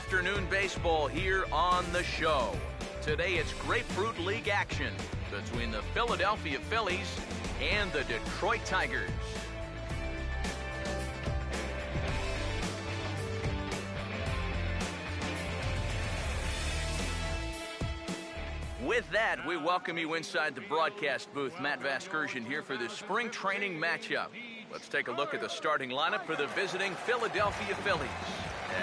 afternoon baseball here on the show. Today it's Grapefruit League action between the Philadelphia Phillies and the Detroit Tigers. With that, we welcome you inside the broadcast booth. Matt Vasgersian here for the spring training matchup. Let's take a look at the starting lineup for the visiting Philadelphia Phillies,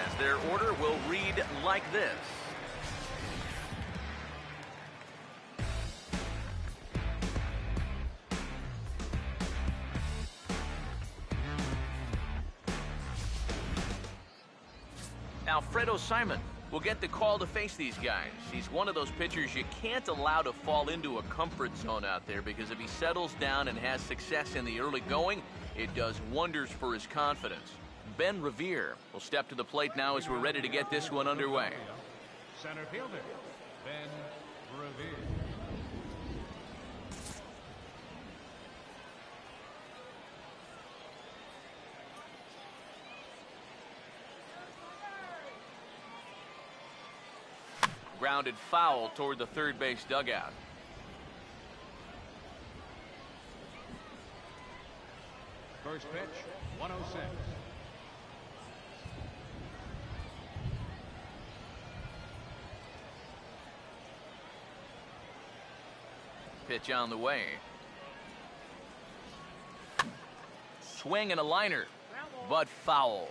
as their order will read like this. Alfredo Simon will get the call to face these guys. He's one of those pitchers you can't allow to fall into a comfort zone out there, because if he settles down and has success in the early going, it does wonders for his confidence. Ben Revere will step to the plate now as we're ready to get this one underway. Center fielder, Ben Revere. Grounded foul toward the third base dugout. First pitch, 106. Pitch on the way. Swing and a liner, but foul.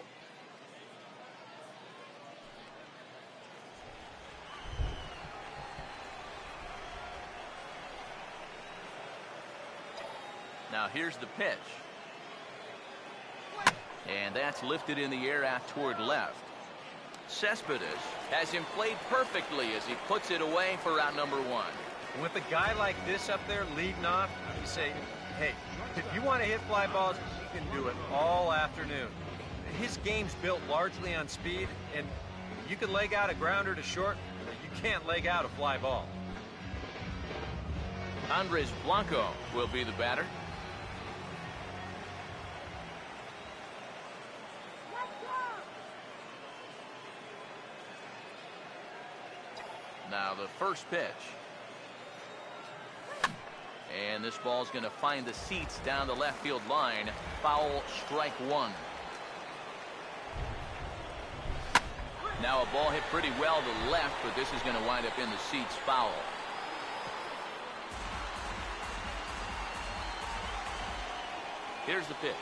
Now here's the pitch. And that's lifted in the air out toward left. Cespedes has him played perfectly as he puts it away for out number one. With a guy like this up there leading off, you say, hey, if you want to hit fly balls, you can do it all afternoon. His game's built largely on speed, and you can leg out a grounder to short, but you can't leg out a fly ball. Andres Blanco will be the batter. Now the first pitch. And this ball's going to find the seats down the left field line. Foul, strike one. Now a ball hit pretty well to the left, but this is going to wind up in the seats, foul. Here's the pitch.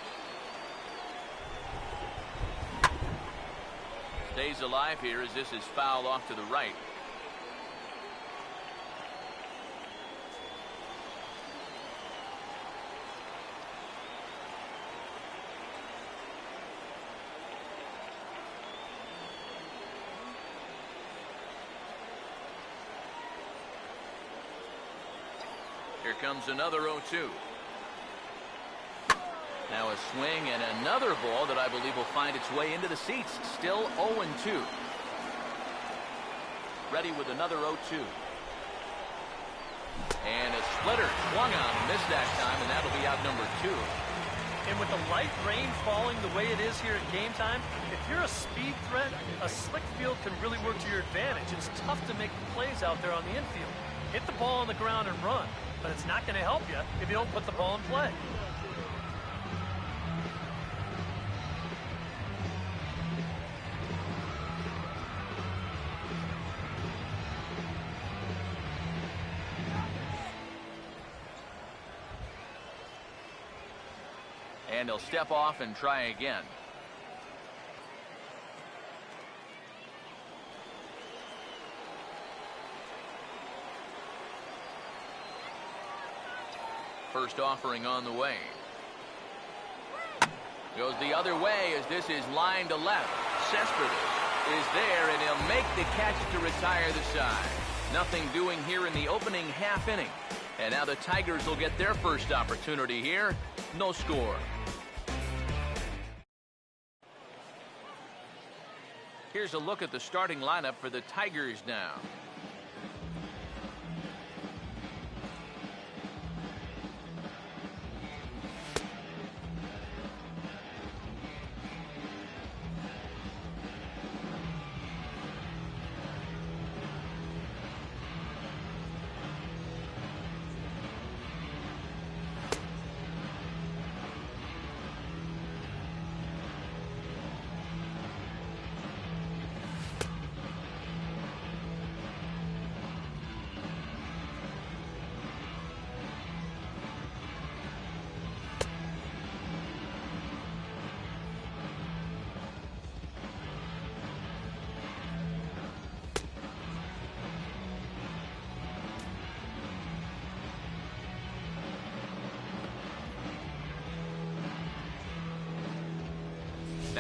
Stays alive here as this is fouled off to the right. Here comes another 0-2. Now a swing and another ball that I believe will find its way into the seats. Still 0-2. Ready with another 0-2. And a splitter swung on, missed that time, and that'll be out number two. And with the light rain falling the way it is here at game time, if you're a speed threat, a slick field can really work to your advantage. It's tough to make plays out there on the infield. Hit the ball on the ground and run, but it's not going to help you if you don't put the ball in play. And he'll step off and try again. First offering on the way. Goes the other way as this is lined to left. Cespedes is there, and he'll make the catch to retire the side. Nothing doing here in the opening half inning. And now the Tigers will get their first opportunity here. No score. Here's a look at the starting lineup for the Tigers now.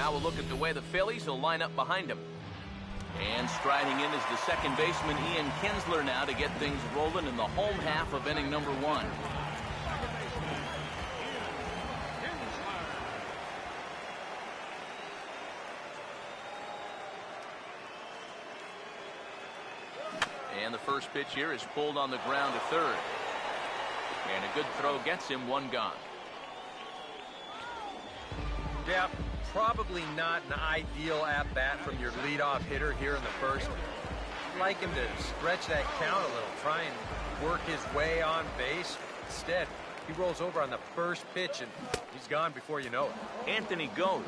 Now we'll look at the way the Phillies will line up behind him. And striding in is the second baseman, Ian Kinsler, now to get things rolling in the home half of inning number 1. And the first pitch here is pulled on the ground to third. And a good throw gets him, 1 gone. Yeah, probably not an ideal at-bat from your leadoff hitter here in the first. I'd like him to stretch that count a little, try and work his way on base. Instead, he rolls over on the first pitch, and he's gone before you know it. Anthony goes.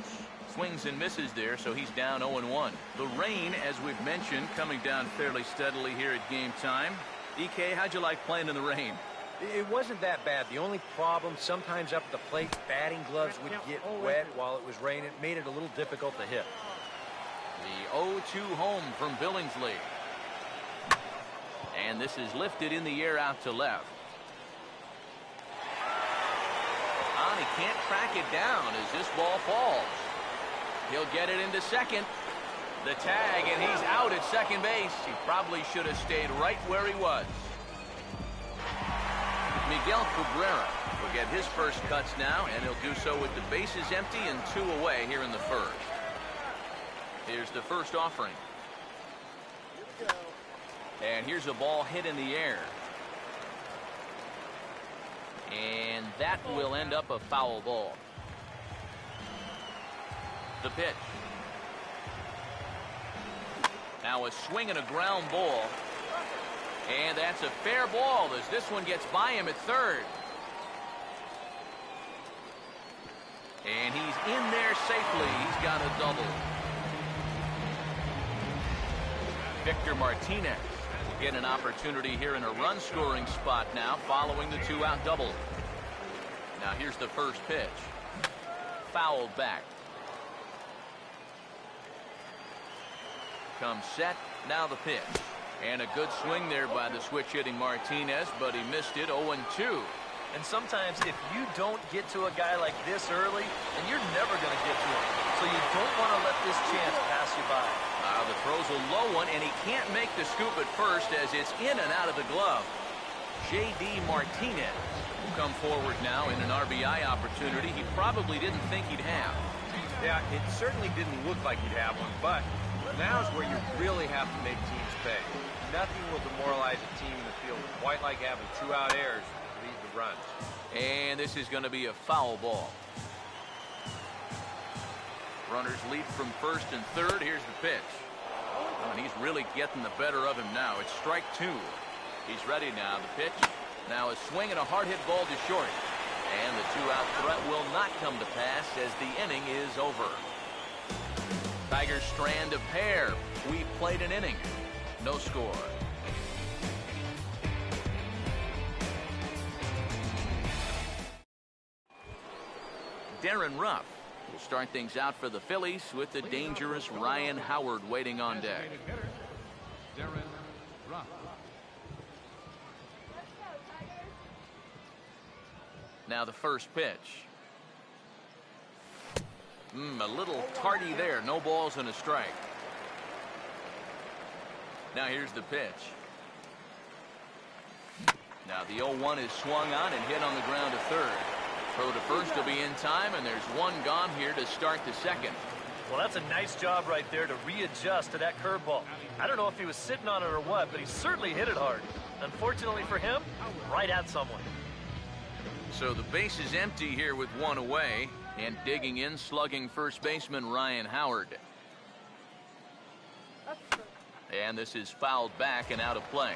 Swings and misses there, so he's down 0-1. The rain, as we've mentioned, coming down fairly steadily here at game time. DK, how'd you like playing in the rain? It wasn't that bad. The only problem, sometimes up at the plate, batting gloves would get wet while it was raining. It made it a little difficult to hit. The 0-2 home from Billingsley. And this is lifted in the air out to left. And he can't track it down as this ball falls. He'll get it into second. The tag, and he's out at second base. He probably should have stayed right where he was. Miguel Cabrera will get his first cuts now, and he'll do so with the bases empty and 2 away here in the first. Here's the first offering. And here's a ball hit in the air. And that will end up a foul ball. The pitch. Now a swing and a ground ball. And that's a fair ball as this one gets by him at third. And he's in there safely. He's got a double. Victor Martinez will get an opportunity here in a run-scoring spot now following the 2-out double. Now here's the first pitch. Fouled back. Comes set. Now the pitch. And a good swing there by the switch-hitting Martinez, but he missed it. 0-2. And sometimes if you don't get to a guy like this early, then you're never going to get to him. So you don't want to let this chance pass you by. The throw's a low one, and he can't make the scoop at first as it's in and out of the glove. J.D. Martinez will come forward now in an RBI opportunity he probably didn't think he'd have. Yeah, it certainly didn't look like he'd have one, but now's where you really have to make teams pay. Nothing will demoralize a team in the field quite like having 2-out errors to lead the runs. And this is going to be a foul ball. Runners lead from first and third. Here's the pitch. And he's really getting the better of him now. It's strike 2. He's ready now. The pitch. Now a swing and a hard hit ball to short. And the 2-out threat will not come to pass as the inning is over. Tigers strand a pair. We played an inning. No score. Darren Ruff will start things out for the Phillies with the dangerous Ryan Howard waiting on deck. Darren Ruff. Now the first pitch. A little tardy there. No balls and a strike. Now here's the pitch. Now the 0-1 is swung on and hit on the ground to third. Throw to first will be in time, and there's 1 gone here to start the second. Well, that's a nice job right there to readjust to that curveball. I don't know if he was sitting on it or what, but he certainly hit it hard. Unfortunately for him, right at someone. So the base is empty here with 1 away, and digging in, slugging first baseman Ryan Howard. And this is fouled back and out of play.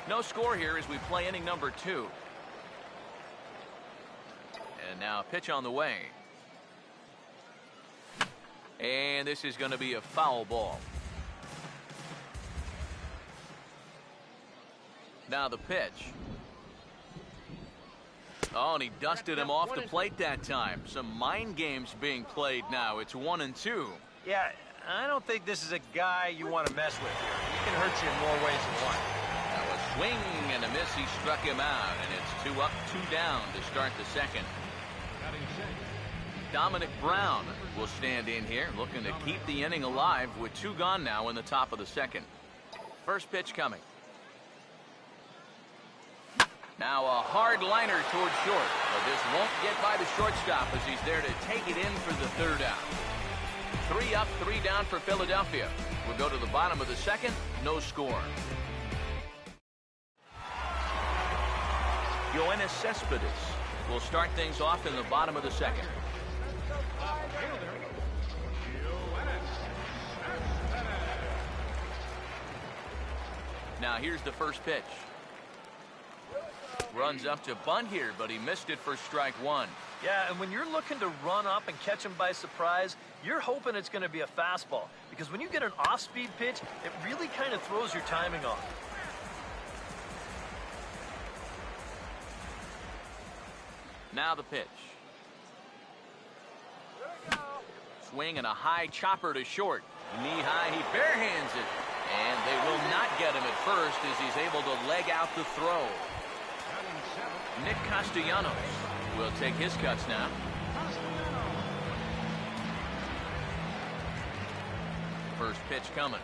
No score here as we play inning number 2. And now a pitch on the way. And this is going to be a foul ball. Now the pitch. Oh, and he dusted him off the plate that time. Some mind games being played now. It's 1-2. Yeah, I don't think this is a guy you want to mess with here. He can hurt you in more ways than one. Now a swing and a miss. He struck him out, and it's 2 up, 2 down to start the second. Dominic Brown will stand in here, looking to keep the inning alive with 2 gone now in the top of the second. First pitch coming. Now a hard liner towards short, but this won't get by the shortstop as he's there to take it in for the 3rd out. 3 up, 3 down for Philadelphia. We'll go to the bottom of the second, no score. Yoenis Cespedes will start things off in the bottom of the second. Now here's the first pitch. Runs up to bunt here, but he missed it for strike 1. Yeah, and when you're looking to run up and catch him by surprise, you're hoping it's going to be a fastball. Because when you get an off-speed pitch, it really kind of throws your timing off. Now the pitch. Swing and a high chopper to short. Knee high, he barehands it. And they will not get him at first as he's able to leg out the throw. Nick Castellanos will take his cuts now. First pitch coming.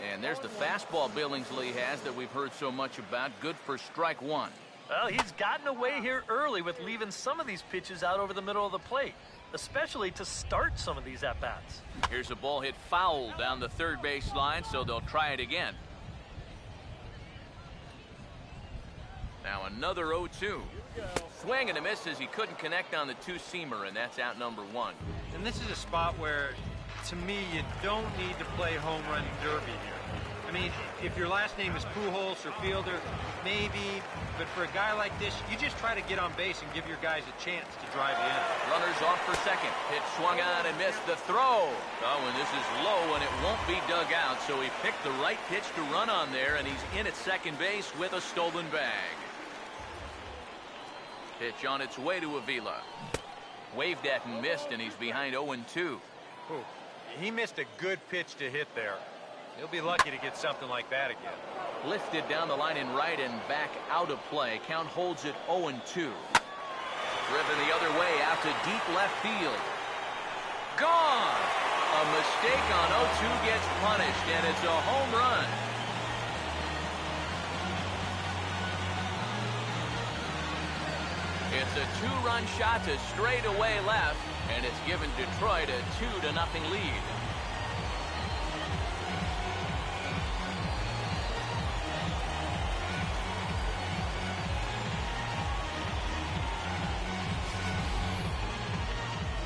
And there's the fastball Billingsley has that we've heard so much about. Good for strike 1. Well, he's gotten away here early with leaving some of these pitches out over the middle of the plate, especially to start some of these at-bats. Here's a ball hit foul down the third base line, so they'll try it again. Now another 0-2. Swing and a miss as he couldn't connect on the 2-seamer, and that's out number 1. And this is a spot where, to me, you don't need to play home run derby here. I mean, if your last name is Pujols or Fielder, maybe, but for a guy like this, you just try to get on base and give your guys a chance to drive you in. Runners off for second. Pitch swung on and missed the throw. Oh, and this is low, and it won't be dug out, so he picked the right pitch to run on there, and he's in at second base with a stolen bag. Pitch on its way to Avila. Waved at and missed, and he's behind 0-2. He missed a good pitch to hit there. He'll be lucky to get something like that again. Lifted down the line in right and back out of play. Count holds it 0-2. Driven the other way out to deep left field. Gone! A mistake on 0-2 gets punished, and it's a home run. It's a 2-run shot to straightaway left, and it's given Detroit a 2-0 lead.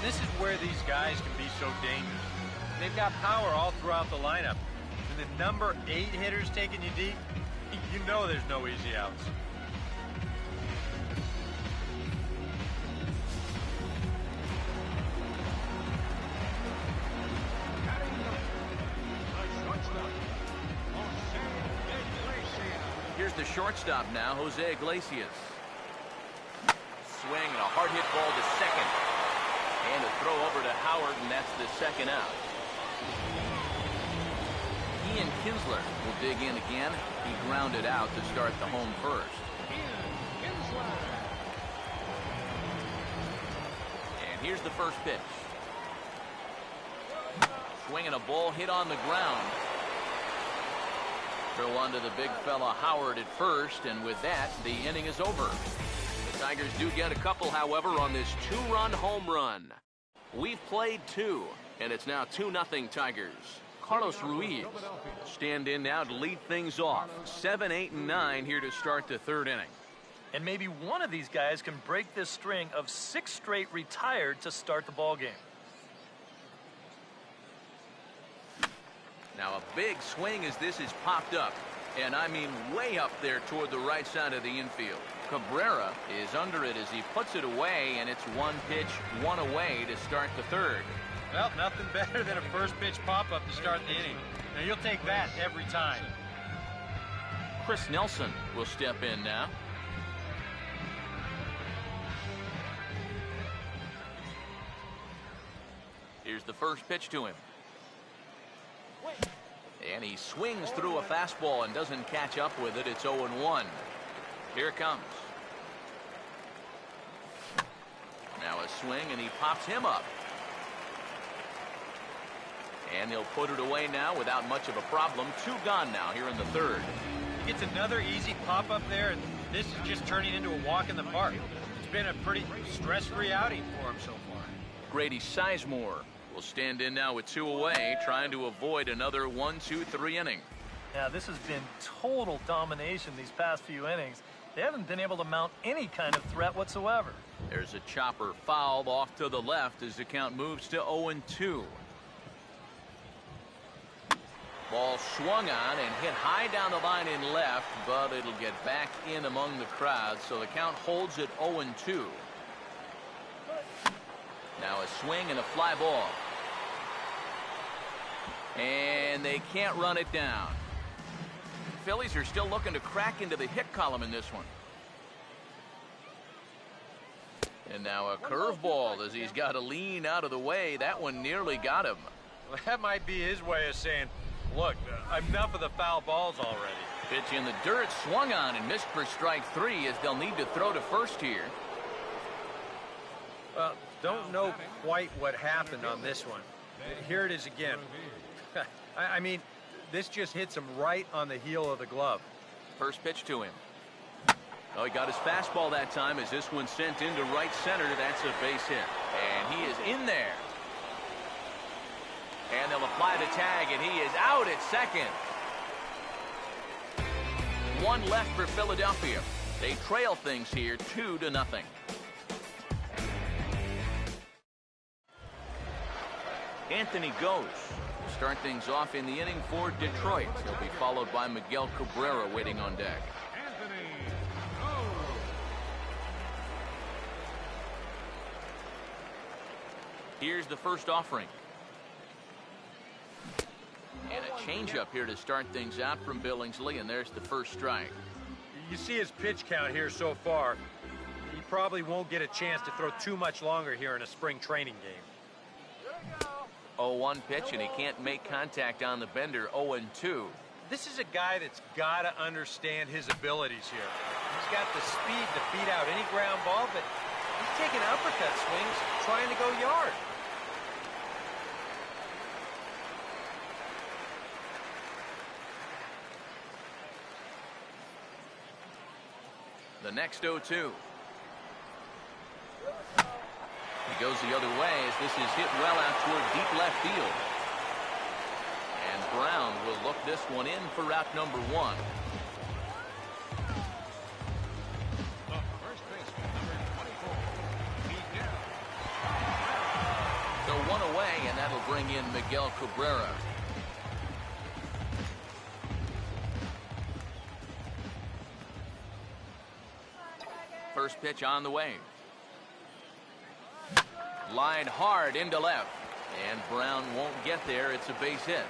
This is where these guys can be so dangerous. They've got power all throughout the lineup. And the number 8 hitters taking you deep, you know there's no easy outs. Here's the shortstop now, Jose Iglesias. Swing and a hard hit ball to second. And a throw over to Howard, and that's the second out. Ian Kinsler will dig in again. He grounded out to start the home first. And here's the first pitch. Swinging a ball hit on the ground. Throw on to the big fella Howard at first, and with that, the inning is over. The Tigers do get a couple, however, on this 2-run home run. We've played 2, and it's now 2-0 Tigers. Carlos Ruiz stand in now to lead things off. 7, 8, and 9 here to start the third inning. And maybe one of these guys can break this string of 6 straight retired to start the ball game. Now a big swing as this is popped up, and I mean way up there toward the right side of the infield. Cabrera is under it as he puts it away, and it's 1 pitch, 1 away to start the third. Well, nothing better than a first pitch pop-up to start the inning. Now you'll take that every time. Chris Nelson will step in now. Here's the first pitch to him. And he swings through a fastball and doesn't catch up with it. It's 0-1. Here it comes. Now a swing, and he pops him up. And he'll put it away now without much of a problem. 2 gone now here in the 3rd. He gets another easy pop-up there, and this is just turning into a walk in the park. It's been a pretty stress-free outing for him so far. Grady Sizemore will stand in now with 2 away, trying to avoid another 1-2-3 inning. Yeah, this has been total domination these past few innings. They haven't been able to mount any kind of threat whatsoever. There's a chopper foul off to the left as the count moves to 0-2. Ball swung on and hit high down the line in left, but it'll get back in among the crowd, so the count holds at 0-2. Now a swing and a fly ball. And they can't run it down. Phillies are still looking to crack into the hit column in this one. And now a curveball as he's got to lean out of the way. That one nearly got him. Well, that might be his way of saying, look, enough of the foul balls already. Pitch in the dirt, swung on and missed for strike 3 as they'll need to throw to first here. Well, don't know quite what happened on this one. Here it is again. I mean, this just hits him right on the heel of the glove. First pitch to him. Oh, he got his fastball that time as this one sent into right center. That's a base hit. And he is in there. And they'll apply the tag, and he is out at second. 1 left for Philadelphia. They trail things here 2-0. Anthony goes. Start things off in the inning for Detroit. He'll be followed by Miguel Cabrera waiting on deck. Anthony, go. Here's the first offering. And a changeup here to start things out from Billingsley, and there's the first strike. You see his pitch count here so far. He probably won't get a chance to throw too much longer here in a spring training game. 0-1 pitch, and he can't make contact on the bender. 0-2. This is a guy that's got to understand his abilities here. He's got the speed to beat out any ground ball, but he's taking uppercut swings trying to go yard. The next 0-2. He goes the other way as this is hit well out toward deep left field. And Brown will look this one in for route number 1. The first baseman, number 24, Miguel. So 1 away, and that'll bring in Miguel Cabrera. First pitch on the way. Line hard into left. And Brown won't get there. It's a base hit.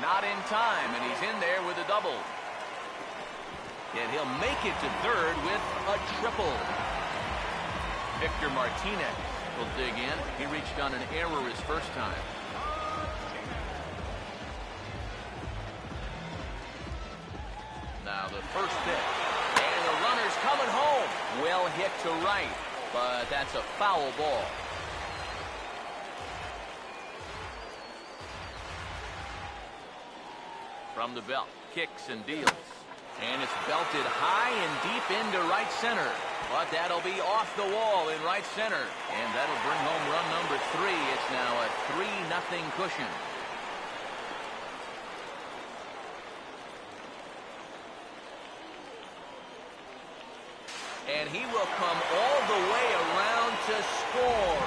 Not in time, and he's in there with a double. And he'll make it to third with a triple. Victor Martinez will dig in. He reached on an error his first time. Now the first pitch. And the runner's coming home. Well hit to right, but that's a foul ball. From the belt, kicks and deals. And it's belted high and deep into right center. But that'll be off the wall in right center. And that'll bring home run number 3. It's now a 3-0 cushion. And he will come all the way around to score.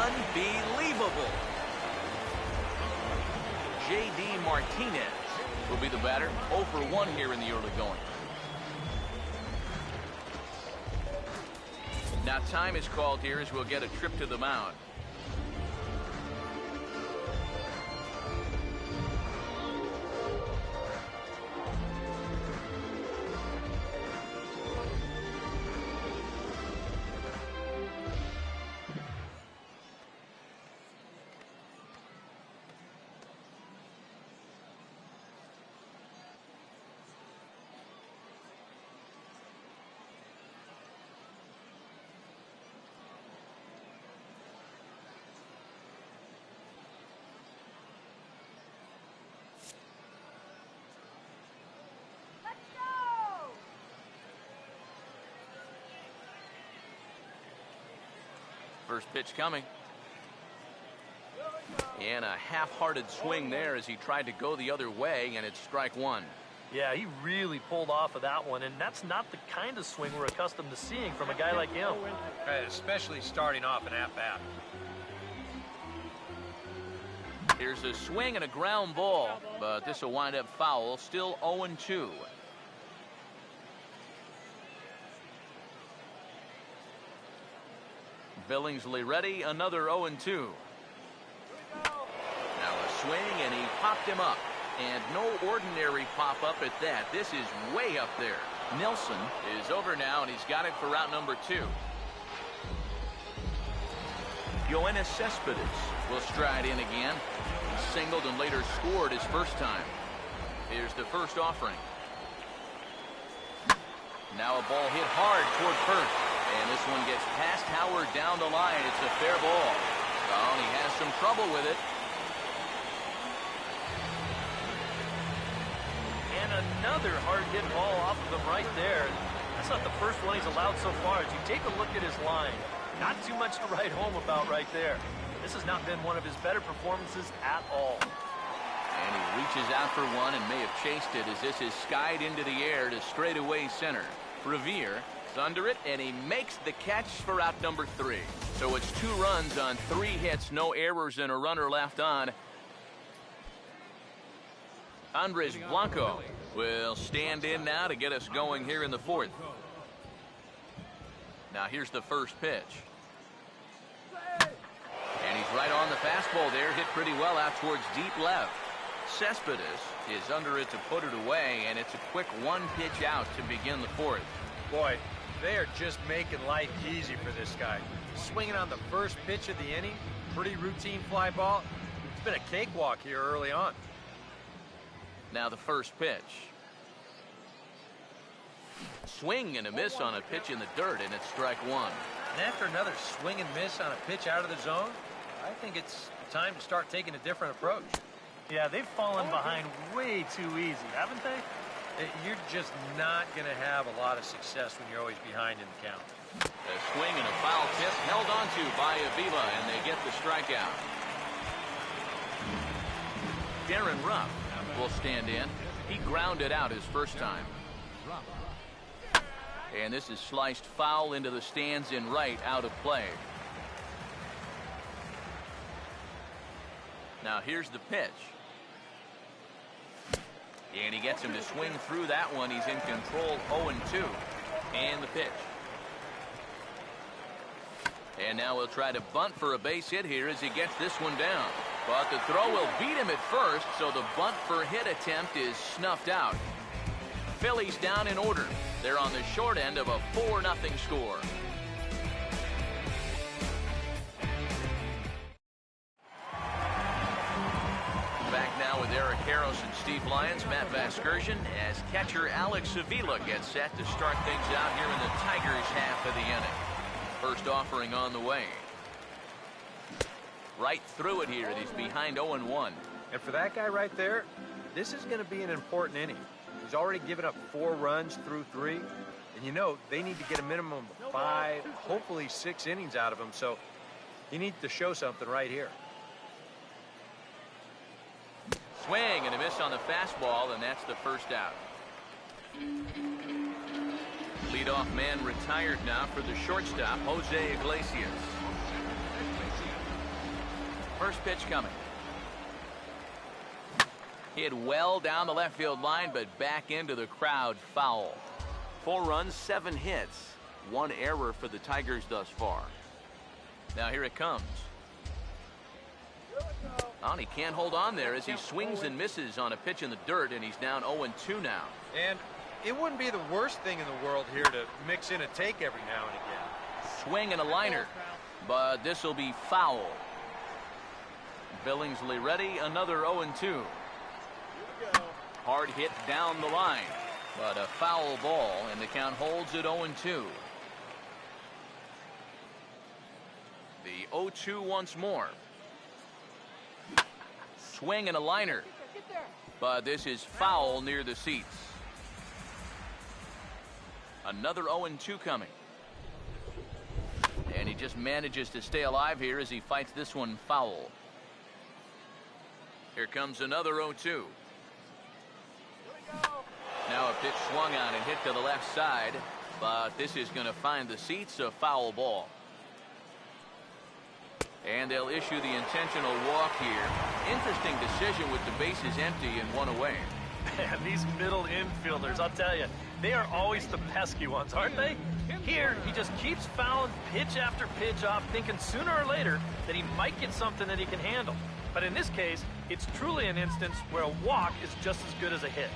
Unbelievable. J.D. Martinez will be the batter. 0 for 1 here in the early going. Now time is called here as we'll get a trip to the mound. First pitch coming. And a half-hearted swing there as he tried to go the other way, and it's strike one. Yeah, he really pulled off of that one, and that's not the kind of swing we're accustomed to seeing from a guy like him. Especially starting off an at-bat. Here's a swing and a ground ball, but this will wind up foul. Still 0-2. Billingsley ready, another 0-2. Now a swing, and he popped him up. And no ordinary pop-up at that. This is way up there. Nelson is over now, and he's got it for route number 2. Yoenis Cespedes will stride in again. He singled and later scored his first time. Here's the first offering. Now a ball hit hard toward first. And this one gets past Howard down the line. It's a fair ball. Oh, and he has some trouble with it. And another hard-hit ball off of him right there. That's not the first one he's allowed so far. As you take a look at his line, not too much to write home about right there. This has not been one of his better performances at all. And he reaches out for one and may have chased it as this is skied into the air to straightaway center. Revere is under it, and he makes the catch for out number 3. So it's 2 runs on 3 hits, no errors, and a runner left on. Andres Blanco will stand in now to get us going here in the 4th. Now here's the first pitch. And he's right on the fastball there, hit pretty well out towards deep left. Cespedes is under it to put it away, and it's a quick 1 pitch out to begin the 4th. Boy, they are just making life easy for this guy. Swinging on the first pitch of the inning, pretty routine fly ball. It's been a cakewalk here early on. Now the first pitch. Swing and a miss on a pitch in the dirt, and it's strike 1. And after another swing and miss on a pitch out of the zone, I think it's time to start taking a different approach. Yeah, they've fallen behind way too easy, haven't they? You're just not going to have a lot of success when you're always behind in the count. A swing and a foul tip held onto by Avila, and they get the strikeout. Darren Ruff will stand in. He grounded out his first time. And this is sliced foul into the stands in right, out of play. Now here's the pitch. And he gets him to swing through that one. He's in control, 0-2. And the pitch. And now we'll try to bunt for a base hit here as he gets this one down. But the throw will beat him at first, so the bunt for hit attempt is snuffed out. Phillies down in order. They're on the short end of a 4-0 score. Back now with Eric Harris and Steve Lyons, Matt Vasgersian, as catcher Alex Avila gets set to start things out here in the Tigers' half of the inning. First offering on the way. Right through it here. He's behind 0-1. And for that guy right there, this is going to be an important inning. He's already given up 4 runs through 3. And you know, they need to get a minimum of 5, hopefully 6 innings out of him. So he needs to show something right here. Swing and a miss on the fastball, and that's the first out. Leadoff man retired now for the shortstop, Jose Iglesias. First pitch coming. Hit well down the left field line, but back into the crowd, foul. 4 runs, 7 hits, 1 error for the Tigers thus far. Now here it comes. Oh, and he can't hold on there as he swings and misses on a pitch in the dirt, and he's down 0-2 now. And it wouldn't be the worst thing in the world here to mix in a take every now and again. Swing and a liner, but this will be foul. Billingsley ready, another 0-2. Hard hit down the line, but a foul ball, and the count holds at 0-2. The 0-2 once more. Swing and a liner, but this is foul near the seats. Another 0-2 coming. And he just manages to stay alive here as he fights this one foul. Here comes another 0-2. Now a pitch swung on and hit to the left side, but this is going to find the seats, a foul ball. And they'll issue the intentional walk here. Interesting decision with the bases empty and one away. Man, these middle infielders, I'll tell you, they are always the pesky ones, aren't they? Here, he just keeps fouling pitch after pitch off, thinking sooner or later that he might get something that he can handle. But in this case, it's truly an instance where a walk is just as good as a hit.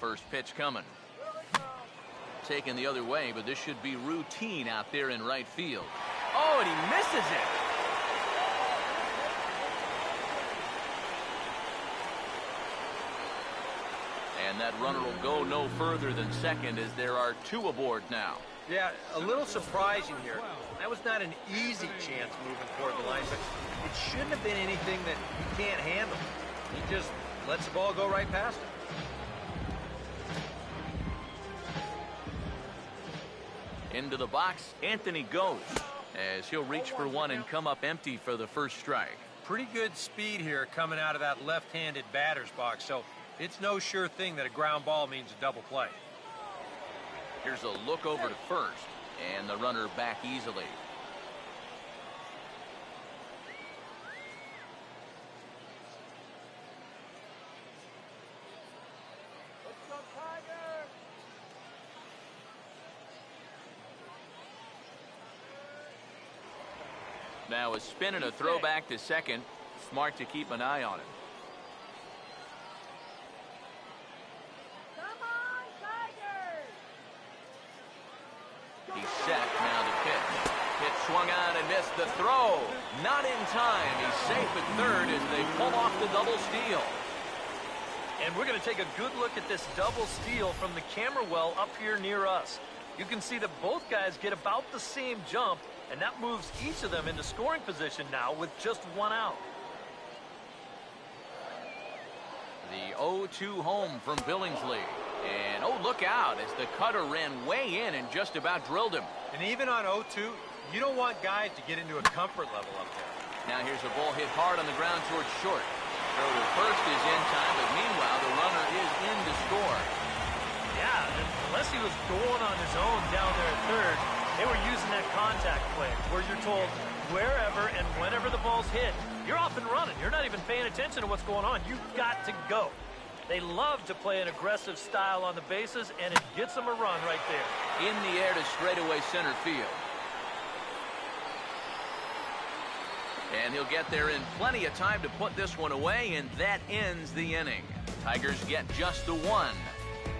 First pitch coming. Taken the other way, but this should be routine out there in right field. Oh, and he misses it. And that runner will go no further than second as there are two aboard now. Yeah, a little surprising here. That was not an easy chance moving toward the line, but it shouldn't have been anything that he can't handle. He just lets the ball go right past him. Into the box, Anthony goes, as he'll reach for one and come up empty for the first strike. Pretty good speed here coming out of that left-handed batter's box, so it's no sure thing that a ground ball means a double play. Here's a look over to first, and the runner back easily. Now a spin and a throw back to second. Smart to keep an eye on him. Come on, Tigers! He's set. Now the pitch. Pitch swung on and missed the throw. Not in time. He's safe at third as they pull off the double steal. And we're going to take a good look at this double steal from the camera well up here near us. You can see that both guys get about the same jump, and that moves each of them into scoring position now with just one out. The 0-2 home from Billingsley. And oh, look out as the cutter ran way in and just about drilled him. And even on 0-2, you don't want guys to get into a comfort level up there. Now here's a ball hit hard on the ground towards short. Throw to first is in time, but meanwhile the runner is in to score. Yeah, unless he was going on his own down there at third, they were using that contact play where you're told wherever and whenever the ball's hit, you're off and running. You're not even paying attention to what's going on. You've got to go. They love to play an aggressive style on the bases, and it gets them a run right there. In the air to straightaway center field. And he'll get there in plenty of time to put this one away, and that ends the inning. Tigers get just the one.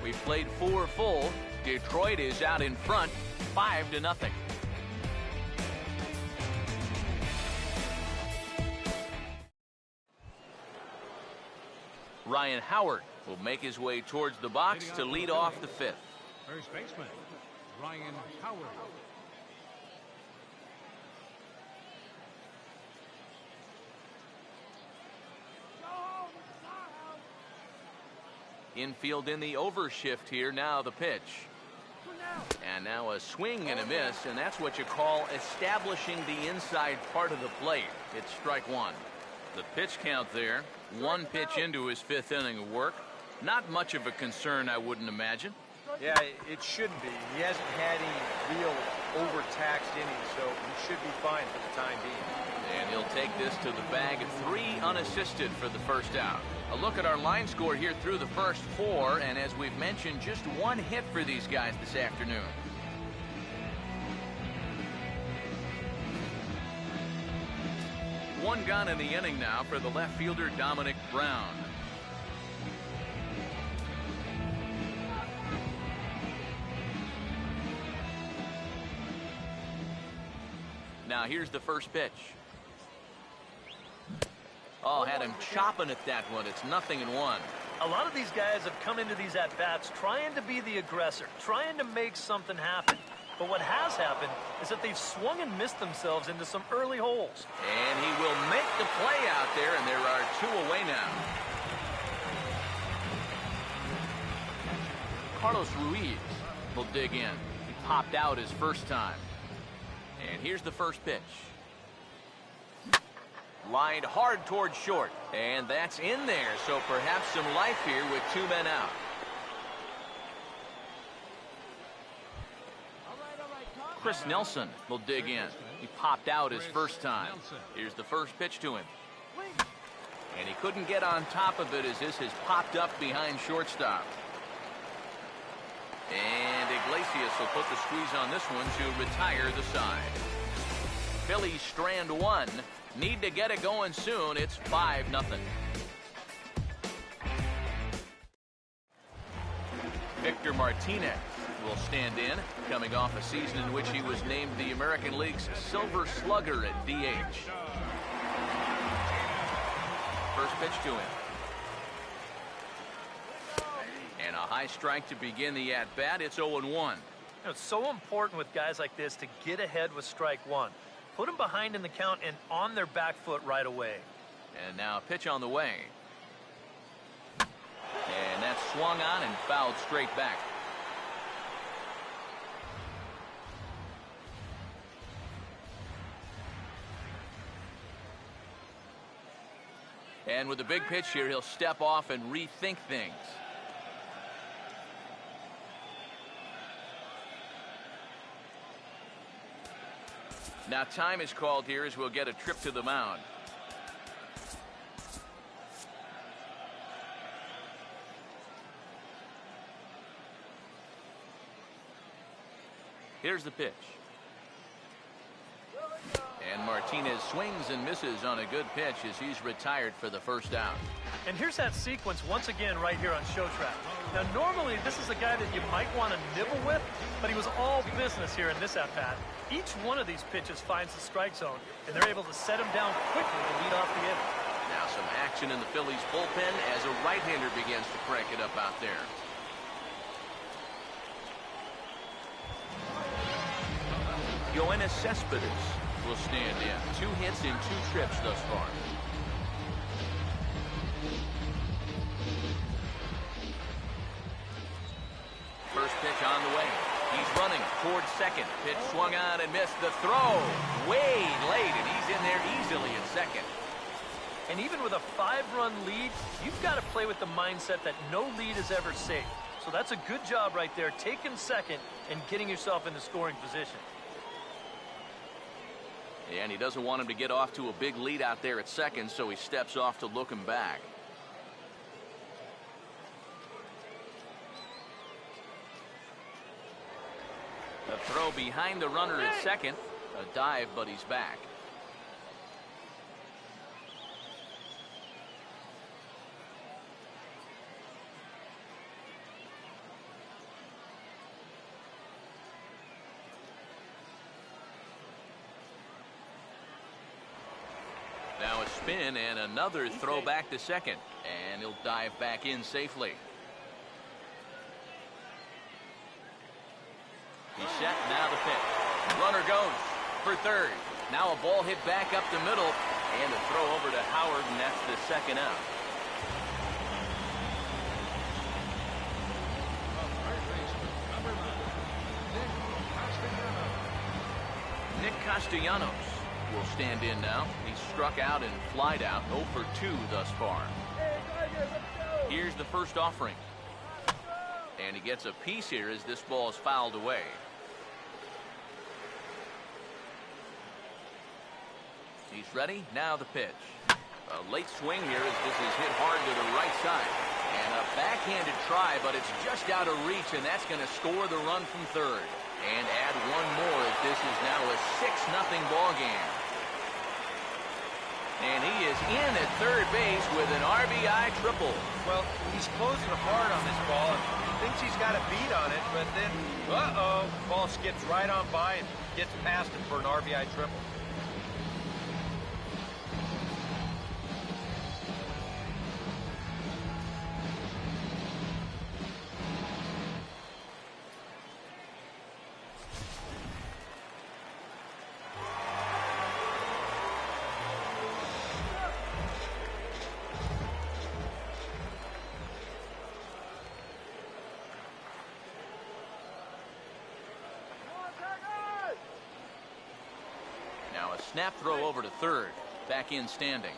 We've played 4 full. Detroit is out in front, 5-0. Ryan Howard will make his way towards the box to lead off the 5th. First baseman, Ryan Howard. Infield in the overshift here. Now the pitch. And now a swing and a miss, and that's what you call establishing the inside part of the plate. It's strike one. The pitch count there. 1 pitch into his 5th inning of work. Not much of a concern, I wouldn't imagine. Yeah, it shouldn't be. He hasn't had any real overtaxed innings, so he should be fine for the time being. And he'll take this to the bag. 3 unassisted for the first out. A look at our line score here through the first 4, and as we've mentioned, just 1 hit for these guys this afternoon. One gone in the inning now for the left fielder, Dominic Brown. Now here's the first pitch. Oh, had him chopping at that one. It's 0-1. A lot of these guys have come into these at-bats trying to be the aggressor, trying to make something happen. But what has happened is that they've swung and missed themselves into some early holes. And he will make the play out there, and there are 2 away now. Carlos Ruiz will dig in. popped out his first time. And here's the first pitch. Lined hard towards short. And that's in there, so perhaps some life here with 2 men out. Chris Nelson will dig in. He popped out his first time. Here's the first pitch to him. And he couldn't get on top of it as this has popped up behind shortstop. And Iglesias will put the squeeze on this one to retire the side. Phillies strand 1. Need to get it going soon. It's 5-0. Victor Martinez will stand in, coming off a season in which he was named the American League's Silver Slugger at DH. First pitch to him. And a high strike to begin the at-bat. It's 0-1. It's so important with guys like this to get ahead with strike 1. Put them behind in the count and on their back foot right away. And now a pitch on the way. And that's swung on and fouled straight back. And with the big pitch here, he'll step off and rethink things. Now time is called here as we'll get a trip to the mound. Here's the pitch. And Martinez swings and misses on a good pitch as he's retired for the first out. And here's that sequence once again right here on Show Track. Now normally this is a guy that you might want to nibble with, but he was all business here in this at-bat. Each one of these pitches finds the strike zone, and they're able to set him down quickly to lead off the inning. Now some action in the Phillies bullpen as a right-hander begins to crank it up out there. Yoenis Cespedes will stand in. 2 hits in 2 trips thus far. First pitch on the way. He's running towards second. Pitch swung on and missed. The throw way late, and he's in there easily at second. And even with a 5-run lead, you've got to play with the mindset that no lead is ever safe. So that's a good job right there, taking second and getting yourself in the scoring position. And he doesn't want him to get off to a big lead out there at second, so he steps off to look him back. A throw behind the runner at second. A dive, but he's back. Now a spin and another throw back to second. And he'll dive back in safely. He's set, now the pitch. Runner goes for third. Now a ball hit back up the middle. And a throw over to Howard, and that's the second out. Nick Castellanos will stand in now. He's struck out and flied out. 0 for 2 thus far. Here's the first offering. And he gets a piece here as this ball is fouled away. He's ready. Now the pitch. A late swing here as this is hit hard to the right side. And a backhanded try, but it's just out of reach, and that's going to score the run from third. And add one more as this is now a 6-0 ball game. And he is in at third base with an RBI triple. Well, he's closing hard on this ball. He thinks he's got a beat on it, but then, ball skips right on by and gets past him for an RBI triple. Now a snap throw over to third. Back in standing.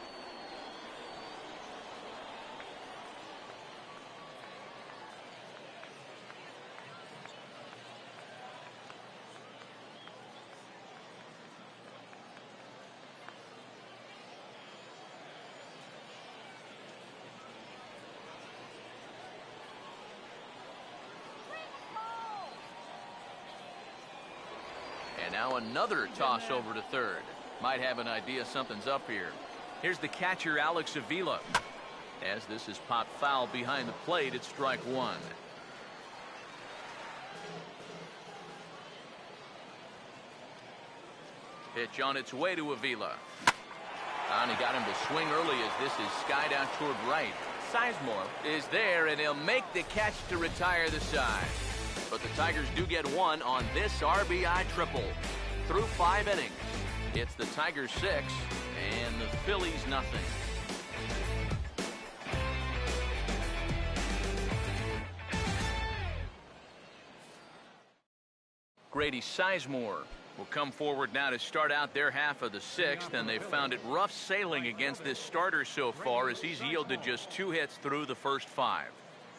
And now another toss over to third. Might have an idea something's up here. Here's the catcher, Alex Avila. As this is popped foul behind the plate, it's strike one. Pitch on its way to Avila. And he got him to swing early as this is skied out toward right. Sizemore is there, and he'll make the catch to retire the side. But the Tigers do get one on this RBI triple. Through 5 innings, it's the Tigers 6 and the Phillies nothing. Grady Sizemore will come forward now to start out their half of the 6th, and they've found it rough sailing against this starter so far as he's yielded just 2 hits through the first 5.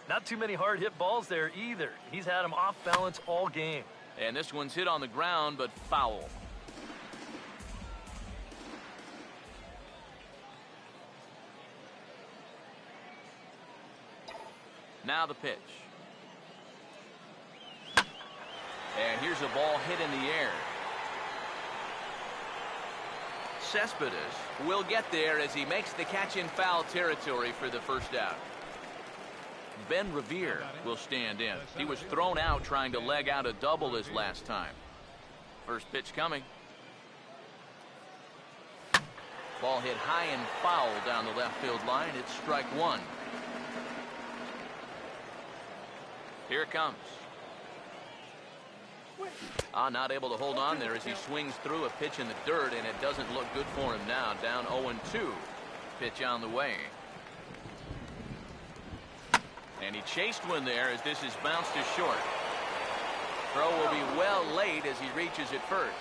Not too many hard hit balls there either. He's had them off balance all game. And this one's hit on the ground, but foul. Now the pitch. And here's a ball hit in the air. Cespedes will get there as he makes the catch in foul territory for the first out. Ben Revere will stand in. He was thrown out trying to leg out a double his last time. First pitch coming. Ball hit high and foul down the left field line. It's strike one. Here it comes. Not able to hold on there as he swings through a pitch in the dirt, and it doesn't look good for him now. Down 0-2. Pitch on the way. And he chased one there as this is bounced to short. Throw will be well late as he reaches it first.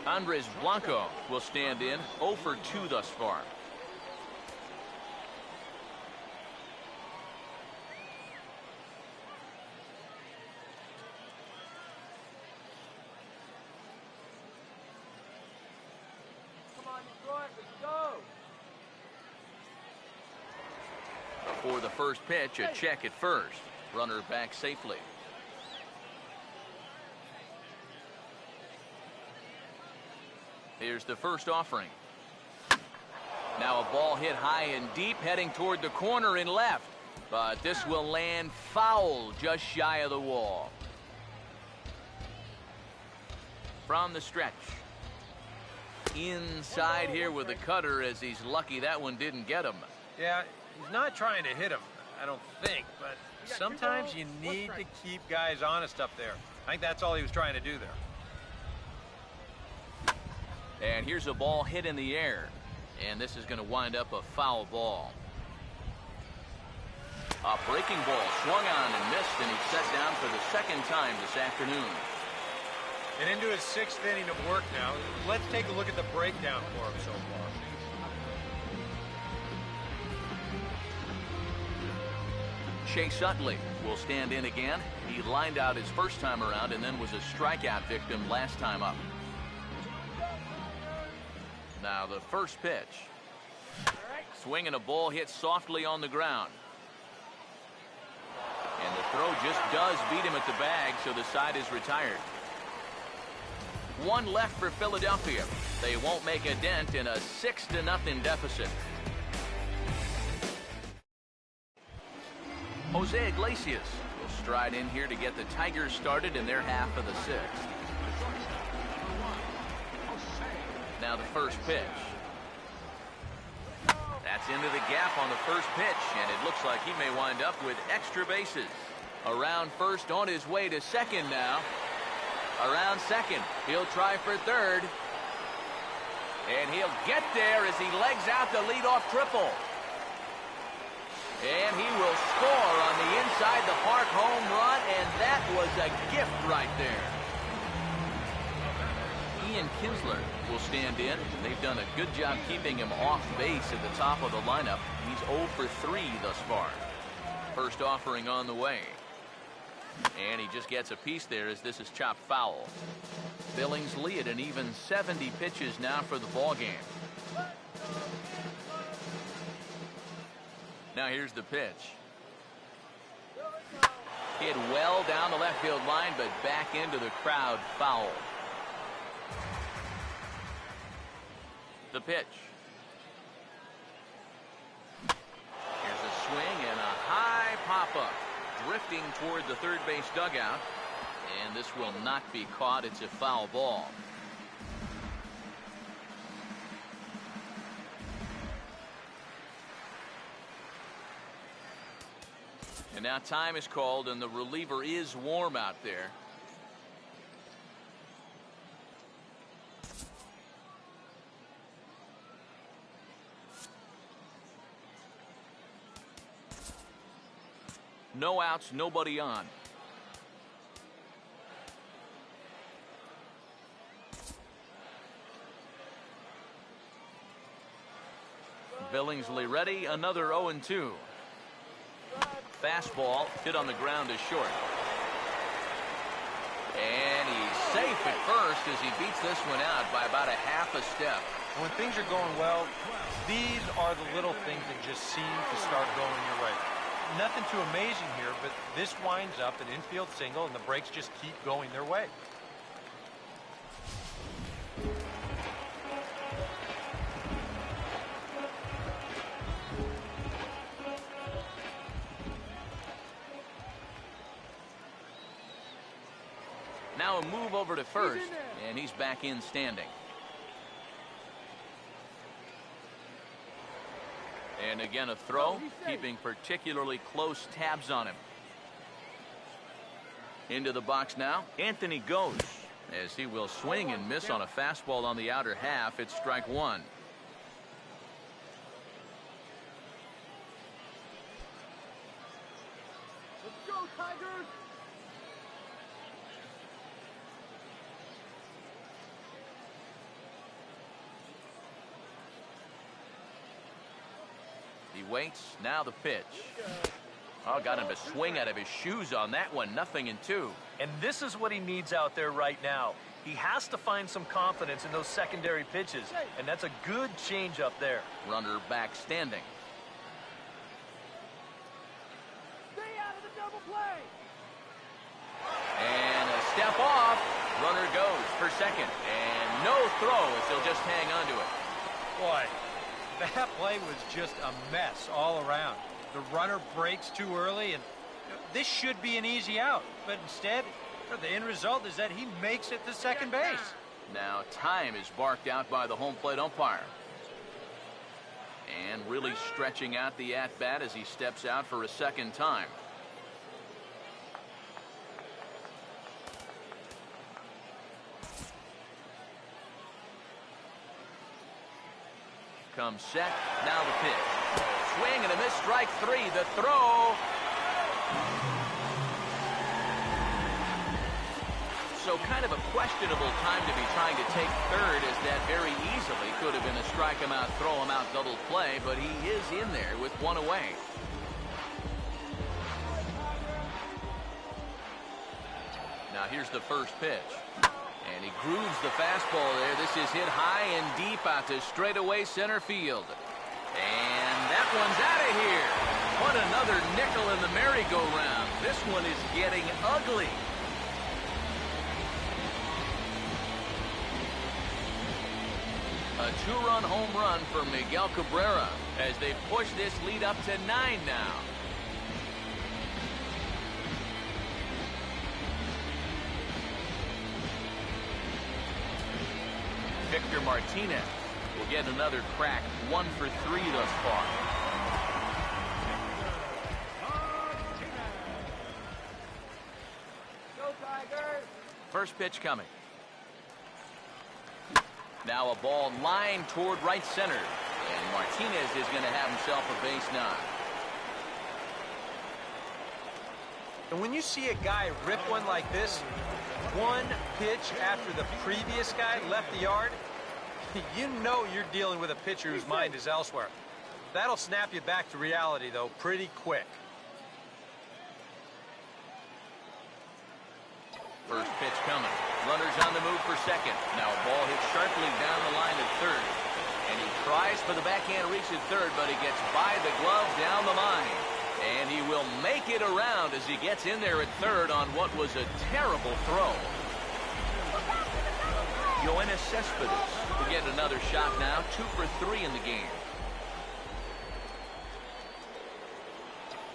Andres Blanco will stand in. 0 for 2 thus far. For the first pitch, a check at first. Runner back safely. Here's the first offering. Now a ball hit high and deep, heading toward the corner in left. But this will land foul just shy of the wall. From the stretch. Inside here with the cutter as he's lucky that one didn't get him. Yeah, he's not trying to hit him, I don't think, but sometimes you need to keep guys honest up there. I think that's all he was trying to do there. And here's a ball hit in the air. And this is going to wind up a foul ball. A breaking ball swung on and missed, and he's set down for the second time this afternoon. And into his 6th inning of work now. Let's take a look at the breakdown for him so far. Chase Utley will stand in again. He lined out his first time around and then was a strikeout victim last time up. Now the first pitch. Swinging a ball hit softly on the ground. And the throw just does beat him at the bag, so the side is retired. One left for Philadelphia. They won't make a dent in a 6-0 deficit. Jose Iglesias will stride in here to get the Tigers started in their half of the 6th. Now the first pitch. That's into the gap on the first pitch, and it looks like he may wind up with extra bases. Around first, on his way to second now. Around second, he'll try for third. And he'll get there as he legs out the leadoff triple. And he will score on the inside the park home run, and that was a gift right there. Ian Kinsler will stand in. They've done a good job keeping him off base at the top of the lineup. He's 0 for 3 thus far. First offering on the way. And he just gets a piece there as this is chopped foul. Billingsley at an even 70 pitches now for the ball game. Now here's the pitch. Hit well down the left field line, but back into the crowd, foul. The pitch. Here's a swing and a high pop-up. Drifting toward the third base dugout. And this will not be caught. It's a foul ball. And now time is called, and the reliever is warm out there. No outs, nobody on. Billingsley ready, another 0-2. Fastball hit on the ground is short. And he's safe at first as he beats this one out by about a half a step. When things are going well, these are the little things that just seem to start going your way. Nothing too amazing here, but this winds up an infield single, and the breaks just keep going their way. Now a move over to first, and he's back in standing. And again a throw, keeping particularly close tabs on him. Into the box now, Anthony goes, as he will swing and miss on a fastball on the outer half. It's strike one. Let's go, Tigers! He waits, now the pitch. Oh, got him to swing out of his shoes on that one. 0-2. And this is what he needs out there right now. He has to find some confidence in those secondary pitches, and that's a good change up there. Runner back standing. Stay out of the double play! And a step off. Runner goes for second. And no throw as he'll just hang on to it. Boy, that play was just a mess all around. The runner breaks too early, and this should be an easy out. But instead, the end result is that he makes it to second base. Now time is barked out by the home plate umpire. And really stretching out the at-bat as he steps out for a second time. Comes set, now the pitch. Swing and a miss, strike three. The throw. So kind of a questionable time to be trying to take third, as that very easily could have been a strike him out, throw him out double play, but he is in there with one away. Now here's the first pitch. And he grooves the fastball there. This is hit high and deep out to straightaway center field. And that one's out of here. What another nickel in the merry-go-round. This one is getting ugly. A two-run home run for Miguel Cabrera as they push this lead up to 9 now. Victor Martinez will get another crack, 1 for 3 thus far. Go, Tigers! First pitch coming. Now a ball lined toward right center. And Martinez is going to have himself a base knock. And when you see a guy rip one like this, one pitch after the previous guy left the yard, you know you're dealing with a pitcher whose mind is elsewhere. That'll snap you back to reality, though, pretty quick. First pitch coming. Runners on the move for second. Now a ball hits sharply down the line at third. And he tries for the backhand reach at third, but he gets by the glove down the line. And he will make it around as he gets in there at third on what was a terrible throw. Yoenis Cespedes will get another shot now, 2 for 3 in the game.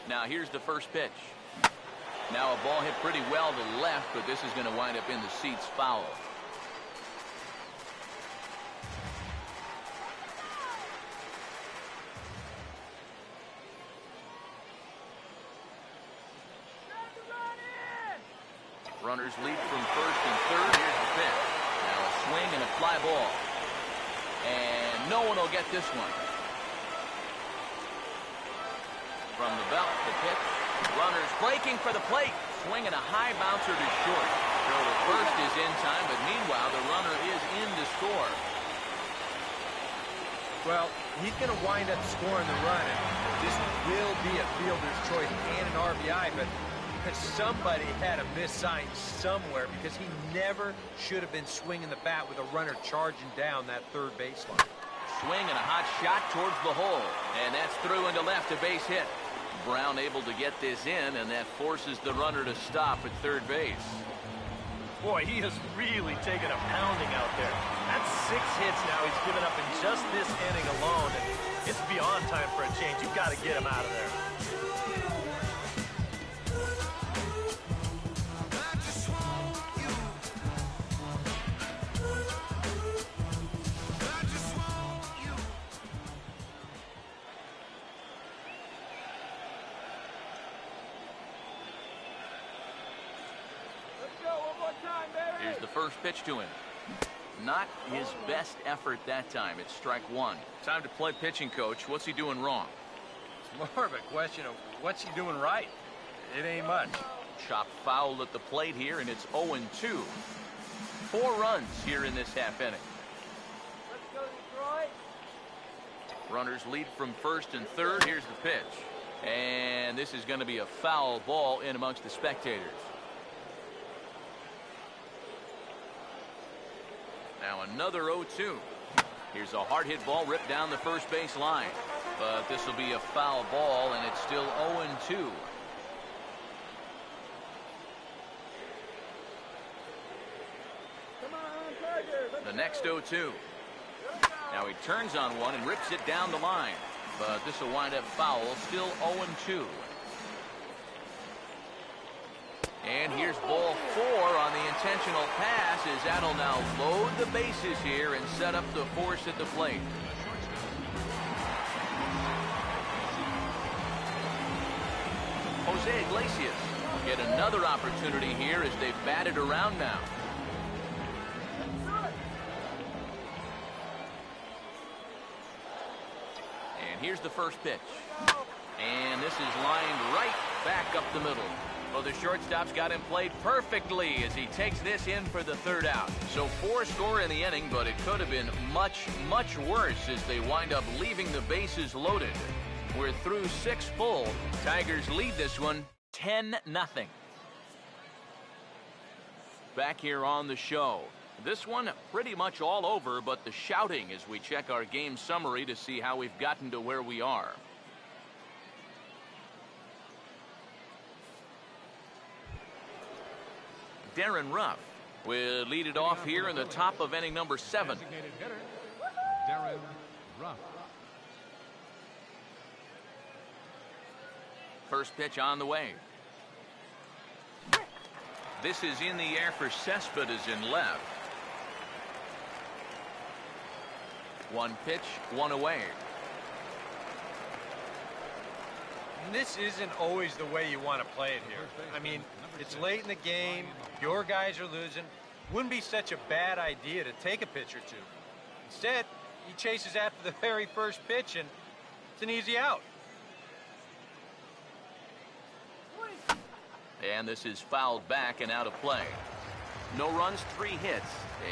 Now here's the first pitch. Now a ball hit pretty well to left, but this is going to wind up in the seats foul. Runners lead from first and third. Here's the pitch. Now a swing and a fly ball. And no one will get this one. From the belt, the pitch. Runners breaking for the plate. Swinging a high bouncer to short. Throw to first is in time, but meanwhile the runner is in to score. Well, he's going to wind up scoring the run, and this will be a fielder's choice and an RBI, but somebody had a miss sign somewhere because he never should have been swinging the bat with a runner charging down that third baseline. Swing and a hot shot towards the hole, and that's through into left, a base hit. Brown able to get this in, and that forces the runner to stop at third base. Boy, he has really taken a pounding out there. That's 6 hits now he's given up in just this inning alone, and it's beyond time for a change. You've got to get him out of there. Here's the first pitch to him. Not his best effort that time. It's strike one. Time to play pitching, coach. What's he doing wrong? It's more of a question of what's he doing right. It ain't much. Chopped foul at the plate here, and it's 0-2. 4 runs here in this half inning. Let's go, Detroit. Runners lead from first and third. Here's the pitch. And this is going to be a foul ball in amongst the spectators. Now another 0-2. Here's a hard hit ball ripped down the first base line. But this will be a foul ball, and it's still 0-2. Come on, Tigers. The next 0-2. Now he turns on one and rips it down the line. But this will wind up foul, still 0-2. And here's ball 4 on the intentional pass as that'll now load the bases here and set up the force at the plate. Jose Iglesias will get another opportunity here as they've batted around now. And here's the first pitch. And this is lined right back up the middle. Well, the shortstop's got him played perfectly as he takes this in for the third out. So 4 score in the inning, but it could have been much, much worse as they wind up leaving the bases loaded. We're through 6 full. Tigers lead this one 10-0. Back here on the show. This one pretty much all over, but the shouting as we check our game summary to see how we've gotten to where we are. Darren Ruff will lead it off here in the top of inning number 7. Designated hitter, Darren Ruff. First pitch on the way. This is in the air for Cespedes in left. 1 pitch, 1 away. This isn't always the way you want to play it here. I mean, it's late in the game. Your guys are losing. Wouldn't be such a bad idea to take a pitch or 2. Instead, he chases after the very first pitch, and it's an easy out. And this is fouled back and out of play. No runs, 3 hits,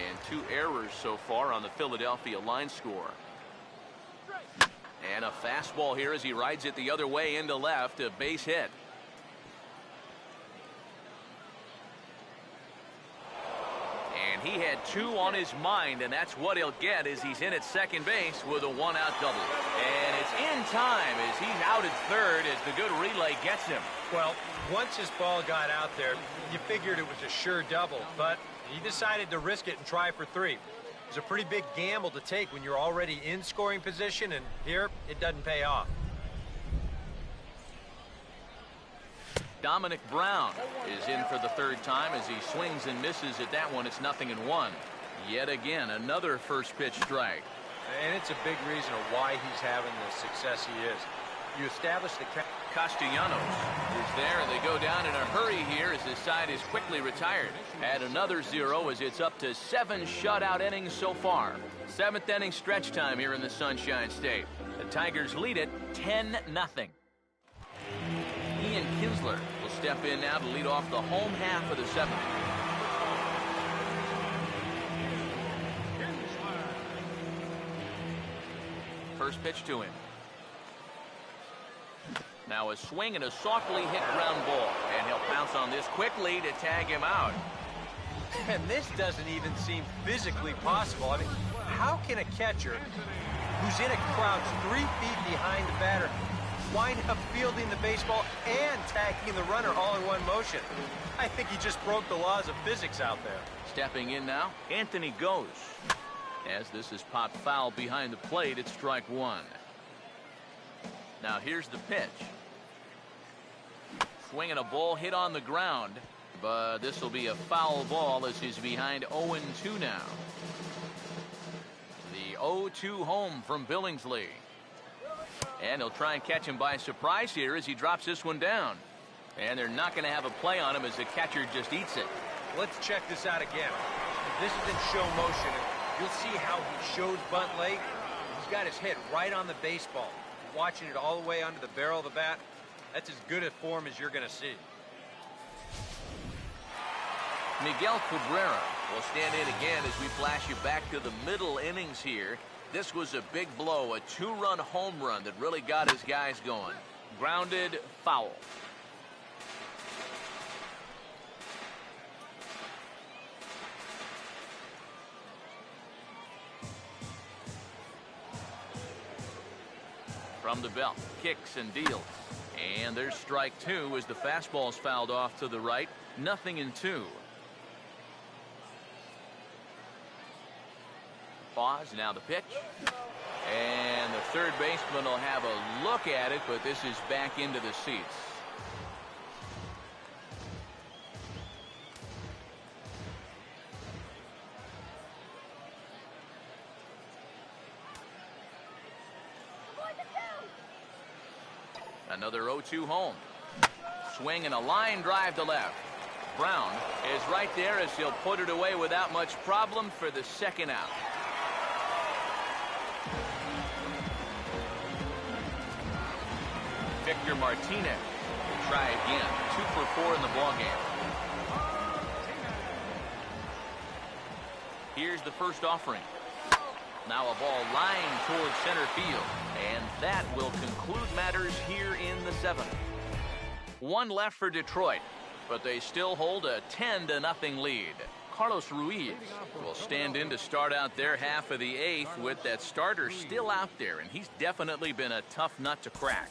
and 2 errors so far on the Philadelphia line score. And a fastball here as he rides it the other way into left, a base hit. And he had 2 on his mind, and that's what he'll get as he's in at second base with a 1-out double. And it's in time as he's out at third as the good relay gets him. Well, once his ball got out there, you figured it was a sure double, but he decided to risk it and try for 3. It's a pretty big gamble to take when you're already in scoring position, and here it doesn't pay off. Dominic Brown is in for the 3rd time as he swings and misses at that one. It's 0-1. Yet again, another first pitch strike. And it's a big reason of why he's having the success he is. You establish the... Castellanos is there, and they go down in a hurry here as this side is quickly retired. Add another 0 as it's up to 7 shutout innings so far. 7th inning stretch time here in the Sunshine State. The Tigers lead it 10-0. Ian Kinsler will step in now to lead off the home half of the 7th. First pitch to him. Now a swing and a softly hit ground ball, and he'll pounce on this quickly to tag him out. And this doesn't even seem physically possible. I mean, how can a catcher who's in a crouch 3 feet behind the batter wind up fielding the baseball and tagging the runner all in one motion? I think he just broke the laws of physics out there. Stepping in now, Anthony goes. As this is popped foul behind the plate, it's strike 1. Now here's the pitch. Swinging a ball hit on the ground, but this will be a foul ball as he's behind 0-2 now. The 0-2 home from Billingsley. And he'll try and catch him by surprise here as he drops this one down. And they're not going to have a play on him as the catcher just eats it. Let's check this out again. This is in show motion. You'll see how he shows bunt late. He's got his head right on the baseball, watching it all the way under the barrel of the bat. That's as good a form as you're going to see. Miguel Cabrera will stand in again as we flash you back to the middle innings here. This was a big blow, a 2-run home run that really got his guys going. Grounded, foul. From the belt, kicks and deals. And there's strike 2 as the fastball's fouled off to the right. 0-2. Pause, now the pitch. And the third baseman will have a look at it, but this is back into the seats. Another 0-2 home. Swing and a line drive to left. Brown is right there as he'll put it away without much problem for the 2nd out. Victor Martinez will try again. 2 for 4 in the ballgame. Here's the first offering. Now a ball lined towards center field. And that will conclude matters here in the 7th. 1 left for Detroit, but they still hold a 10-0 lead. Carlos Ruiz will stand in to start out their half of the 8th with that starter still out there, and he's definitely been a tough nut to crack.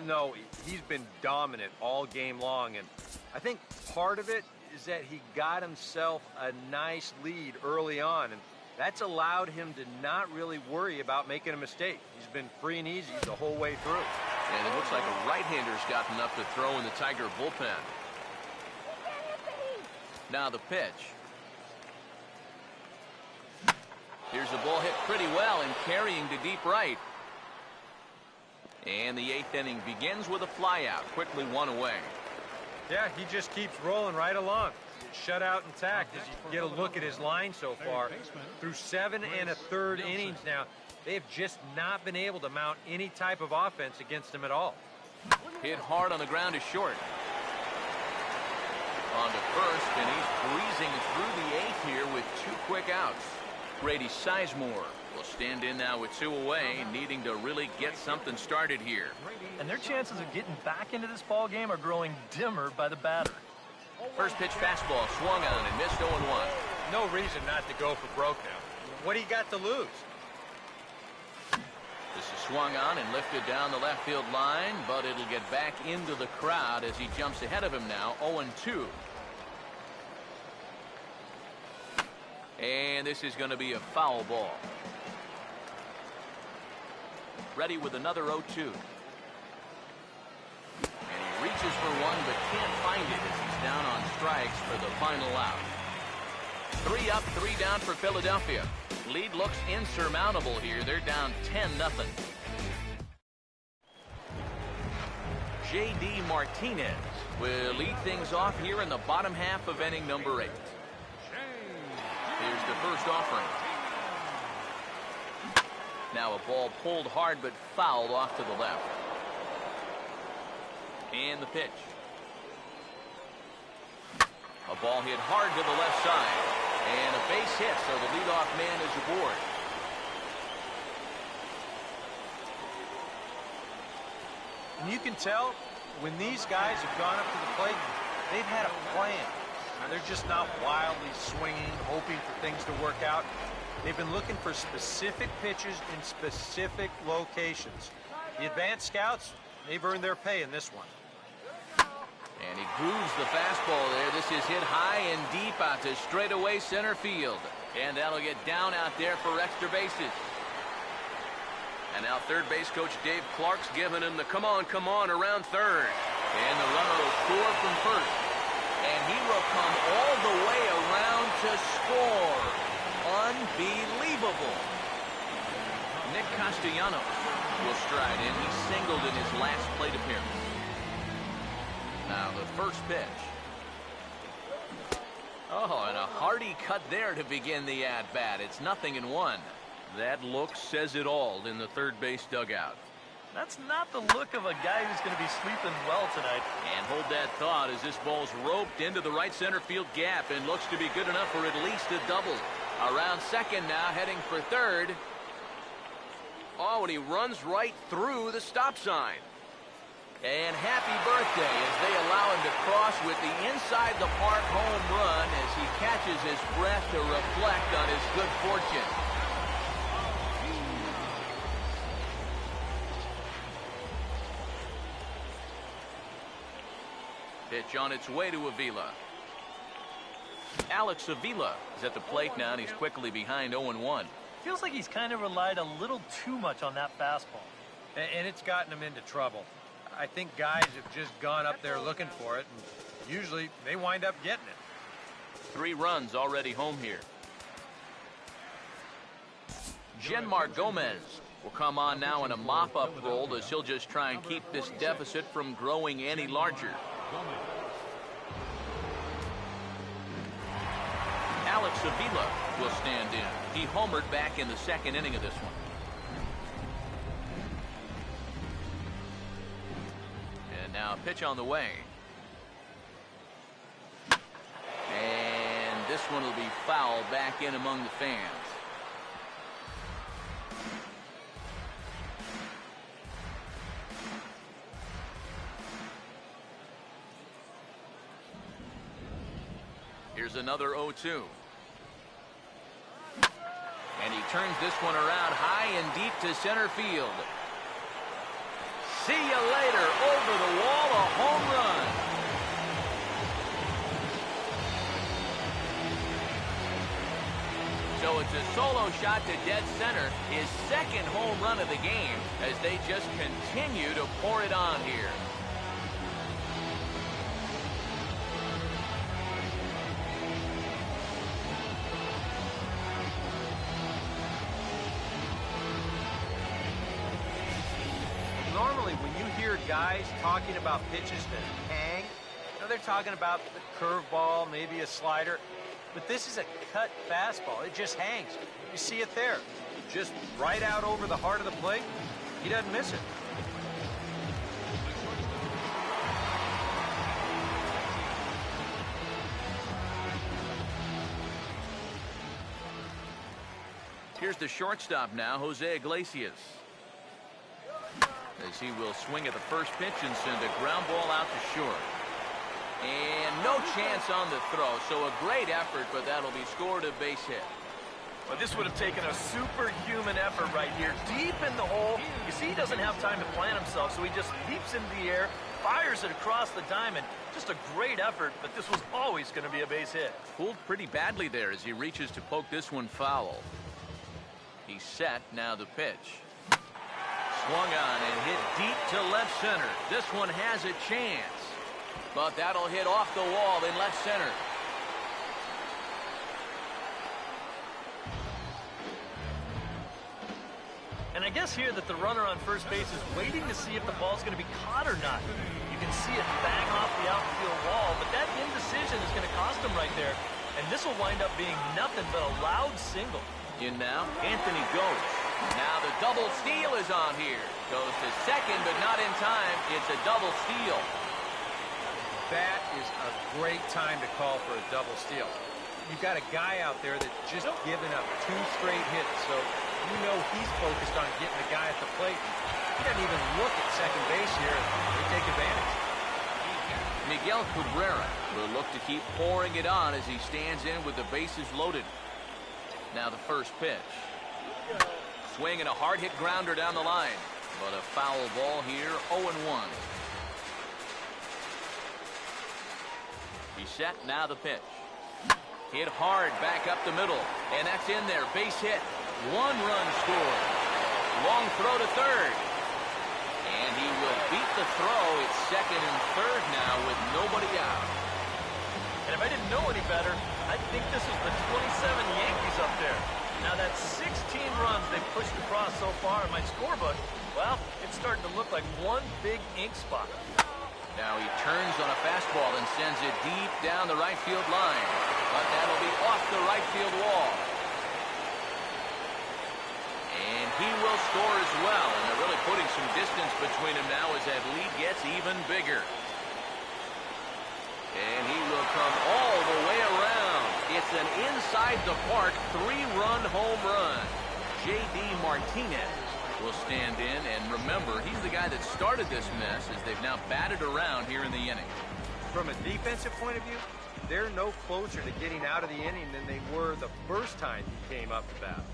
No, he's been dominant all game long, and I think part of it is that he got himself a nice lead early on, and that's allowed him to not really worry about making a mistake. He's been free and easy the whole way through. And it looks like a right-hander's gotten up to throw in the Tiger bullpen. Now the pitch. Here's a ball hit pretty well and carrying to deep right. And the 8th inning begins with a flyout, quickly 1 away. Yeah, he just keeps rolling right along. Shutout intact as you get a look at his line so far. Through 7 1/3 innings now, they have just not been able to mount any type of offense against him at all. Hit hard on the ground is short. on to first, and he's breezing through the eighth here with 2 quick outs. Grady Sizemore will stand in now with 2 away, needing to really get something started here. And their chances of getting back into this ball game are growing dimmer by the batter. First pitch fastball swung on and missed 0-1. No reason not to go for broke now. What do you got to lose? This is swung on and lifted down the left field line, but it'll get back into the crowd as he jumps ahead of him now, 0-2. And this is going to be a foul ball. Ready with another 0-2. And he reaches for one but can't find it as he's down on strikes for the final out. 3 up, 3 down for Philadelphia. Lead looks insurmountable here. They're down 10-0. J.D. Martinez will lead things off here in the bottom half of inning number 8. Here's the first offering. Now a ball pulled hard but fouled off to the left. And the pitch. A ball hit hard to the left side. And a base hit, so the leadoff man is aboard. And you can tell when these guys have gone up to the plate, they've had a plan. They're just not wildly swinging, hoping for things to work out. They've been looking for specific pitches in specific locations. The advanced scouts, they've earned their pay in this one. And he grooves the fastball there. This is hit high and deep out to straightaway center field. And that'll get down out there for extra bases. And now third base coach Dave Clark's giving him the come on around third. And the runner will score from first. And he will come all the way around to score. Unbelievable. Nick Castellanos will stride in. He singled in his last plate appearance. Now the first pitch. Oh, and a hearty cut there to begin the at-bat. It's 0-1. That look says it all in the third base dugout. That's not the look of a guy who's going to be sleeping well tonight. And hold that thought as this ball's roped into the right center field gap and looks to be good enough for at least a double. Around second now, heading for third. Oh, and he runs right through the stop sign. And happy birthday as they allow him to cross with the inside the park home run as he catches his breath to reflect on his good fortune. Pitch on its way to Avila. Alex Avila is at the plate now, and he's quickly behind 0-1. Feels like he's kind of relied a little too much on that fastball. And it's gotten him into trouble. I think guys have just gone up there looking for it, and usually they wind up getting it. 3 runs already home here. Genmar Gomez will come on now in a mop-up role as he'll just try and keep this deficit from growing any larger. Alex Avila will stand in. He homered back in the second inning of this one. And now a pitch on the way. And this one will be fouled back in among the fans. Here's another 0-2. And he turns this one around high and deep to center field. See you later. Over the wall, a home run. So it's a solo shot to dead center, his second home run of the game, as they just continue to pour it on here. Normally, when you hear guys talking about pitches that hang, they're talking about the curveball, maybe a slider. But this is a cut fastball. It just hangs. You see it there. Just right out over the heart of the plate. He doesn't miss it. Here's the shortstop now, Jose Iglesias. As he will swing at the first pitch and send a ground ball out to short. And no chance on the throw, so a great effort, but that'll be scored a base hit. Well, this would have taken a superhuman effort right here, deep in the hole. You see, he doesn't have time to plant himself, so he just leaps into the air, fires it across the diamond. Just a great effort, but this was always going to be a base hit. Pulled pretty badly there as he reaches to poke this one foul. He's set, now the pitch. Swung on and hit deep to left center. This one has a chance, but that'll hit off the wall in left center. And I guess here that the runner on first base is waiting to see if the ball's going to be caught or not. You can see it bang off the outfield wall, but that indecision is going to cost him right there. And this will wind up being nothing but a loud single. In now, Anthony goes. Now the double steal is on here. Goes to second, but not in time. It's a double steal. That is a great time to call for a double steal. You've got a guy out there that's just given up 2 straight hits, so you know he's focused on getting the guy at the plate. He doesn't even look at second base here. They take advantage. Miguel Cabrera will look to keep pouring it on as he stands in with the bases loaded. Now the first pitch. Swing and a hard hit grounder down the line, but a foul ball here, 0-1. He's set, now the pitch. Hit hard back up the middle, and that's in there. Base hit. 1 run scored. Long throw to third. And he will beat the throw. It's second and third now with nobody out. And if I didn't know any better, I'd think this is the 27 Yankees up there. Now that's 16 runs they've pushed across so far in my scorebook. Well, it's starting to look like one big ink spot. Now he turns on a fastball and sends it deep down the right field line. But that'll be off the right field wall. And he will score as well. And they're really putting some distance between them now as that lead gets even bigger. And he will come all the way around. It's an inside the park 3-run home run. J.D. Martinez will stand in, and remember, he's the guy that started this mess as they've now batted around here in the inning. From a defensive point of view, they're no closer to getting out of the inning than they were the first time he came up to bat.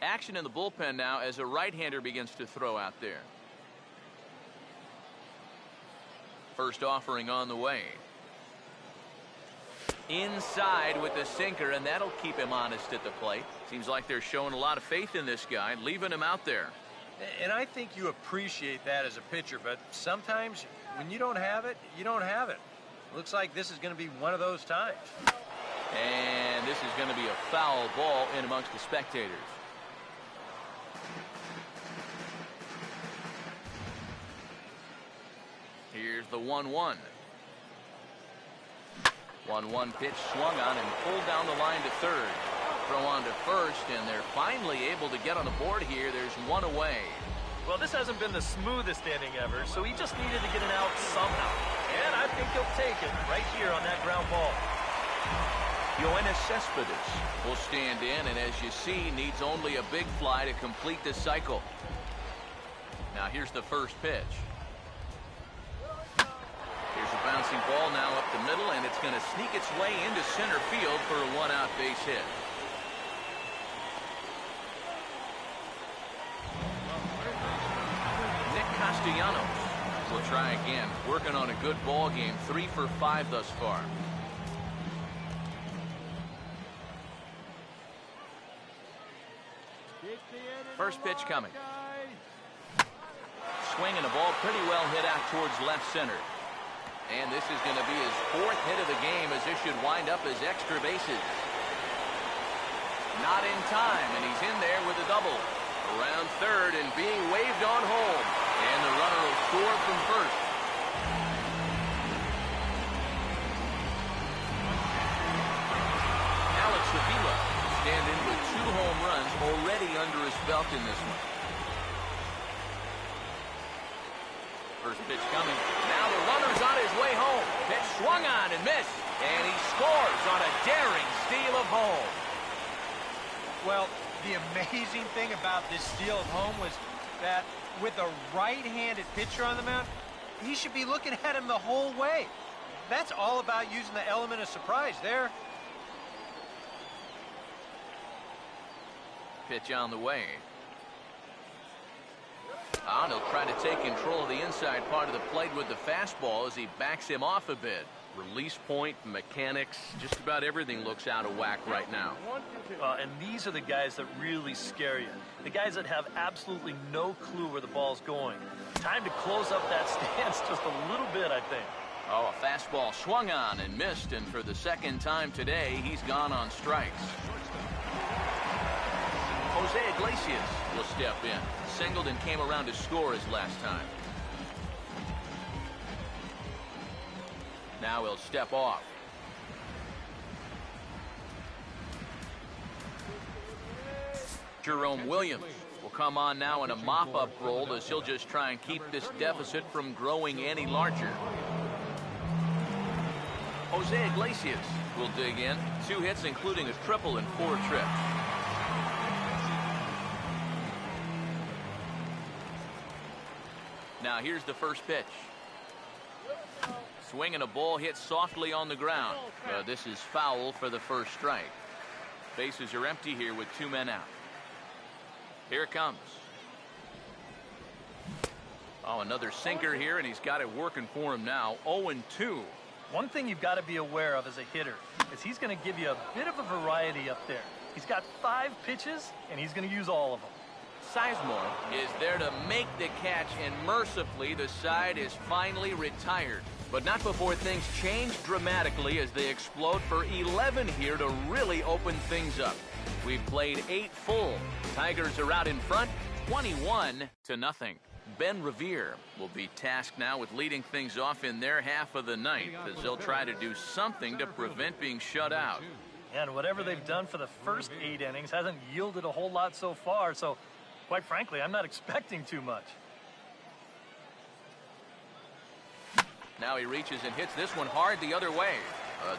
Action in the bullpen now as a right-hander begins to throw out there. First offering on the way. Inside with the sinker, and that'll keep him honest at the plate. Seems like they're showing a lot of faith in this guy, leaving him out there. And I think you appreciate that as a pitcher, but sometimes when you don't have it, you don't have it. Looks like this is going to be one of those times. And this is going to be a foul ball in amongst the spectators. Here's the 1-1. 1-1 pitch swung on and pulled down the line to third. Throw on to first, and they're finally able to get on the board here. There's one away. Well, this hasn't been the smoothest inning ever, so he just needed to get an out somehow. And I think he'll take it right here on that ground ball. Yoenis Cespedes will stand in, and as you see, needs only a big fly to complete the cycle. Now here's the first pitch. Here's a bouncing ball now up the middle, and it's going to sneak its way into center field for a one-out base hit. Nick Castellanos will try again, working on a good ball game, 3 for 5 thus far. First pitch coming. Swinging a ball pretty well hit out towards left center. And this is going to be his 4th hit of the game, as this should wind up as extra bases. Not in time, and he's in there with a double. Around third and being waved on home. And the runner score from first. Alex Avila stand in with 2 home runs already under his belt in this one. First pitch coming. Now the runner's on his way home. Pitch swung on and missed. And he scores on a daring steal of home. Well, the amazing thing about this steal of home was that with a right-handed pitcher on the mound, he should be looking at him the whole way. That's all about using the element of surprise there. Pitch on the way. He'll try to take control of the inside part of the plate with the fastball as he backs him off a bit. Release point, mechanics, just about everything looks out of whack right now. And these are the guys that really scare you. The guys that have absolutely no clue where the ball's going. Time to close up that stance just a little bit, I think. Oh, a fastball swung on and missed, and for the second time today, he's gone on strikes. Jose Iglesias will step in. Singled and came around to score his last time. Now he'll step off. Jerome Williams will come on now in a mop-up role as he'll just try and keep this deficit from growing any larger. Jose Iglesias will dig in. 2 hits, including a triple in 4 trips. Now here's the first pitch. Swing and a ball hit softly on the ground. This is foul for the first strike. Bases are empty here with 2 men out. Here it comes. Oh, another sinker here, and he's got it working for him now. 0-2. One thing you've got to be aware of as a hitter is he's going to give you a bit of a variety up there. He's got 5 pitches, and he's going to use all of them. Sizemore is there to make the catch, and mercifully the side is finally retired. But not before things change dramatically as they explode for 11 here to really open things up. We've played 8 full. Tigers are out in front, 21-0. Ben Revere will be tasked now with leading things off in their half of the ninth as they'll try to do something to prevent being shut out. And whatever they've done for the first 8 innings hasn't yielded a whole lot so far, so quite frankly, I'm not expecting too much. Now he reaches and hits this one hard the other way.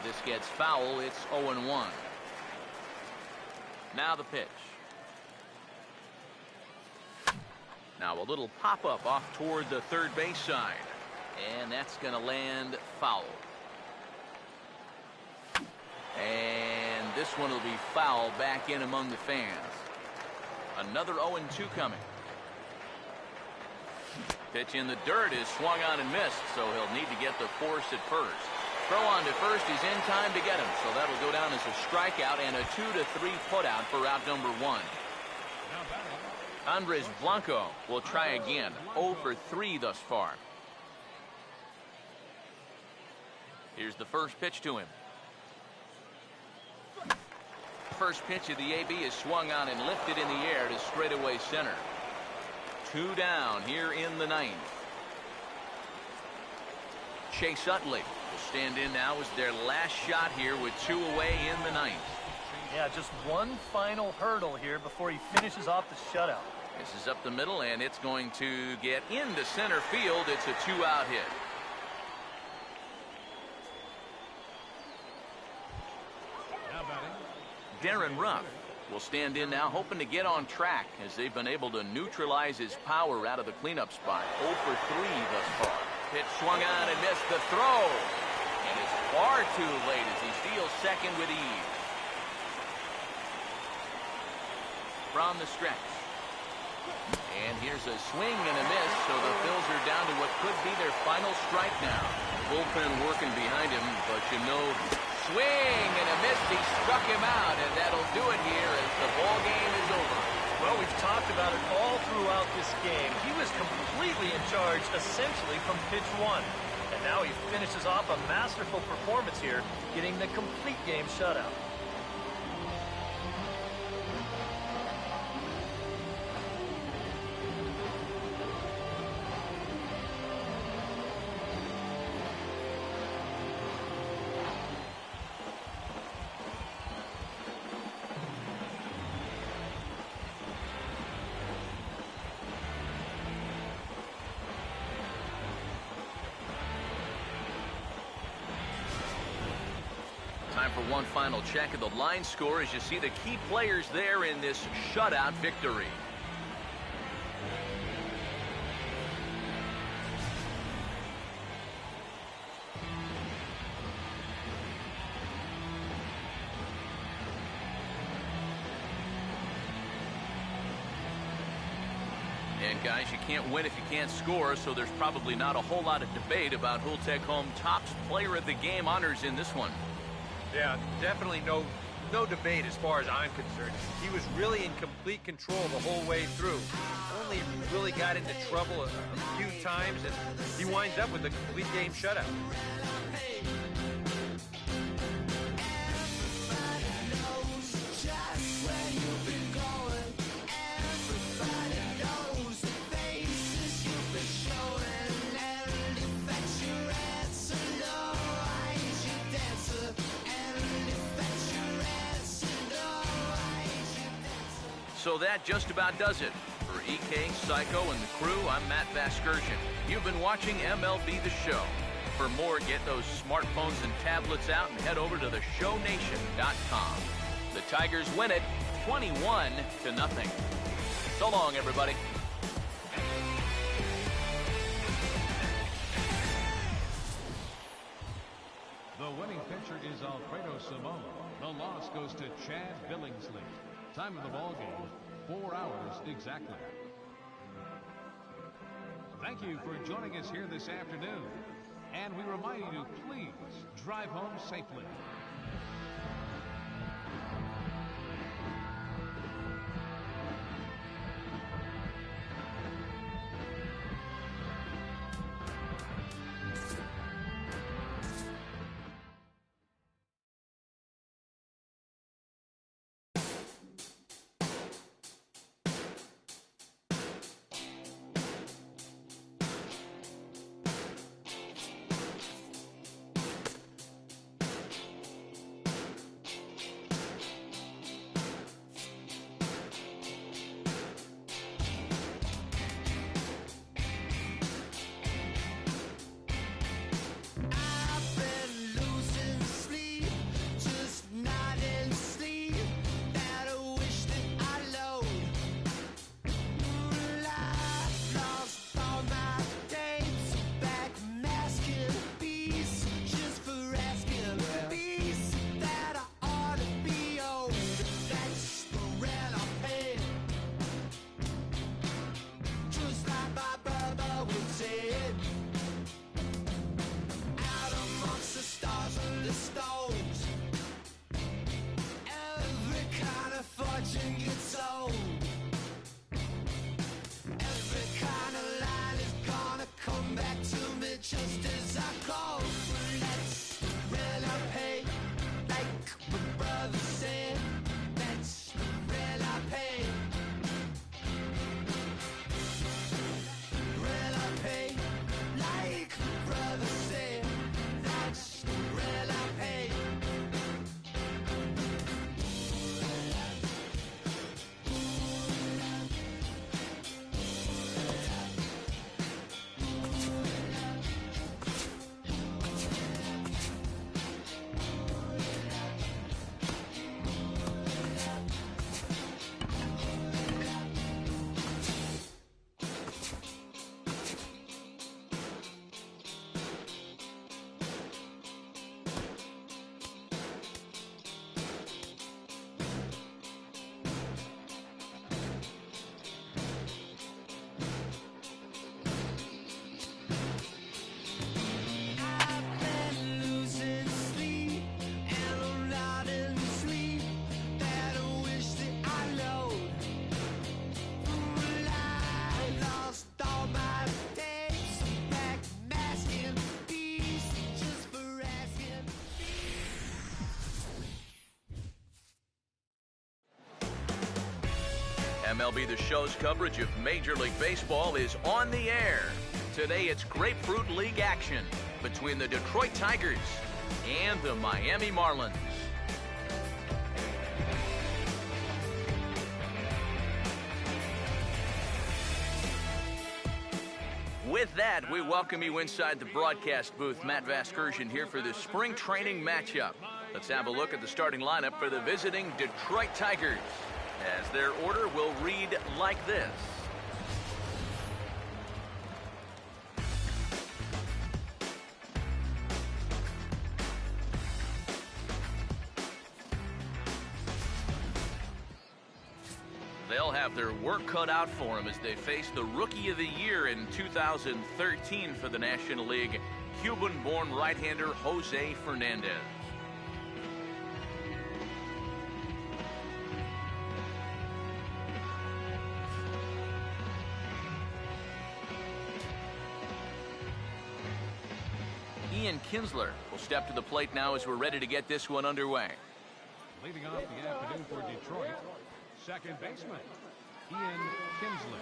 This gets foul. It's 0-1. Now the pitch. Now a little pop-up off toward the third base side. And that's going to land foul. And this one will be foul back in among the fans. Another 0-2 coming. Pitch in the dirt is swung on and missed, so he'll need to get the force at first. Throw on to first is in time to get him, so that'll go down as a strikeout and a 2-3 putout for out number 1. Andres Blanco will try again. 0 for 3 thus far. Here's the first pitch to him. First pitch of the AB is swung on and lifted in the air to straightaway center. 2 down here in the 9th. Chase Utley will stand in now as their last shot here with 2 away in the 9th. Yeah, just one final hurdle here before he finishes off the shutout. This is up the middle, and it's going to get into center field. It's a 2-out hit. Darren Ruff will stand in now, hoping to get on track as they've been able to neutralize his power out of the cleanup spot. 0 for 3 thus far. Pitch swung on and missed the throw. And it's far too late as he steals second with ease. From the stretch. And here's a swing and a miss, so the Phils are down to what could be their final strike now. Bullpen working behind him, but you know, swing and a miss. He struck him out, and that'll do it here as the ball game is over. Well, we've talked about it all throughout this game. He was completely in charge, essentially, from pitch 1. And now he finishes off a masterful performance here, getting the complete game shutout. for one final check of the line score as you see the key players there in this shutout victory. And guys, you can't win if you can't score, so there's probably not a whole lot of debate about who'll take home top player of the game honors in this one. Yeah, definitely no debate as far as I'm concerned. He was really in complete control the whole way through. Only really got into trouble a few times, and he winds up with a complete game shutout. So that just about does it. For EK, Psycho, and the crew, I'm Matt Vasgersian. You've been watching MLB The Show. For more, get those smartphones and tablets out and head over to theshownation.com. The Tigers win it 21-0. So long, everybody. The winning pitcher is Alfredo Simon. The loss goes to Chad Billingsley. Time of the ball game, 4 hours exactly. Thank you for joining us here this afternoon. And we remind you to please drive home safely. MLB The Show's coverage of Major League Baseball is on the air. Today it's Grapefruit League action between the Detroit Tigers and the Miami Marlins. With that, we welcome you inside the broadcast booth. Matt Vasgersian here for this spring training matchup. Let's have a look at the starting lineup for the visiting Detroit Tigers, as their order will read like this. They'll have their work cut out for them as they face the Rookie of the Year in 2013 for the National League, Cuban-born right-hander Jose Fernandez. Ian Kinsler will step to the plate now as we're ready to get this one underway. Leading off the afternoon for Detroit, second baseman, Ian Kinsler.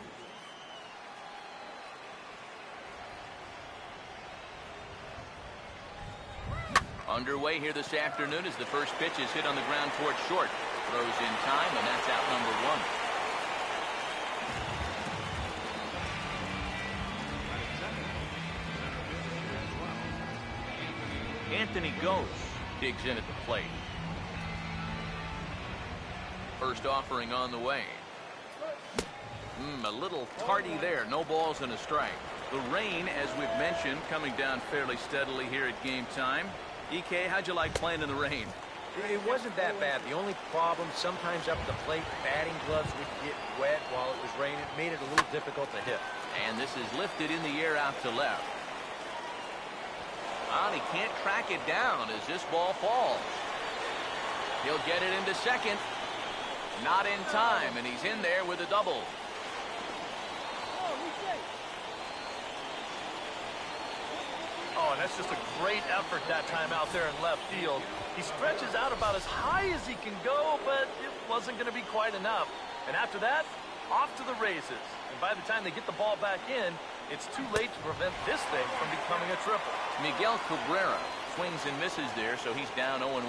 Underway here this afternoon as the first pitch is hit on the ground towards short. Throws in time, and that's out number one. Anthony Gose digs in at the plate. First offering on the way. A little tardy there. No balls and a strike. The rain, as we've mentioned, coming down fairly steadily here at game time. EK, how'd you like playing in the rain? It wasn't that bad. The only problem, sometimes up at the plate, batting gloves would get wet while it was raining. It made it a little difficult to hit. And this is lifted in the air out to left. Well, he can't track it down as this ball falls. He'll get it into second. Not in time, and he's in there with a double. Oh, and that's just a great effort that time out there in left field. He stretches out about as high as he can go, but it wasn't going to be quite enough. And after that, off to the races. And by the time they get the ball back in, it's too late to prevent this thing from becoming a triple. Miguel Cabrera swings and misses there, so he's down 0-1.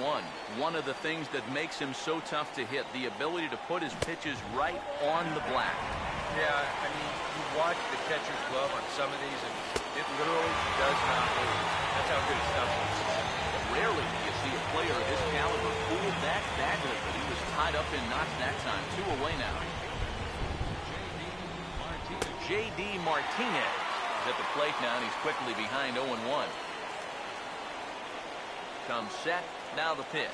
One of the things that makes him so tough to hit, the ability to put his pitches right on the black. Yeah, I mean, you watch the catcher's glove on some of these, and it literally does not move. That's how good his stuff is. Rarely do you see a player of his caliber fooled that badly, but he was tied up in knots that time. 2 away now. J.D. Martinez is at the plate now, and he's quickly behind 0-1. Comes set, now the pitch.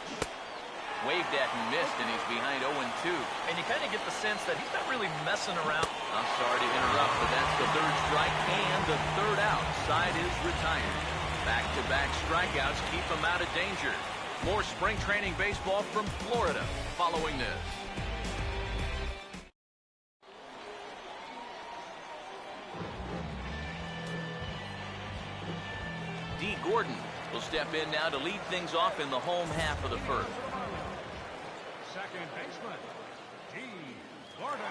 Waved at and missed, and he's behind 0-2. And you kind of get the sense that he's not really messing around. I'm sorry to interrupt, but that's the third strike and the third out. Side is retired. Back-to-back strikeouts keep him out of danger. More spring training baseball from Florida following this. D. Gordon will step in now to lead things off in the home half of the first. Second baseman, D. Gordon.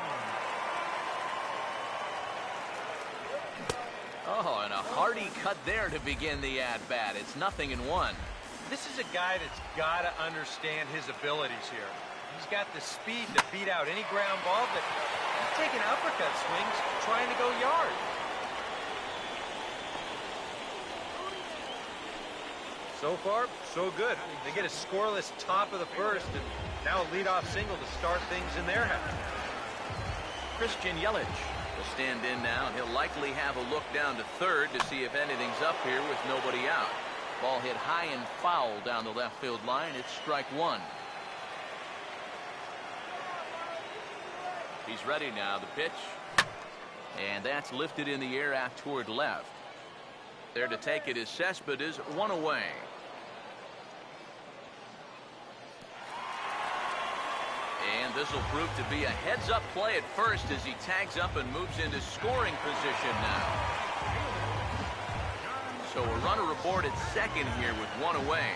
Oh, and a hearty cut there to begin the at-bat. It's 0-1. This is a guy that's got to understand his abilities here. He's got the speed to beat out any ground ball, but he's taking uppercut swings trying to go yard. So far, so good. They get a scoreless top of the first, and now a leadoff single to start things in their half. Christian Yelich will stand in now, and he'll likely have a look down to third to see if anything's up here with nobody out. Ball hit high and foul down the left field line. It's strike one. He's ready now. The pitch. And that's lifted in the air out toward left. There to take it is Cespedes, 1 away. And this will prove to be a heads-up play at first as he tags up and moves into scoring position now. So a runner aboard at second here with 1 away.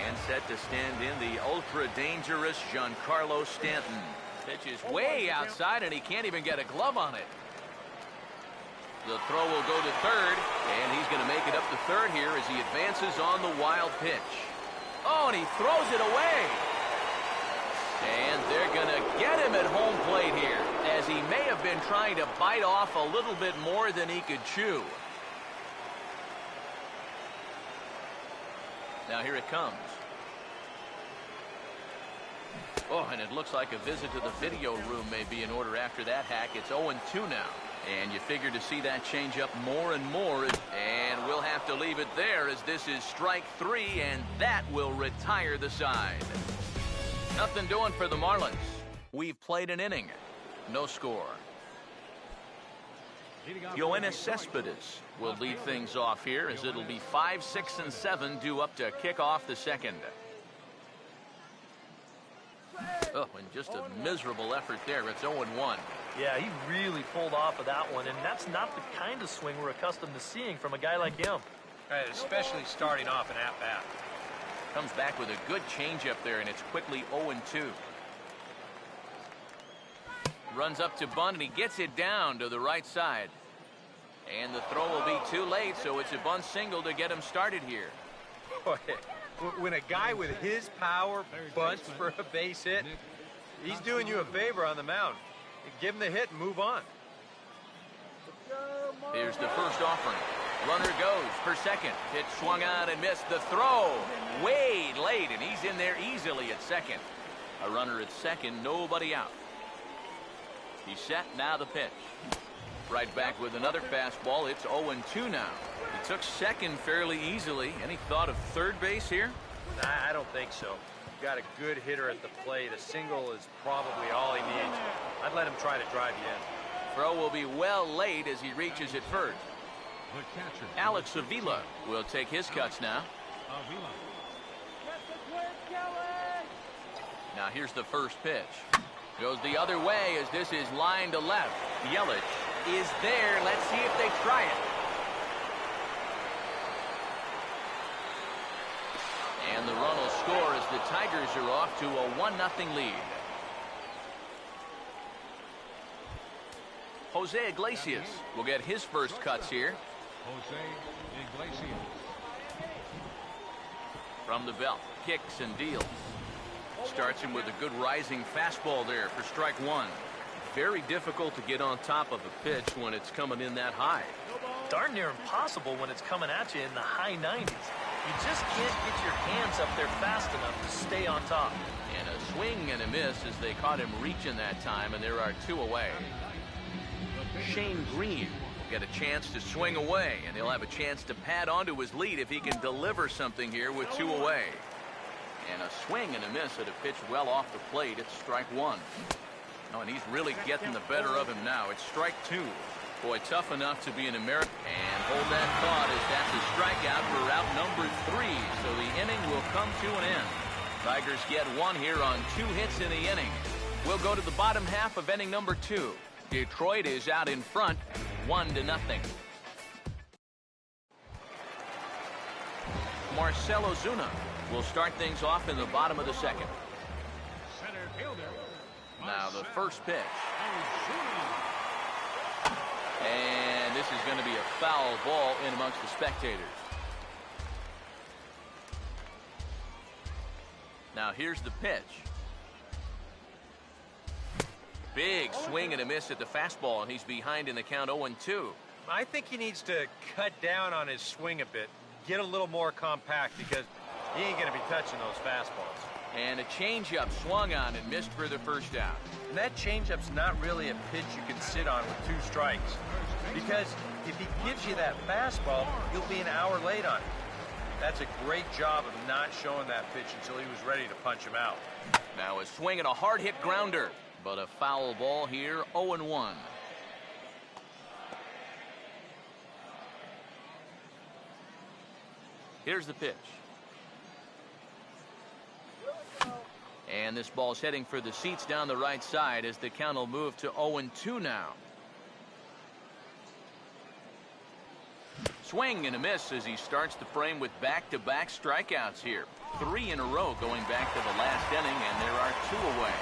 And set to stand in the ultra-dangerous Giancarlo Stanton. Pitch is way outside, and he can't even get a glove on it. The throw will go to third, and he's going to make it up to third here as he advances on the wild pitch. Oh, and he throws it away. And they're going to get him at home plate here, as he may have been trying to bite off a little bit more than he could chew. Now here it comes. Oh, and it looks like a visit to the video room may be in order after that hack. It's 0-2 now. And you figure to see that change up more and more. And we'll have to leave it there as this is strike 3, and that will retire the side. Nothing doing for the Marlins. We've played an inning. No score. Yoenis Cespedes will lead things off here as it'll be 5, 6, and 7 due up to kick off the second. Oh, and just a miserable effort there. It's 0-1. Yeah, he really pulled off of that one, and that's not the kind of swing we're accustomed to seeing from a guy like him. Especially starting off an at-bat. Comes back with a good changeup there, and it's quickly 0-2. Runs up to bunt, and he gets it down to the right side. And the throw will be too late, so it's a bunt single to get him started here. Boy, when a guy with his power bunts for a base hit, he's doing you a favor on the mound. Give him the hit and move on. Here's the first offering. Runner goes for second. Pitch swung on and missed. The throw way late, and he's in there easily at second. A runner at second, nobody out. He's set, now the pitch. Right back with another fastball. It's 0-2 now. He took second fairly easily. Any thought of third base here? I don't think so. You've got a good hitter at the plate. A single is probably all he needs. I'd let him try to drive you in. Throw will be well late as he reaches it first. Alex Avila will take his cuts now. Now here's the first pitch. Goes the other way as this is line to left. Yelich is there. Let's see if they try it. And the run will score as the Tigers are off to a 1-0 lead. Jose Iglesias will get his first cuts here. Jose Iglesias. From the belt, kicks and deals. Starts him with a good rising fastball there for strike 1. Very difficult to get on top of a pitch when it's coming in that high. Darn near impossible when it's coming at you in the high 90s. You just can't get your hands up there fast enough to stay on top. And a swing and a miss as they caught him reaching that time, and there are 2 away. Shane Green will get a chance to swing away, and he'll have a chance to pad onto his lead if he can deliver something here with 2 away. And a swing and a miss at a pitch well off the plate. It's strike 1. Oh, and he's really getting the better of him now. It's strike 2. Boy, tough enough to be an American. And hold that thought as that's a strikeout for out number 3. So the inning will come to an end. Tigers get 1 here on 2 hits in the inning. We'll go to the bottom half of inning number 2. Detroit is out in front, 1-0. Marcell Ozuna will start things off in the bottom of the second. Now the first pitch. And this is going to be a foul ball in amongst the spectators. Now here's the pitch. Big swing and a miss at the fastball, and he's behind in the count 0-2. I think he needs to cut down on his swing a bit. Get a little more compact because he ain't going to be touching those fastballs. And a changeup swung on and missed for the first out. And that changeup's not really a pitch you can sit on with 2 strikes. Because if he gives you that fastball, you'll be an hour late on it. That's a great job of not showing that pitch until he was ready to punch him out. Now a swing and a hard hit grounder. But a foul ball here, 0-1. Here's the pitch. And this ball's heading for the seats down the right side as the count will move to 0-2 now. Swing and a miss as he starts the frame with back-to-back strikeouts here. 3 in a row going back to the last inning, and there are 2 away.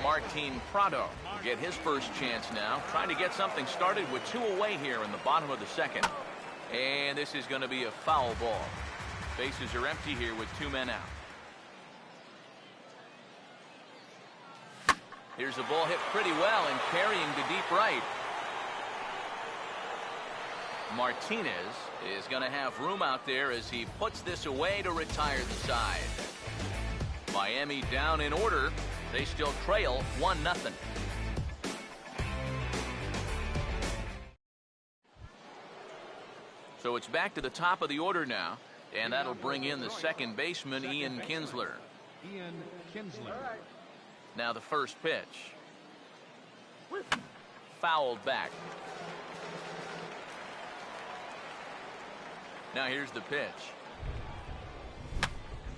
Martin Prado will get his first chance now, trying to get something started with 2 away here in the bottom of the second. And this is going to be a foul ball. Bases are empty here with 2 men out. Here's a ball hit pretty well and carrying to deep right. Martinez is going to have room out there as he puts this away to retire the side. Miami down in order. They still trail 1-0. So it's back to the top of the order now, and that'll bring in the second baseman, Ian Kinsler. Ian Kinsler. Now the first pitch. Fouled back. Now here's the pitch.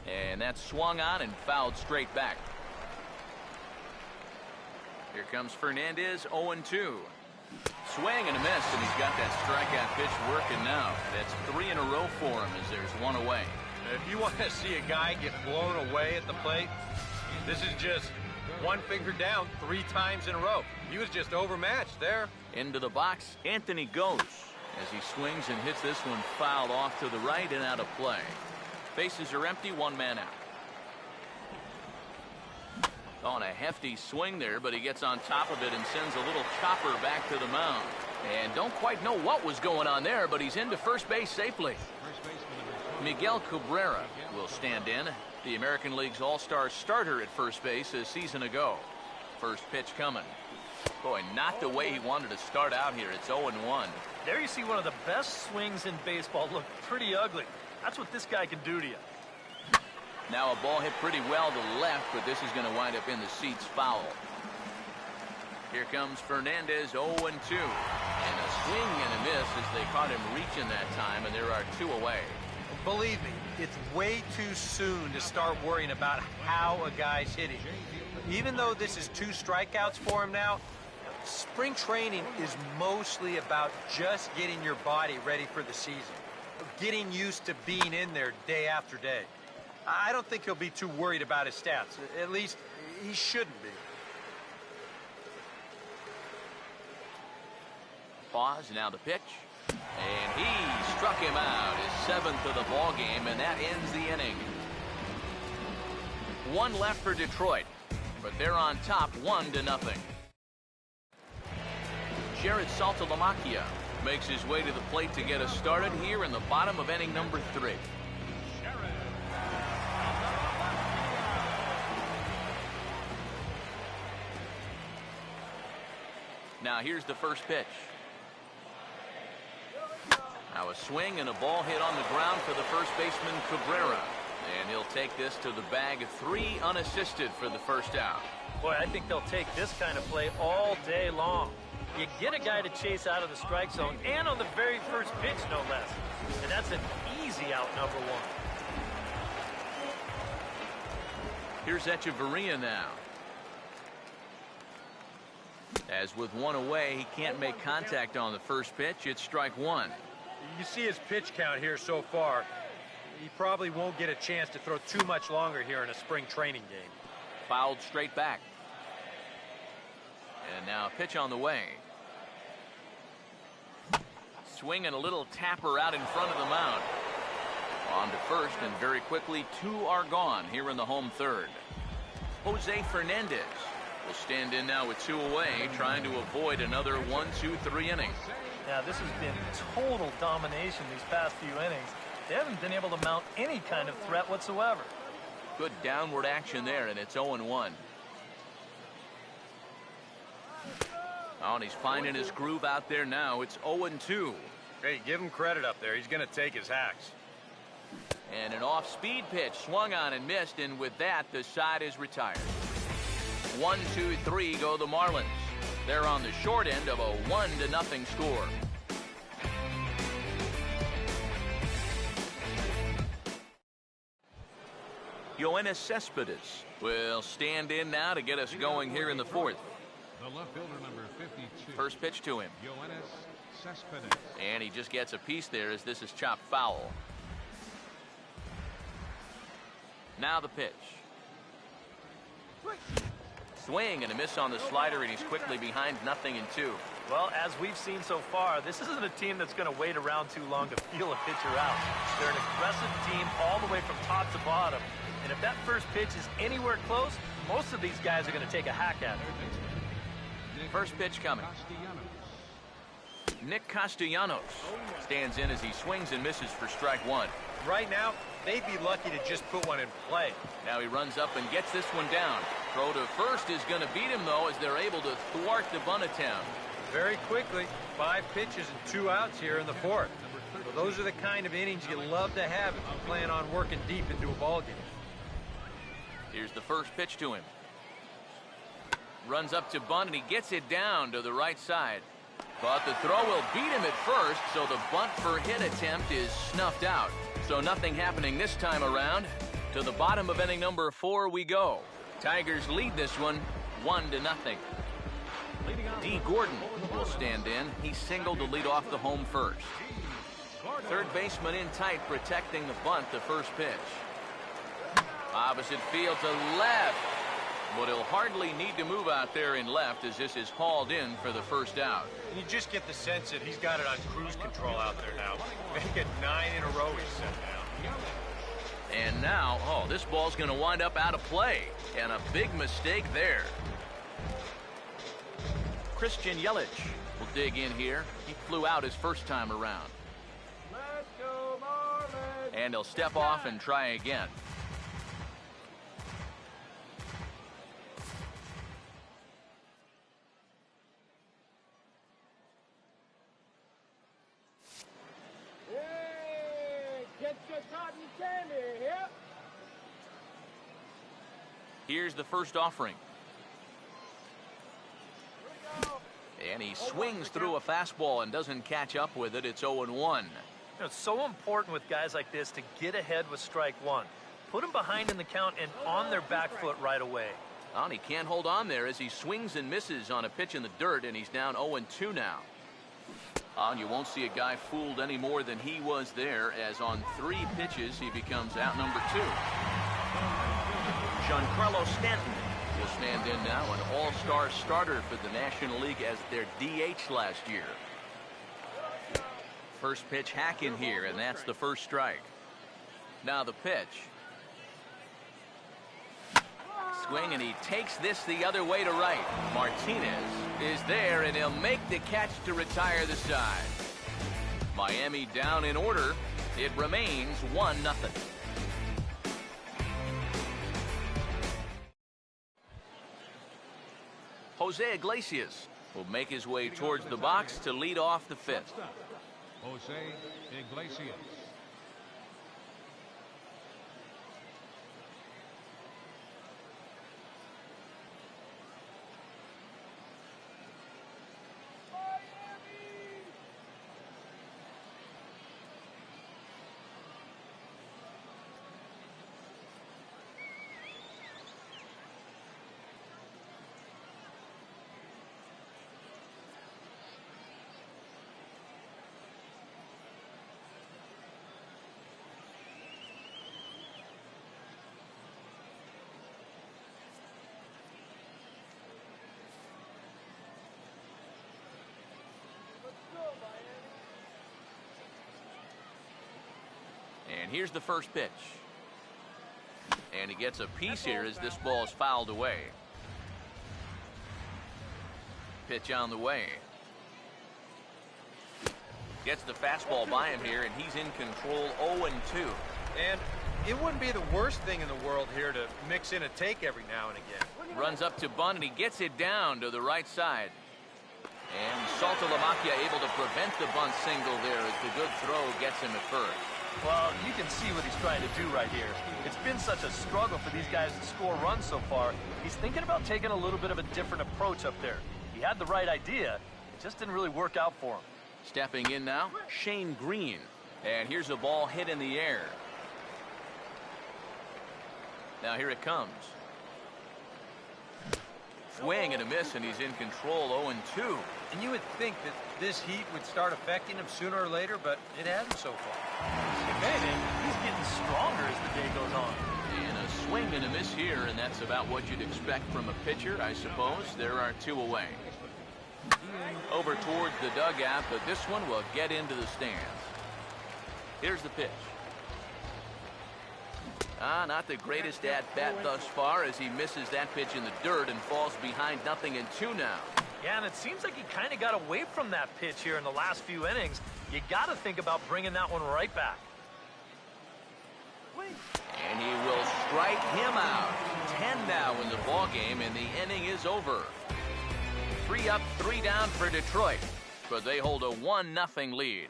And that's swung on and fouled straight back. Here comes Fernandez, 0-2. Swing and a miss, and he's got that strikeout pitch working now. That's 3 in a row for him as there's 1 away. If you want to see a guy get blown away at the plate, this is just 1 finger down 3 times in a row. He was just overmatched there. Into the box, Anthony goes as he swings and hits this one fouled off to the right and out of play. Bases are empty, 1 man out. On a hefty swing there, but he gets on top of it and sends a little chopper back to the mound. And don't quite know what was going on there, but he's into first base safely. Miguel Cabrera will stand in, the American League's all-star starter at first base a season ago. First pitch coming. Boy, not the way he wanted to start out here. It's 0-1. There you see one of the best swings in baseball look pretty ugly. That's what this guy can do to you. Now a ball hit pretty well to left, but this is going to wind up in the seats foul. Here comes Fernandez, 0-2. And a swing and a miss as they caught him reaching that time, and there are 2 away. Believe me, it's way too soon to start worrying about how a guy's hitting. Even though this is 2 strikeouts for him now, spring training is mostly about just getting your body ready for the season. Getting used to being in there day after day. I don't think he'll be too worried about his stats. At least, he shouldn't be. Pause, now the pitch. And he struck him out, his 7th of the ball game, and that ends the inning. 1 left for Detroit, but they're on top 1-0. Jared Saltalamacchia makes his way to the plate to get us started here in the bottom of inning number 3. Now here's the first pitch. Now a swing and a ball hit on the ground for the first baseman Cabrera. And he'll take this to the bag of 3 unassisted for the first out. Boy, I think they'll take this kind of play all day long. You get a guy to chase out of the strike zone and on the very first pitch, no less. And that's an easy out, number 1. Here's Echeverria now. As with 1 away, he can't make contact on the first pitch. It's strike 1. You see his pitch count here so far. He probably won't get a chance to throw too much longer here in a spring training game. Fouled straight back. And now a pitch on the way. Swing and a little tapper out in front of the mound. On to first, and very quickly 2 are gone here in the home third. Jose Fernandez will stand in now with 2 away, trying to avoid another 1-2-3 inning. Now, this has been total domination these past few innings. They haven't been able to mount any kind of threat whatsoever. Good downward action there, and it's 0-1. Oh, and he's finding his groove out there now. It's 0-2. Hey, give him credit up there. He's going to take his hacks. And an off-speed pitch swung on and missed, and with that, the side is retired. 1-2-3 go the Marlins. They're on the short end of a 1-0 score. Yoenis Cespedes will stand in now to get us going here in the 4th. The left fielder, number 52. First pitch to him. Yoenis Cespedes. And he just gets a piece there as this is chopped foul. Now the pitch. Swing and a miss on the slider, and he's quickly behind 0-2. Well, as we've seen so far, this isn't a team that's going to wait around too long to feel a pitcher out. They're an aggressive team all the way from top to bottom. And if that first pitch is anywhere close, most of these guys are going to take a hack at it. First pitch coming. Nick Castellanos stands in as he swings and misses for strike 1. Right now, they'd be lucky to just put one in play. Now he runs up and gets this one down. Throw to first is going to beat him, though, as they're able to thwart the bunt attempt. Very quickly, 5 pitches and 2 outs here in the 4th. Well, those are the kind of innings you love to have if you plan on working deep into a ball game. Here's the first pitch to him. Runs up to bunt, and he gets it down to the right side. But the throw will beat him at first, so the bunt for hit attempt is snuffed out. So nothing happening this time around. To the bottom of inning number 4 we go. Tigers lead this one 1-0. D. Gordon will stand in. He singled to lead off the home first. Third baseman in tight, protecting the bunt, the first pitch. Opposite field to left. But he'll hardly need to move out there in left as this is hauled in for the first out. And you just get the sense that he's got it on cruise control out there now. Make it 9 in a row he's set down. And now, this ball's going to wind up out of play. And a big mistake there. Christian Yelich will dig in here. He flew out his first time around. Let's go, Marlins. And he'll step off and try again. Get your cotton candy here. Here's the first offering. And he swings through a fastball and doesn't catch up with it. It's 0-1. You know, it's so important with guys like this to get ahead with strike one. Put them behind in the count and on their back foot right away. And he can't hold on there as he swings and misses on a pitch in the dirt, and he's down 0-2 now. And you won't see a guy fooled any more than he was there, as on 3 pitches he becomes out number 2. Giancarlo Stanton will stand in now, an all-star starter for the National League as their DH last year. First pitch hack in here, and that's the first strike. Now the pitch. Swing, and he takes this the other way to right. Martinez is there, and he'll make the catch to retire the side. Miami down in order. It remains 1-0. Jose Iglesias will make his way towards the box to lead off the 5th. Jose Iglesias. And here's the first pitch. And he gets a piece here as this ball is fouled away. Pitch on the way. Gets the fastball by him here, and he's in control 0-2. And it wouldn't be the worst thing in the world here to mix in a take every now and again. Runs up to bunt, and he gets it down to the right side. And Saltalamacchia able to prevent the bunt single there as the good throw gets him at first. Well, you can see what he's trying to do right here. It's been such a struggle for these guys to score runs so far. He's thinking about taking a little bit of a different approach up there. He had the right idea. It just didn't really work out for him. Stepping in now, Shane Green. And here's a ball hit in the air. Now here it comes. Swing and a miss, and he's in control 0-2. And you would think that this heat would start affecting him sooner or later, but it hasn't so far. If anything, he's getting stronger as the day goes on. And a swing and a miss here, and that's about what you'd expect from a pitcher, I suppose. There are 2 away. Over towards the dugout, but this one will get into the stands. Here's the pitch. Not the greatest at-bat thus far as he misses that pitch in the dirt and falls behind 0-2 now. Yeah, and it seems like he kind of got away from that pitch here in the last few innings. You got to think about bringing that one right back. And he will strike him out. 10 now in the ball game, and the inning is over. 3 up, 3 down for Detroit, but they hold a 1-0 lead.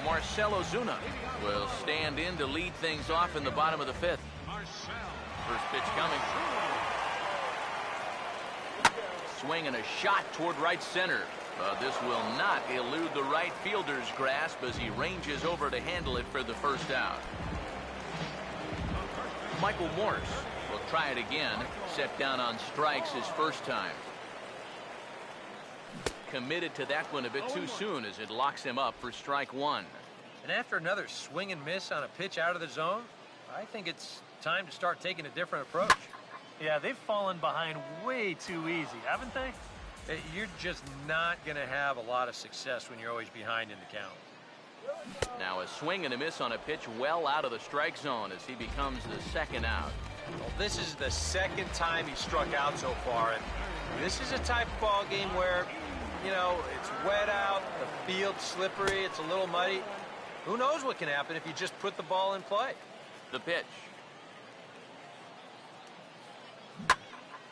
Marcell Ozuna will stand in to lead things off in the bottom of the 5th. First pitch coming. Swing and a shot toward right center. This will not elude the right fielder's grasp as he ranges over to handle it for the first out. Michael Morse will try it again. Set down on strikes his first time. Committed to that one a bit too soon as it locks him up for strike 1. And after another swing and miss on a pitch out of the zone, I think it's time to start taking a different approach. Yeah, they've fallen behind way too easy, haven't they? You're just not going to have a lot of success when you're always behind in the count. Now a swing and a miss on a pitch well out of the strike zone as he becomes the second out. Well, this is the second time he struck out so far, and this is a type of ball game where, you know, it's wet out, the field's slippery, it's a little muddy. Who knows what can happen if you just put the ball in play? The pitch.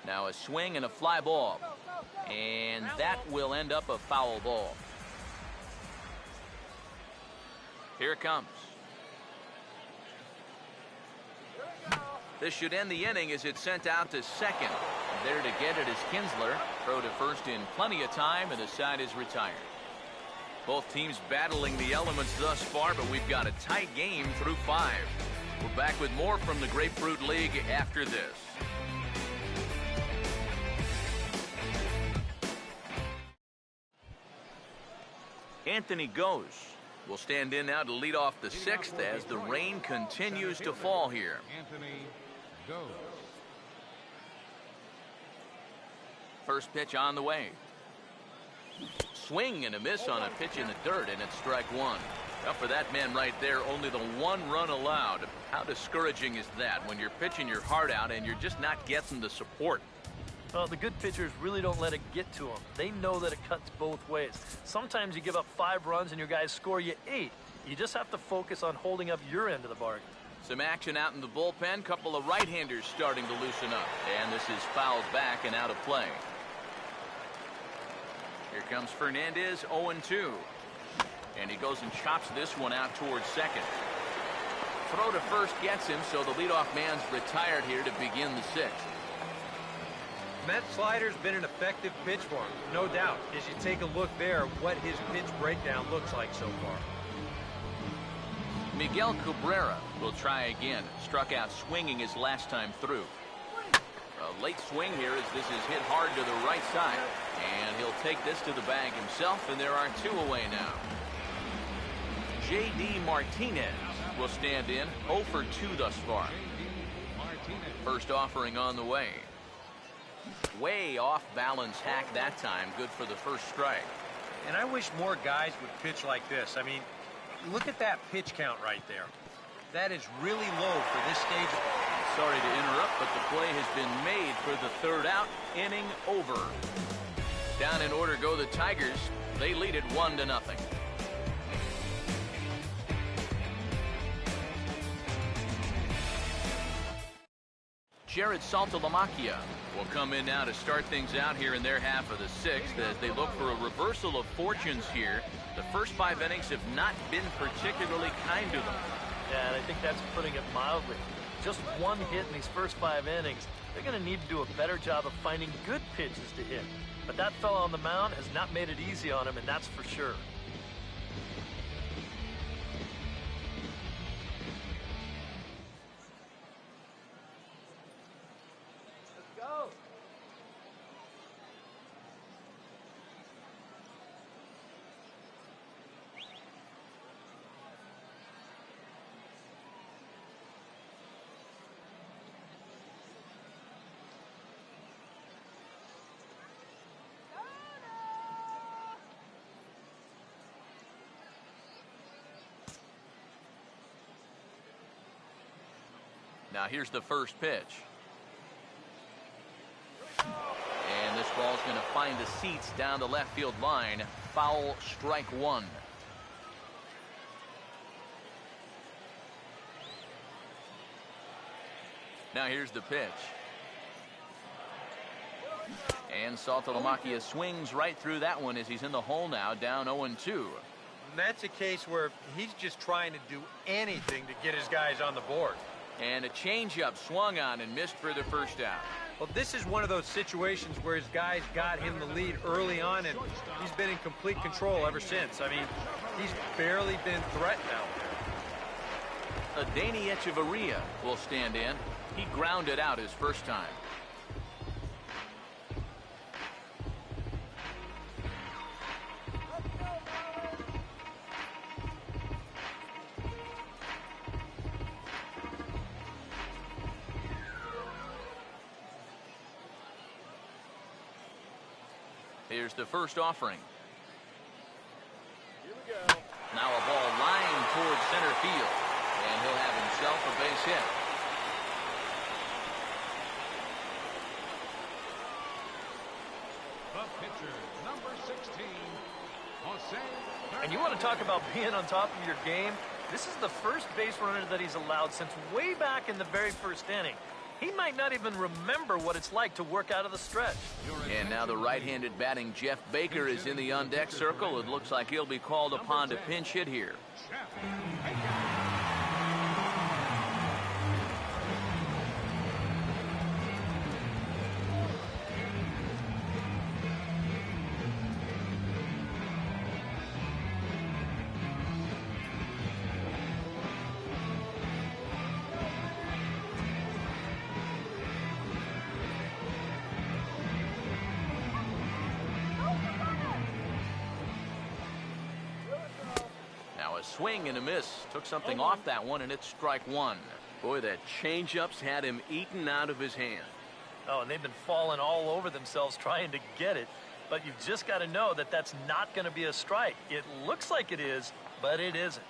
Now a swing and a fly ball. And that will end up a foul ball. Here it comes. This should end the inning as it's sent out to second. There to get it is Kinsler. Throw to first in plenty of time, and the side is retired. Both teams battling the elements thus far, but we've got a tight game through 5. We're back with more from the Grapefruit League after this. Anthony Goes will stand in now to lead off the 6th as the rain continues to fall here. Anthony Goes. First pitch on the way. Swing and a miss on a pitch in the dirt, and it's strike 1. Now for that man right there, only the 1 run allowed. How discouraging is that when you're pitching your heart out and you're just not getting the support? Well, the good pitchers really don't let it get to them. They know that it cuts both ways. Sometimes you give up 5 runs and your guys score you 8. You just have to focus on holding up your end of the bargain. Some action out in the bullpen. Couple of right-handers starting to loosen up. And this is fouled back and out of play. Here comes Fernandez, 0-2. And he goes and chops this one out towards second. Throw to first gets him, so the leadoff man's retired here to begin the 6th. That slider's been an effective pitch for him, no doubt. As you take a look there, what his pitch breakdown looks like so far. Miguel Cabrera will try again. Struck out swinging his last time through. A late swing here as this is hit hard to the right side. And he'll take this to the bag himself, and there are 2 away now. J.D. Martinez will stand in, 0 for 2 thus far. First offering on the way. Way off balance hack that time. Good for the first strike. And I wish more guys would pitch like this. I mean, look at that pitch count right there. That is really low for this stage. Sorry to interrupt, but the play has been made for the 3rd out. Inning over. Down in order go the Tigers. They lead it 1-0. Jared Saltalamacchia will come in now to start things out here in their half of the 6th as they look for a reversal of fortunes here. The first 5 innings have not been particularly kind to them. Yeah, and I think that's putting it mildly. Just 1 hit in these first 5 innings. They're going to need to do a better job of finding good pitches to hit. But that fella on the mound has not made it easy on him, and that's for sure. Now here's the first pitch. And this ball's going to find the seats down the left field line. Foul, strike 1. Now here's the pitch. And Saltalamacchia swings right through that one as he's in the hole now, down 0-2. And that's a case where he's just trying to do anything to get his guys on the board. And a changeup swung on and missed for the first out. Well, this is one of those situations where his guys got him the lead early on, and he's been in complete control ever since. I mean, he's barely been threatened out there. Danny Echeverria will stand in. He grounded out his first time. Here's the first offering. Here we go. Now a ball lined towards center field, and he'll have himself a base hit. The pitcher, number 16, Jose. And you want to talk about being on top of your game? This is the first base runner that he's allowed since way back in the very first inning. He might not even remember what it's like to work out of the stretch. And now the right-handed batting Jeff Baker is in the on-deck circle. It looks like he'll be called upon to pinch hit here. Now a swing and a miss. Took something off that one, and it's strike one. Boy, that changeup's had him eaten out of his hand. Oh, and they've been falling all over themselves trying to get it. But you've just got to know that that's not going to be a strike. It looks like it is, but it isn't.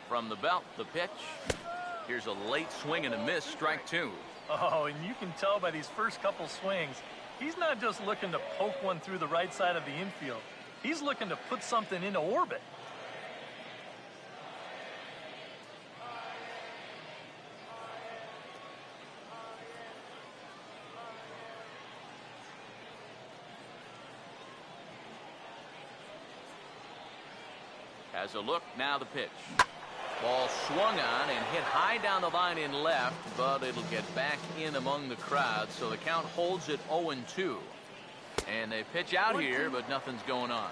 From the belt, the pitch. Here's a late swing and a miss, strike two. Oh, and you can tell by these first couple swings, he's not just looking to poke one through the right side of the infield. He's looking to put something into orbit. Has a look, now the pitch. Ball swung on and hit high down the line in left, but it'll get back in among the crowd, so the count holds at 0-2. And they pitch out here, but nothing's going on.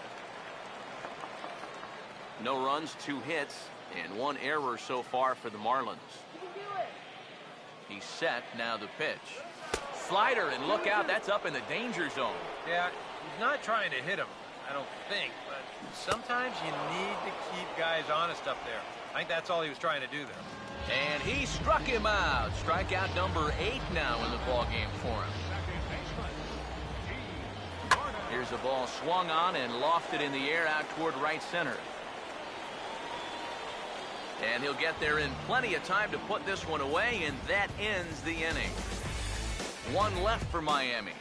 No runs, 2 hits, and 1 error so far for the Marlins. He's set, now the pitch. Slider, and look out, that's up in the danger zone. Yeah, he's not trying to hit him, I don't think, but sometimes you need to keep guys honest up there. I think that's all he was trying to do there. And he struck him out. Strikeout number 8 now in the ballgame for him. Here's a ball swung on and lofted in the air out toward right center. And he'll get there in plenty of time to put this one away, and that ends the inning. 1 left for Miami.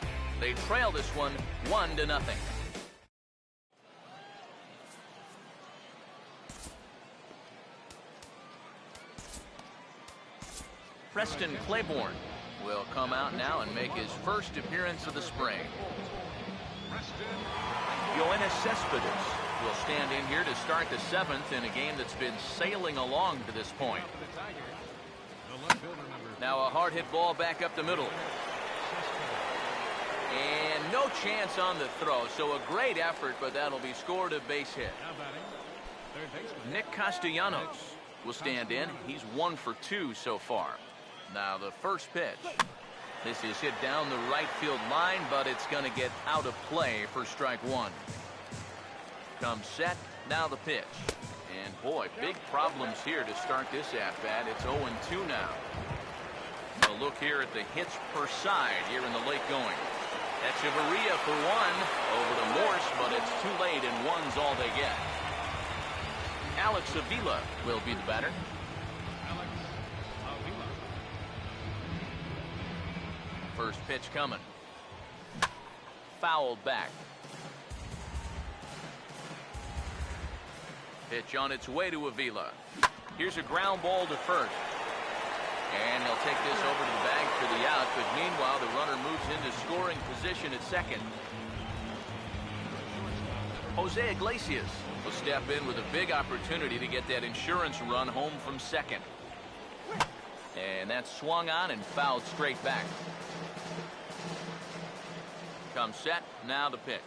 They trail this one 1-0. Preston Claiborne will come out now and make his first appearance of the spring. Yoenis Cespedes will stand in here to start the 7th in a game that's been sailing along to this point. Now a hard hit ball back up the middle. And no chance on the throw, so a great effort, but that'll be scored a base hit. Nick Castellanos will stand in. He's 1 for 2 so far. Now the first pitch. This is hit down the right field line, but it's going to get out of play for strike 1. Comes set, now the pitch. And boy, big problems here to start this at-bat. It's 0-2 now. A look here at the hits per side here in the late going. Echeverria for 1 over to Morse, but it's too late, and 1's all they get. Alex Avila will be the batter. first pitch coming. Fouled back. Pitch on its way to Avila. Here's a ground ball to first. And he'll take this over to the bag for the out, but meanwhile the runner moves into scoring position at second. Jose Iglesias will step in with a big opportunity to get that insurance run home from second. And that's swung on and fouled straight back. Comes set, now the pitch.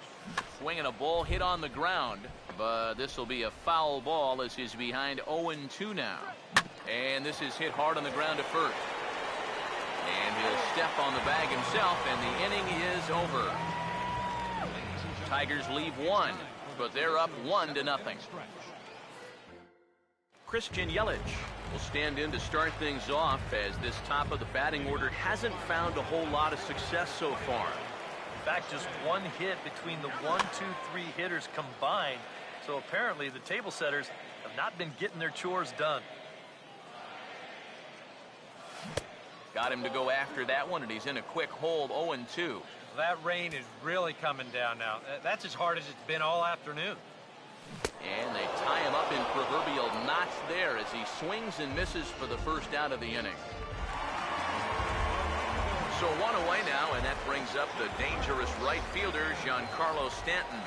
Swinging a ball hit on the ground, but this will be a foul ball as he's behind 0-2 now. And this is hit hard on the ground at first. And he'll step on the bag himself, and the inning is over. Tigers leave one, but they're up 1-0. Christian Yelich will stand in to start things off, as this top of the batting order hasn't found a whole lot of success so far. In fact, just one hit between the 1, 2, 3 hitters combined. So apparently the table setters have not been getting their chores done. Got him to go after that one, and he's in a quick hold, 0-2. That rain is really coming down now. That's as hard as it's been all afternoon. And they tie him up in proverbial knots there as he swings and misses for the first out of the inning. So one away now, and that brings up the dangerous right fielder, Giancarlo Stanton.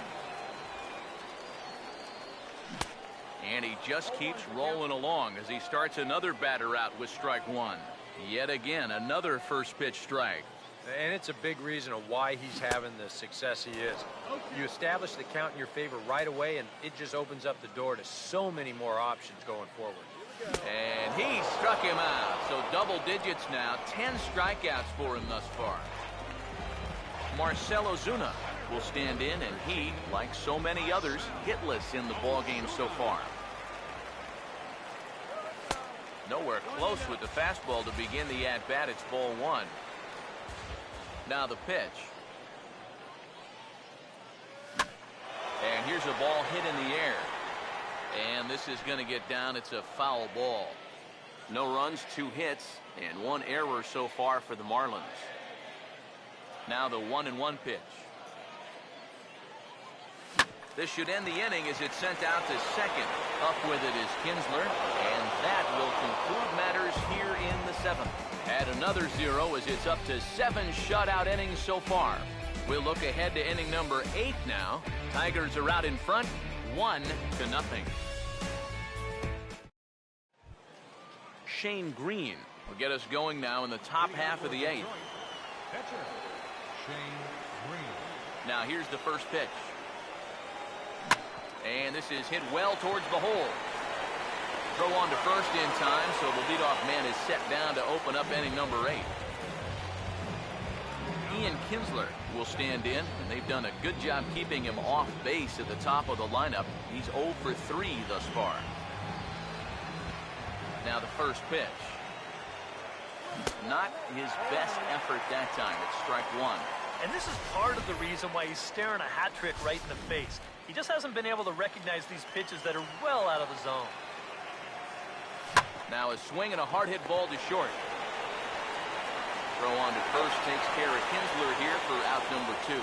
And he just keeps rolling along as he starts another batter out with strike one. Yet again, another first pitch strike. And it's a big reason of why he's having the success he is. You establish the count in your favor right away, and it just opens up the door to so many more options going forward. And he struck him out. So double digits now, 10 strikeouts for him thus far. Marcell Ozuna will stand in, and he, like so many others, hitless in the ballgame so far. Nowhere close with the fastball to begin the at-bat. It's ball one. Now the pitch. And here's a ball hit in the air. And this is going to get down. It's a foul ball. No runs, 2 hits, and 1 error so far for the Marlins. Now the 1-1 pitch. This should end the inning as it's sent out to second. Up with it is Kinsler, and that will conclude matters here in the 7th. Add another 0 as it's up to 7 shutout innings so far. We'll look ahead to inning number 8 now. Tigers are out in front, 1-0. Shane Green will get us going now in the top half of the 8th. Pitcher, Shane Green. Now here's the first pitch. And this is hit well towards the hole. Throw on to first in time, so the leadoff man is set down to open up inning number 8. Ian Kinsler will stand in, and they've done a good job keeping him off base at the top of the lineup. He's 0 for 3 thus far. Now the first pitch. Not his best effort that time. It's strike one. And this is part of the reason why he's staring a hat trick right in the face. He just hasn't been able to recognize these pitches that are well out of the zone. Now a swing and a hard hit ball to short. Throw on to first takes care of Kinsler here for out number 2.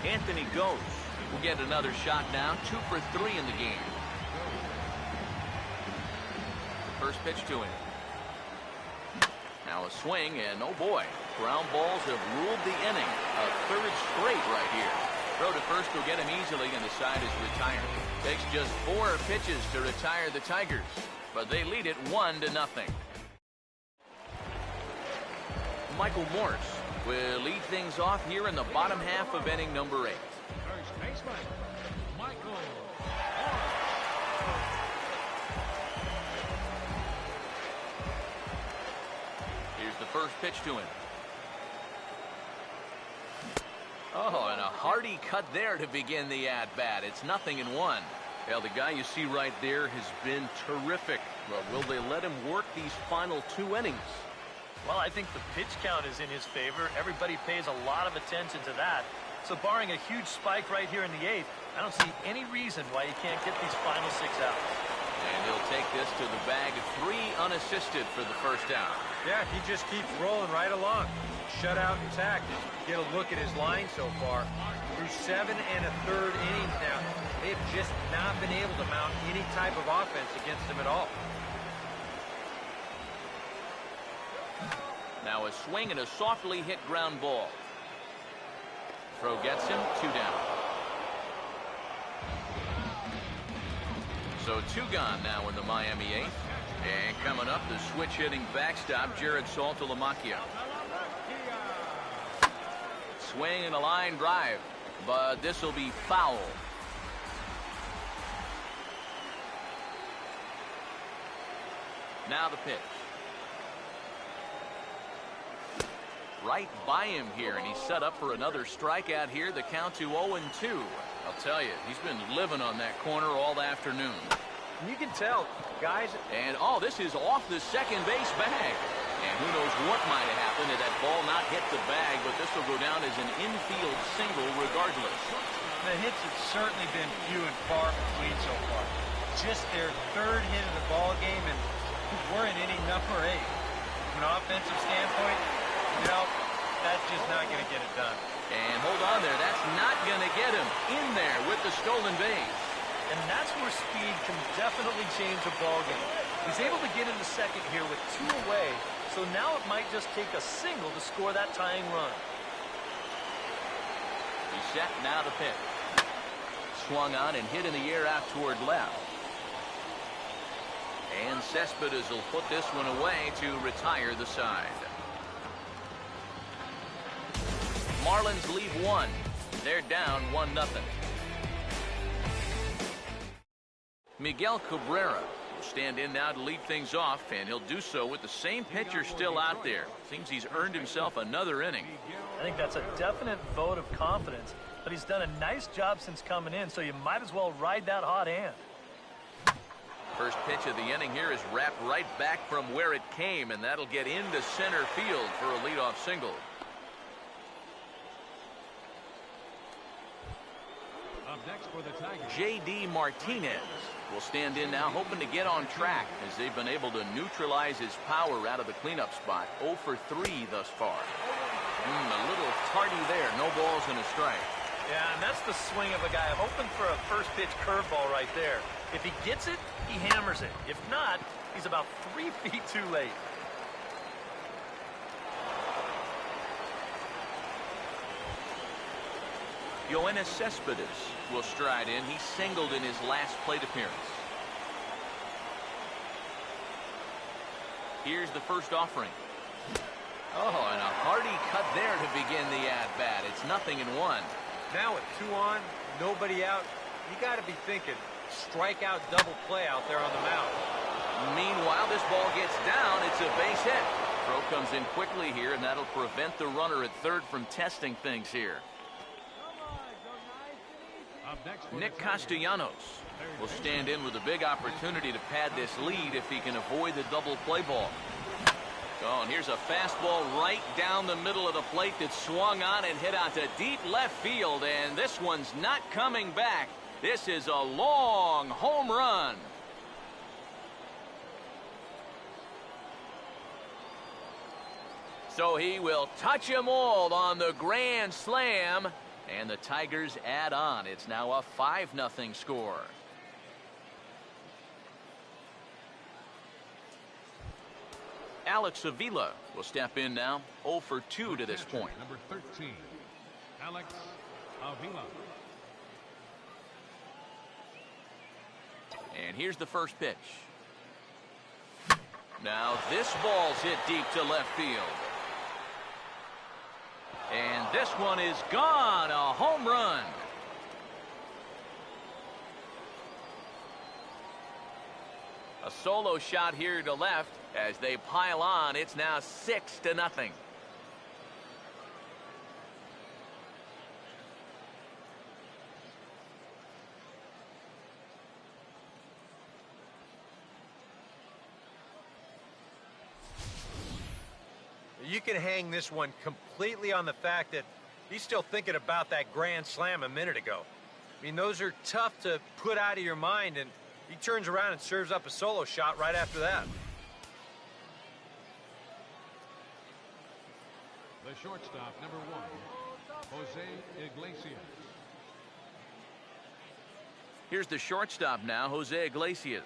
Anthony Gose will get another shot now, 2 for 3 in the game. First pitch to him. Now a swing, and oh boy, ground balls have ruled the inning. A 3rd straight right here. Throw to first will get him easily, and the side is retired. Takes just 4 pitches to retire the Tigers, but they lead it 1-0. Michael Morse will lead things off here in the bottom half of inning number 8. First baseman, Michael Morse. Here's the first pitch to him. Oh, and a hearty cut there to begin the at-bat. It's 0-1. Well, the guy you see right there has been terrific. But will they let him work these final 2 innings? Well, I think the pitch count is in his favor. Everybody pays a lot of attention to that. So barring a huge spike right here in the 8th, I don't see any reason why he can't get these final 6 outs. And he'll take this to the bag of 3 unassisted for the first down. Yeah, he just keeps rolling right along. Shutout intact. Get a look at his line so far. Through 7 1/3 innings now, they've just not been able to mount any type of offense against him at all. Now a swing and a softly hit ground ball. Throw gets him, 2 down. So 2 gone now in the Miami 8th. And coming up, the switch-hitting backstop, Jared Saltalamacchia. Swing and a line drive, but this will be foul. Now the pitch. Right by him here, and he's set up for another strikeout here. The count to 0-2. I'll tell you, he's been living on that corner all afternoon. You can tell, guys. And, oh, this is off the second base bag. And who knows what might have happened had that ball not hit the bag, but this will go down as an infield single regardless. The hits have certainly been few and far between so far. Just their 3rd hit of the ball game, and we're in inning number 8. From an offensive standpoint, you know, that's just not going to get it done. And hold on there, that's not going to get him in there with the stolen base. And that's where speed can definitely change a ball game. He's able to get into second here with 2 away, so now it might just take a single to score that tying run. He's set, now the pitch. Swung on and hit in the air out toward left. And Cespedes will put this one away to retire the side. Marlins lead 1. They're down 1-0. Miguel Cabrera will stand in now to lead things off, and he'll do so with the same pitcher still out there. Seems he's earned himself another inning. I think that's a definite vote of confidence, but he's done a nice job since coming in, so you might as well ride that hot hand. First pitch of the inning here is wrapped right back from where it came, and that'll get into center field for a leadoff single. Up next for the Tigers, J.D. Martinez will stand in now, hoping to get on track as they've been able to neutralize his power out of the cleanup spot. 0 for 3 thus far. A little tardy there. No balls and a strike. Yeah, and that's the swing of a guy hoping for a first pitch curveball right there. If he gets it, he hammers it. If not, he's about 3 feet too late. Yoenis Cespedes will stride in. He singled in his last plate appearance. Here's the first offering. Oh, and a hearty cut there to begin the at-bat. It's 0-1. Now with 2 on, nobody out, you got to be thinking strikeout double play out there on the mound. Meanwhile, this ball gets down. It's a base hit. Throw comes in quickly here, and that'll prevent the runner at third from testing things here. up next for Nick the Tigers, Castellanos will stand in with a big opportunity to pad this lead if he can avoid the double play ball. Oh, and here's a fastball right down the middle of the plate that swung on and hit out to deep left field, and this one's not coming back. This is a long home run. So he will touch them all on the grand slam, and the Tigers add on. It's now a 5-0 score. Alex Avila will step in now, 0 for 2 to this point. Number 13, Alex Avila. And here's the first pitch. Now this ball's hit deep to left field. And this one is gone, a home run. A solo shot here to left as they pile on. It's now 6-0. You can hang this one completely on the fact that he's still thinking about that grand slam a minute ago. I mean, those are tough to put out of your mind, and He turns around and serves up a solo shot right after that. The shortstop, number 1, Jose Iglesias. Here's the shortstop now, Jose Iglesias,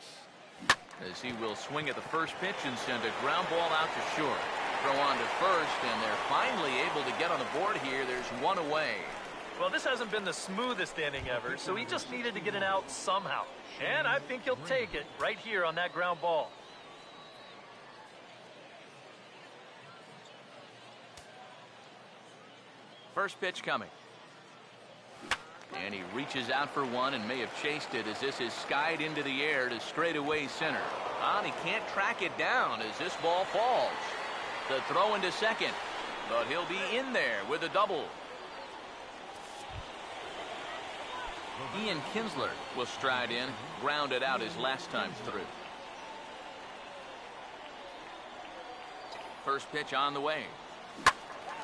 as he will swing at the first pitch and send a ground ball out to short. Throw on to first, and they're finally able to get on the board here. There's one away. Well, this hasn't been the smoothest inning ever, so he just needed to get it out somehow. And I think he'll take it right here on that ground ball. First pitch coming. And he reaches out for one and may have chased it as this is skied into the air to straightaway center. And he can't track it down as this ball falls. The throw into second, but he'll be in there with a double. Ian Kinsler will stride in, grounded out his last time through. First pitch on the way.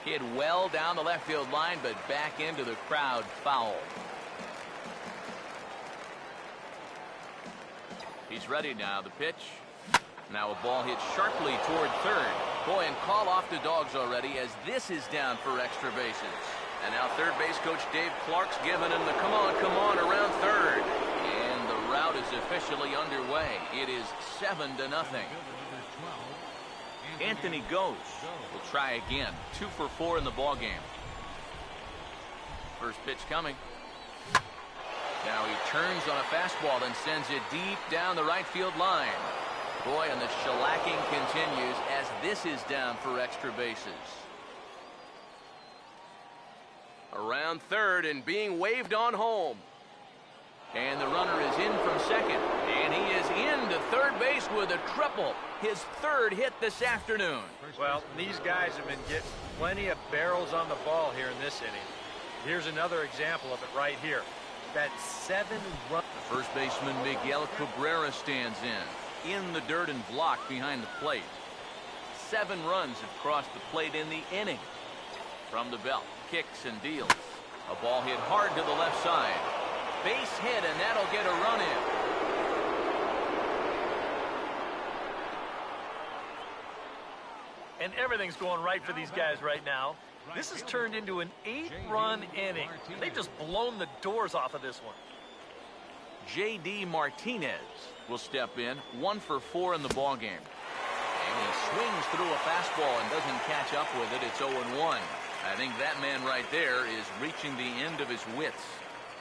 Hit well down the left field line, but back into the crowd, foul. He's ready now, the pitch. Now a ball hit sharply toward third. Boy, and call off the dogs already as this is down for extra bases. And now third base coach Dave Clark's giving him the come on around third. And the route is officially underway. It is 7-0. Anthony Goes will try again. 2 for 4 in the ball game. First pitch coming. Now he turns on a fastball and sends it deep down the right field line. Boy, and the shellacking continues as this is down for extra bases. Around third and being waved on home. And the runner is in from second. And he is into third base with a triple. His third hit this afternoon. Well, these guys have been getting plenty of barrels on the ball here in this inning. Here's another example of it right here. That 7-run. The first baseman Miguel Cabrera stands in the dirt and blocked behind the plate. 7 runs have crossed the plate in the inning. From the belt, kicks and deals. A ball hit hard to the left side. Base hit, and that'll get a run in. And everything's going right for these guys right now. This has turned into an 8-run inning. They've just blown the doors off of this one. J.D. Martinez will step in, 1 for 4 in the ball game. And he swings through a fastball and doesn't catch up with it. It's 0-1. I think that man right there is reaching the end of his wits.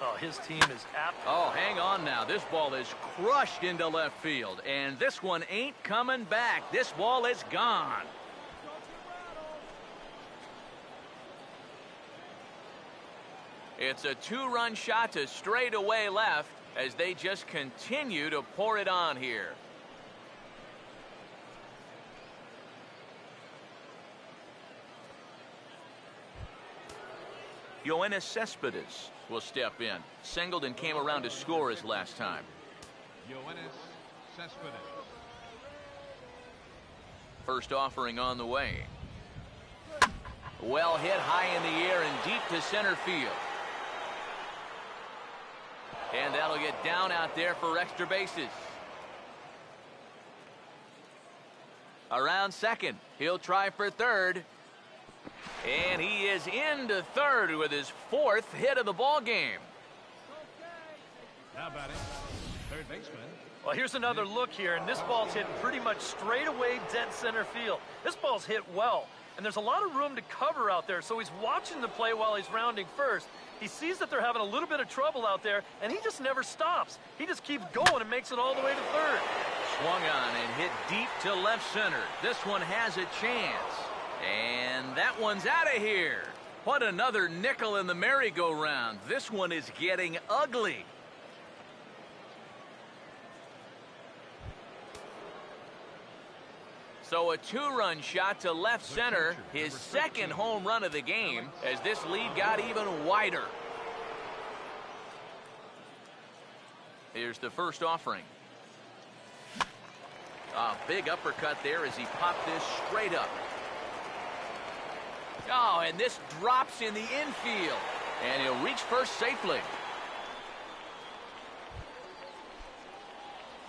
Oh, his team is apt. Oh, hang on now. This ball is crushed into left field. And this one ain't coming back. This ball is gone. It's a 2-run shot to straightaway left as they just continue to pour it on here. Yoenis Cespedes will step in. Singled and came around to score his last time. Yoenis Cespedes. First offering on the way. Well hit high in the air and deep to center field. And that'll get down out there for extra bases. Around second. He'll try for third. And he is into third with his 4th hit of the ball game. Now batting, third baseman. Well, here's another look here, and this ball's hit pretty much straight away dead center field. This ball's hit well, and there's a lot of room to cover out there, so he's watching the play while he's rounding first. He sees that they're having a little bit of trouble out there, and he just never stops. He just keeps going and makes it all the way to third. Swung on and hit deep to left center. This one has a chance. And that one's out of here. What another nickel in the merry-go-round. This one is getting ugly. So a 2-run shot to left center, his 2nd home run of the game, as this lead got even wider. Here's the first offering. A big uppercut there as he popped this straight up. Oh, and this drops in the infield. And he'll reach first safely.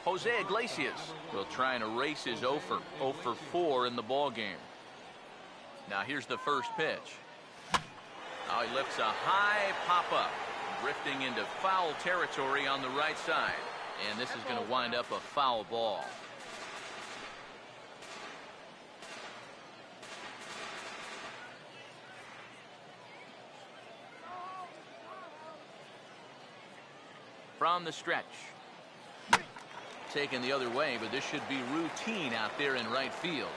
Jose Iglesias will try and erase his 0 for 4 in the ball game. Now here's the first pitch. Now he lifts a high pop-up, drifting into foul territory on the right side. And this is going to wind up a foul ball. From the stretch. Taken the other way, but this should be routine out there in right field.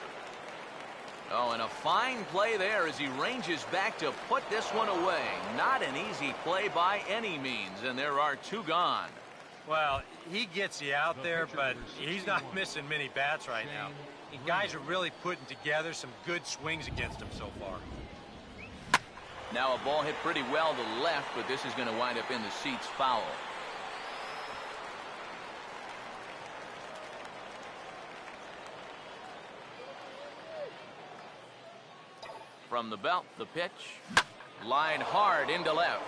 Oh, and a fine play there as he ranges back to put this one away. Not an easy play by any means, and there are 2 gone. Well, he gets you out there, but he's not missing many bats right now. And guys are really putting together some good swings against him so far. Now a ball hit pretty well to left, but this is going to wind up in the seats foul. From the belt, the pitch. Line hard into left.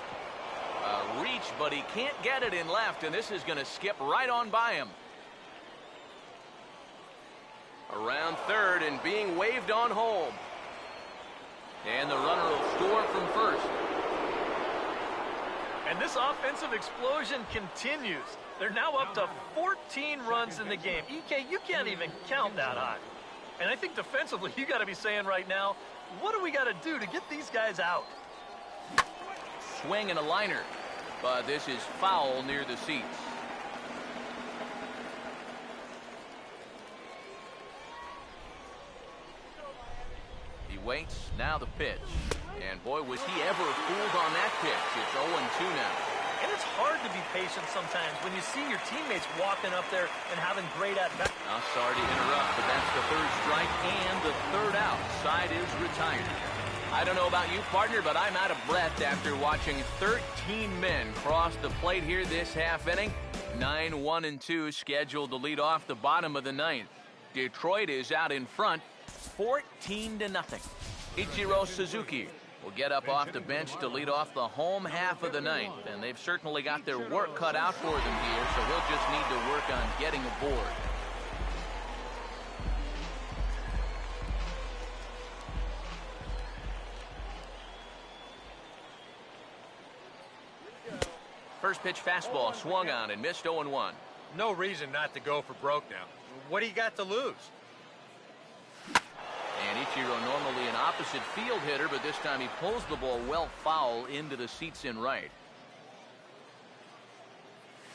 A reach, but he can't get it in left, and this is going to skip right on by him. Around third and being waved on home. And the runner will score from first. And this offensive explosion continues. They're now up to 14 runs in the game. EK, you can't even count that high. And I think defensively, you got to be saying right now, what do we got to do to get these guys out? Swing and a liner, but this is foul near the seats. He waits, now the pitch. And boy, was he ever fooled on that pitch. It's 0-2 now. And it's hard to be patient sometimes when you see your teammates walking up there and having great at-bats. I'm sorry to interrupt, but that's the 3rd strike and the 3rd out. Side is retired. I don't know about you, partner, but I'm out of breath after watching 13 men cross the plate here this half inning. 9-1-2 scheduled to lead off the bottom of the 9th. Detroit is out in front, 14-0. Ichiro Suzuki will get up off the bench to lead off the home half of the 9th, and they've certainly got their work cut out for them here, so we'll just need to work on getting aboard. First pitch fastball swung on and missed 0-1. No reason not to go for broke now. What do you got to lose? And Ichiro, normally an opposite field hitter, but this time he pulls the ball well foul into the seats in right.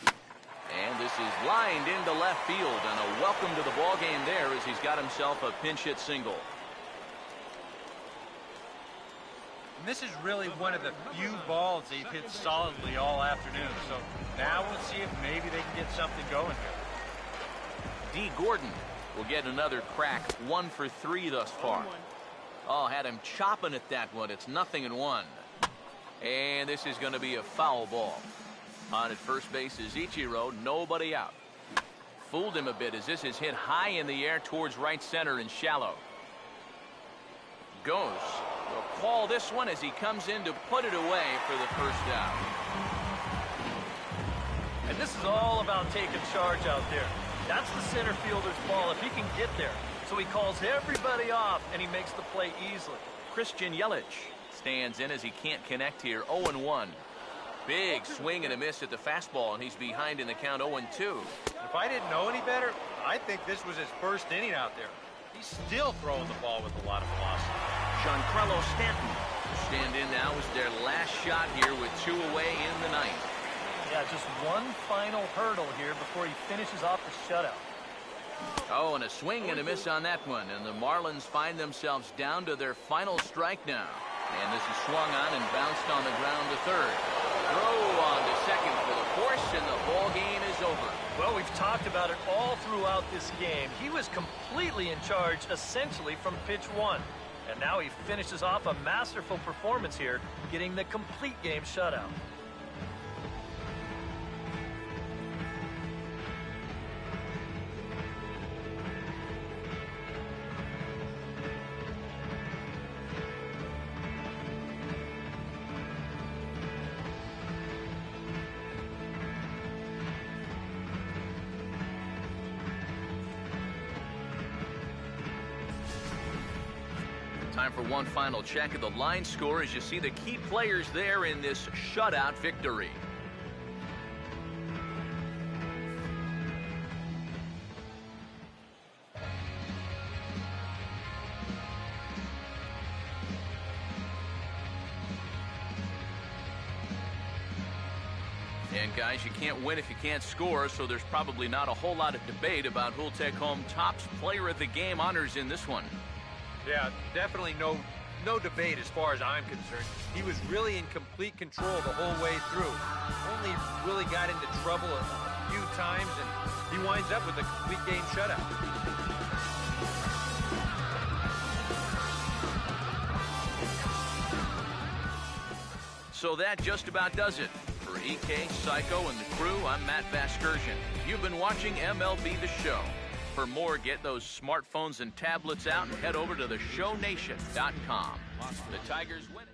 And this is lined into left field, and a welcome to the ball game there as he's got himself a pinch hit single. And this is really one of the few balls they've hit solidly all afternoon. So now we'll see if maybe they can get something going here. D. Gordon will get another crack, 1 for 3 thus far. Oh, had him chopping at that one. It's 0-1. And this is going to be a foul ball. On at first base is Ichiro, nobody out. Fooled him a bit as this is hit high in the air towards right center and shallow. Goes. They'll call this one as he comes in to put it away for the first out. And this is all about taking charge out there. That's the center fielder's ball if he can get there. So he calls everybody off, and he makes the play easily. Christian Yelich stands in as he can't connect here, 0-1. Big swing and a miss at the fastball, and he's behind in the count 0-2. If I didn't know any better, I think this was his first inning out there. He's still throwing the ball with a lot of velocity. Giancarlo Stanton will stand in now as their last shot here with 2 away in the 9th. Yeah, just one final hurdle here before he finishes off the shutout. Oh, and a swing and a miss on that one, and the Marlins find themselves down to their final strike now. And this is swung on and bounced on the ground to third. Throw on to second for the force, and the ball game is over. Well, we've talked about it all throughout this game. He was completely in charge, essentially, from pitch 1. And now he finishes off a masterful performance here, getting the complete game shutout. Time for one final check of the line score as you see the key players there in this shutout victory. And guys, you can't win if you can't score, so there's probably not a whole lot of debate about who'll take home Topps Player of the Game honors in this one. Yeah, definitely no debate as far as I'm concerned. He was really in complete control the whole way through. Only really got into trouble a few times, and he winds up with a complete game shutout. So that just about does it. For EK, Psycho, and the crew, I'm Matt Vasgersian. You've been watching MLB The Show. For more, get those smartphones and tablets out and head over to theshownation.com. The Tigers win it.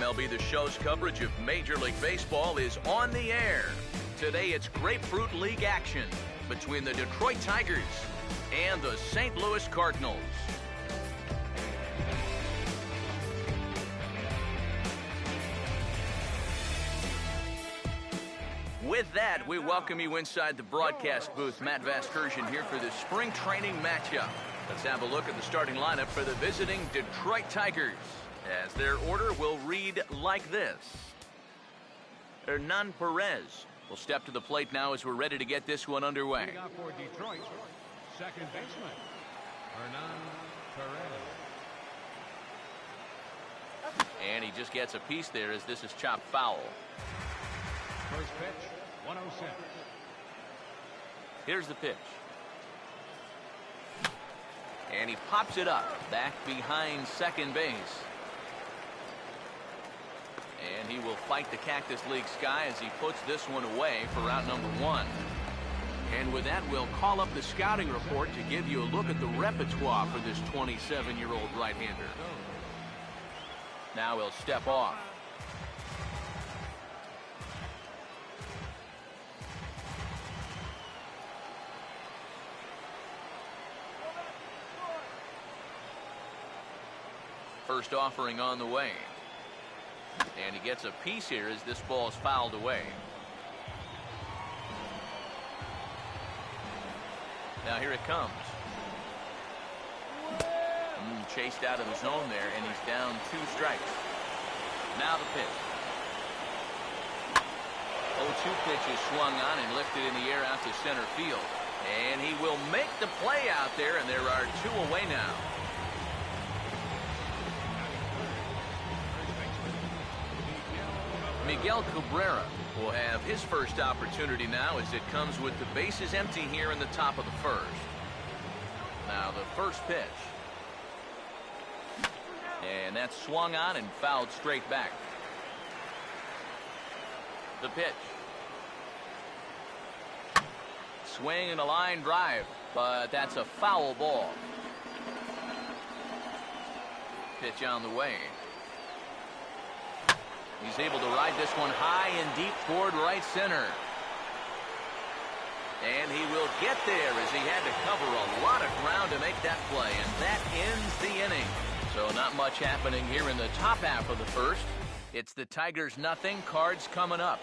MLB The Show's coverage of Major League Baseball is on the air. Today it's Grapefruit League action between the Detroit Tigers and the St. Louis Cardinals. With that, we welcome you inside the broadcast booth. Matt Vaskersian here for this spring training matchup. Let's have a look at the starting lineup for the visiting Detroit Tigers, as their order will read like this. Hernan Perez will step to the plate now as we're ready to get this one underway. Leading off for Detroit, second baseman, Hernan Perez. And he just gets a piece there as this is chopped foul. First pitch, 107. Here's the pitch. And he pops it up back behind second base. And he will fight the Cactus League sky as he puts this one away for out number one. And with that, we'll call up the scouting report to give you a look at the repertoire for this 27-year-old right-hander. Now he'll step off. First offering on the way. And he gets a piece here as this ball is fouled away. Now here it comes. Chased out of the zone there, and he's down 2 strikes. Now the pitch. 0-2 pitch is swung on and lifted in the air out to center field. And he will make the play out there, and there are 2 away now. Miguel Cabrera will have his first opportunity now as it comes with the bases empty here in the top of the first. Now the first pitch. And that's swung on and fouled straight back. The pitch. Swing and a line drive, but that's a foul ball. Pitch on the way. He's able to ride this one high and deep toward right center. And he will get there as he had to cover a lot of ground to make that play. And that ends the inning. So not much happening here in the top half of the first. It's the Tigers nothing, Cards coming up.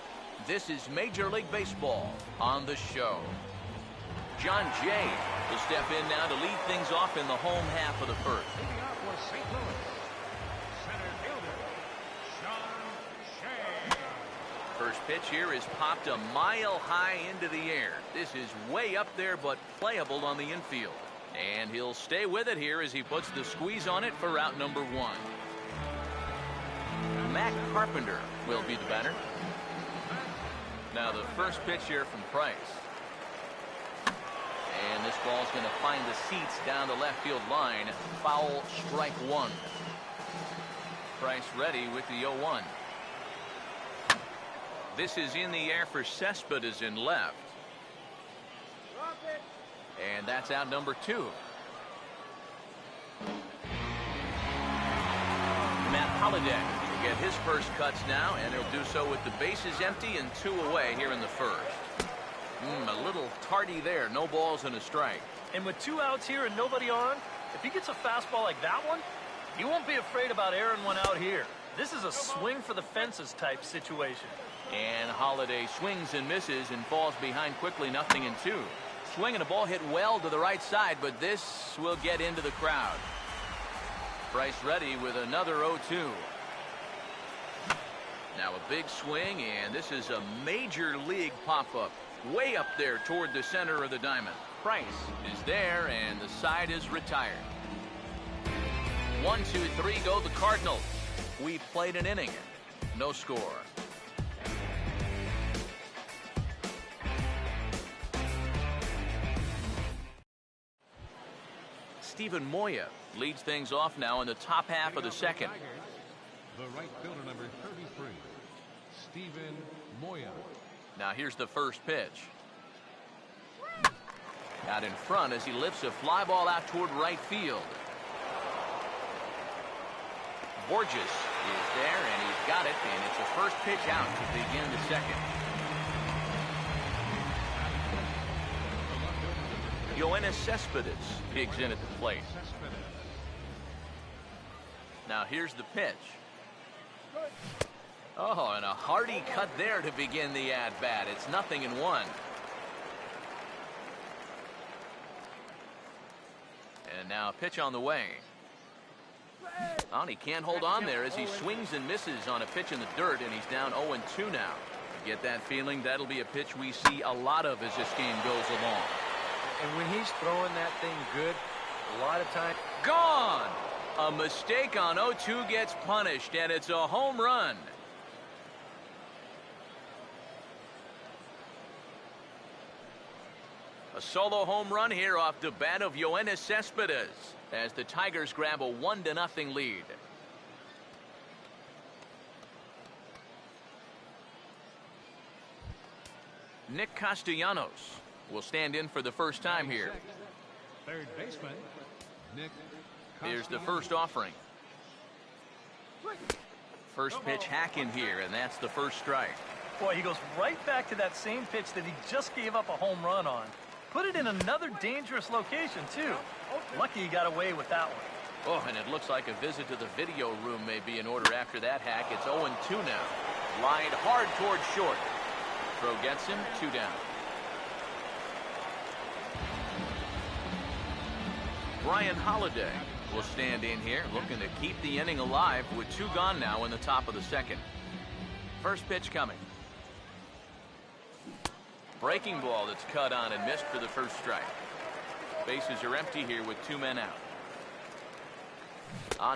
This is Major League Baseball on the show. John Jay will step in now to lead things off in the home half of the first. Leading off for St. Louis, center fielder, First pitch here is popped a mile high into the air. This is way up there, but playable on the infield. And he'll stay with it here as he puts the squeeze on it for out number 1. Matt Carpenter will be the batter. Now the first pitch here from Price. And this ball's going to find the seats down the left field line. Foul, strike 1. Price ready with the 0-1. This is in the air for Cespedes in left. And that's out number 2. Matt Holliday will get his first cuts now, and he'll do so with the bases empty and 2 away here in the first. A little tardy there. No balls and a strike. And with 2 outs here and nobody on, if he gets a fastball like that one, he won't be afraid about airing one out here. This is a swing for the fences type situation. And Holliday swings and misses and falls behind quickly, 0-2. Swinging a ball hit well to the right side, but this will get into the crowd. Price ready with another 0-2. Now a big swing, and this is a major league pop-up. Way up there toward the center of the diamond. Price is there, and the side is retired. 1-2-3 go the Cardinals. We played an inning. No score. Steven Moya leads things off now in the top half of the second. the right fielder, number 33, Steven Moya. Now here's the first pitch. Out in front as he lifts a fly ball out toward right field. Borges is there, and he's got it, and it's a first pitch out to begin the second. Yoenis Cespedes digs in at the plate. Now here's the pitch. Oh, and a hearty cut there to begin the at-bat. It's 0-1. And now a pitch on the way. Oh, and he can't hold on there as he swings and misses on a pitch in the dirt, and he's down 0-2 now. Get that feeling that'll be a pitch we see a lot of as this game goes along. And when he's throwing that thing good, a lot of time... Gone! A mistake on 0-2 gets punished, and it's a home run. A solo home run here off the bat of Yoenis Cespedes as the Tigers grab a 1-0 lead. Nick Castellanos will stand in for the first time here. Third baseman, Nick. Here's the first offering. First pitch hack in here, and that's the first strike. Boy, he goes right back to that same pitch that he just gave up a home run on. Put it in another dangerous location, too. Lucky he got away with that one. Oh, and it looks like a visit to the video room may be in order after that hack. It's 0-2 now. Lined hard towards short. Throw gets him, 2 down. Brian Holiday will stand in here, looking to keep the inning alive with 2 gone now in the top of the second. First pitch coming. Breaking ball that's cut on and missed for the first strike. Bases are empty here with 2 men out.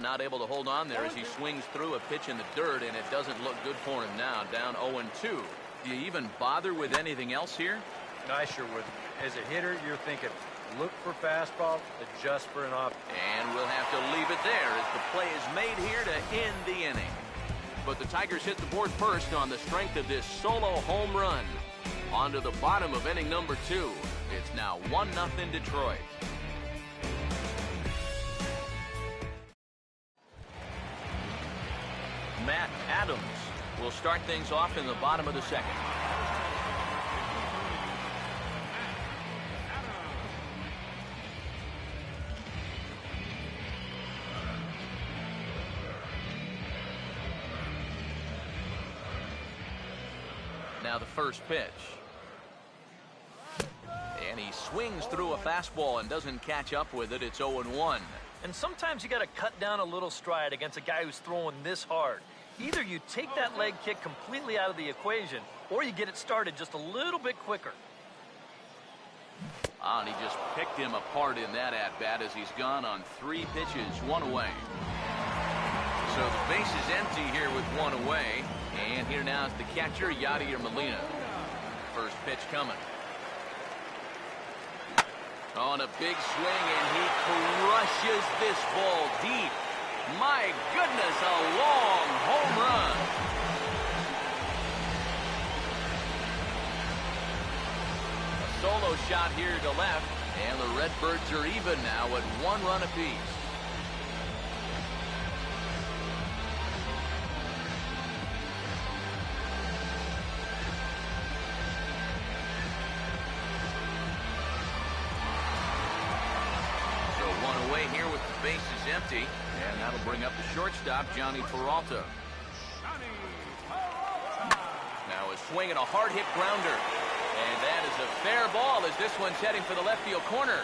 Not able to hold on there as he swings through a pitch in the dirt, and it doesn't look good for him now, down 0-2. Do you even bother with anything else here? No, I sure would. As a hitter, you're thinking, look for fastball, adjust for an off. And we'll have to leave it there as the play is made here to end the inning. But the Tigers hit the board first on the strength of this solo home run. On to the bottom of inning number 2. It's now 1-0 Detroit. Matt Adams will start things off in the bottom of the second. Now the first pitch. And he swings through a fastball and doesn't catch up with it. It's 0-1. And sometimes you got to cut down a little stride against a guy who's throwing this hard. Either you take that leg kick completely out of the equation, or you get it started just a little bit quicker. And he just picked him apart in that at-bat as he's gone on 3 pitches, 1 away. So the base is empty here with 1 away. And here now is the catcher, Yadier Molina. First pitch coming. On a big swing, and he crushes this ball deep. My goodness, a long home run. A solo shot here to left, and the Redbirds are even now at 1 run apiece. Here with the bases empty, and that'll bring up the shortstop, Johnny Peralta. Now a swing and a hard hit grounder, and that is a fair ball as this one's heading for the left field corner.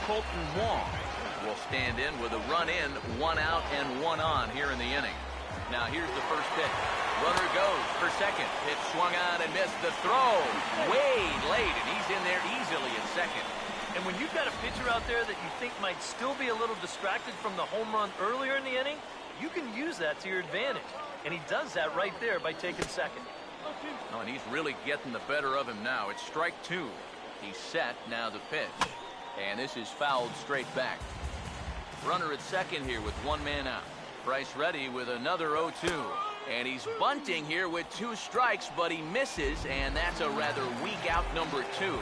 Colton Wong will stand in with a run in, 1 out and 1 on here in the inning. Now here's the first pitch. Runner goes for second. Pitch swung on and missed. The throw way late, and he's in there easily at second. And when you've got a pitcher out there that you think might still be a little distracted from the home run earlier in the inning, you can use that to your advantage. And he does that right there by taking second. Oh, and he's really getting the better of him now. It's strike 2. He's set, now the pitch. And this is fouled straight back. Runner at second here with 1 man out. Bryce ready with another 0-2. And he's bunting here with 2 strikes, but he misses, and that's a rather weak out number 2.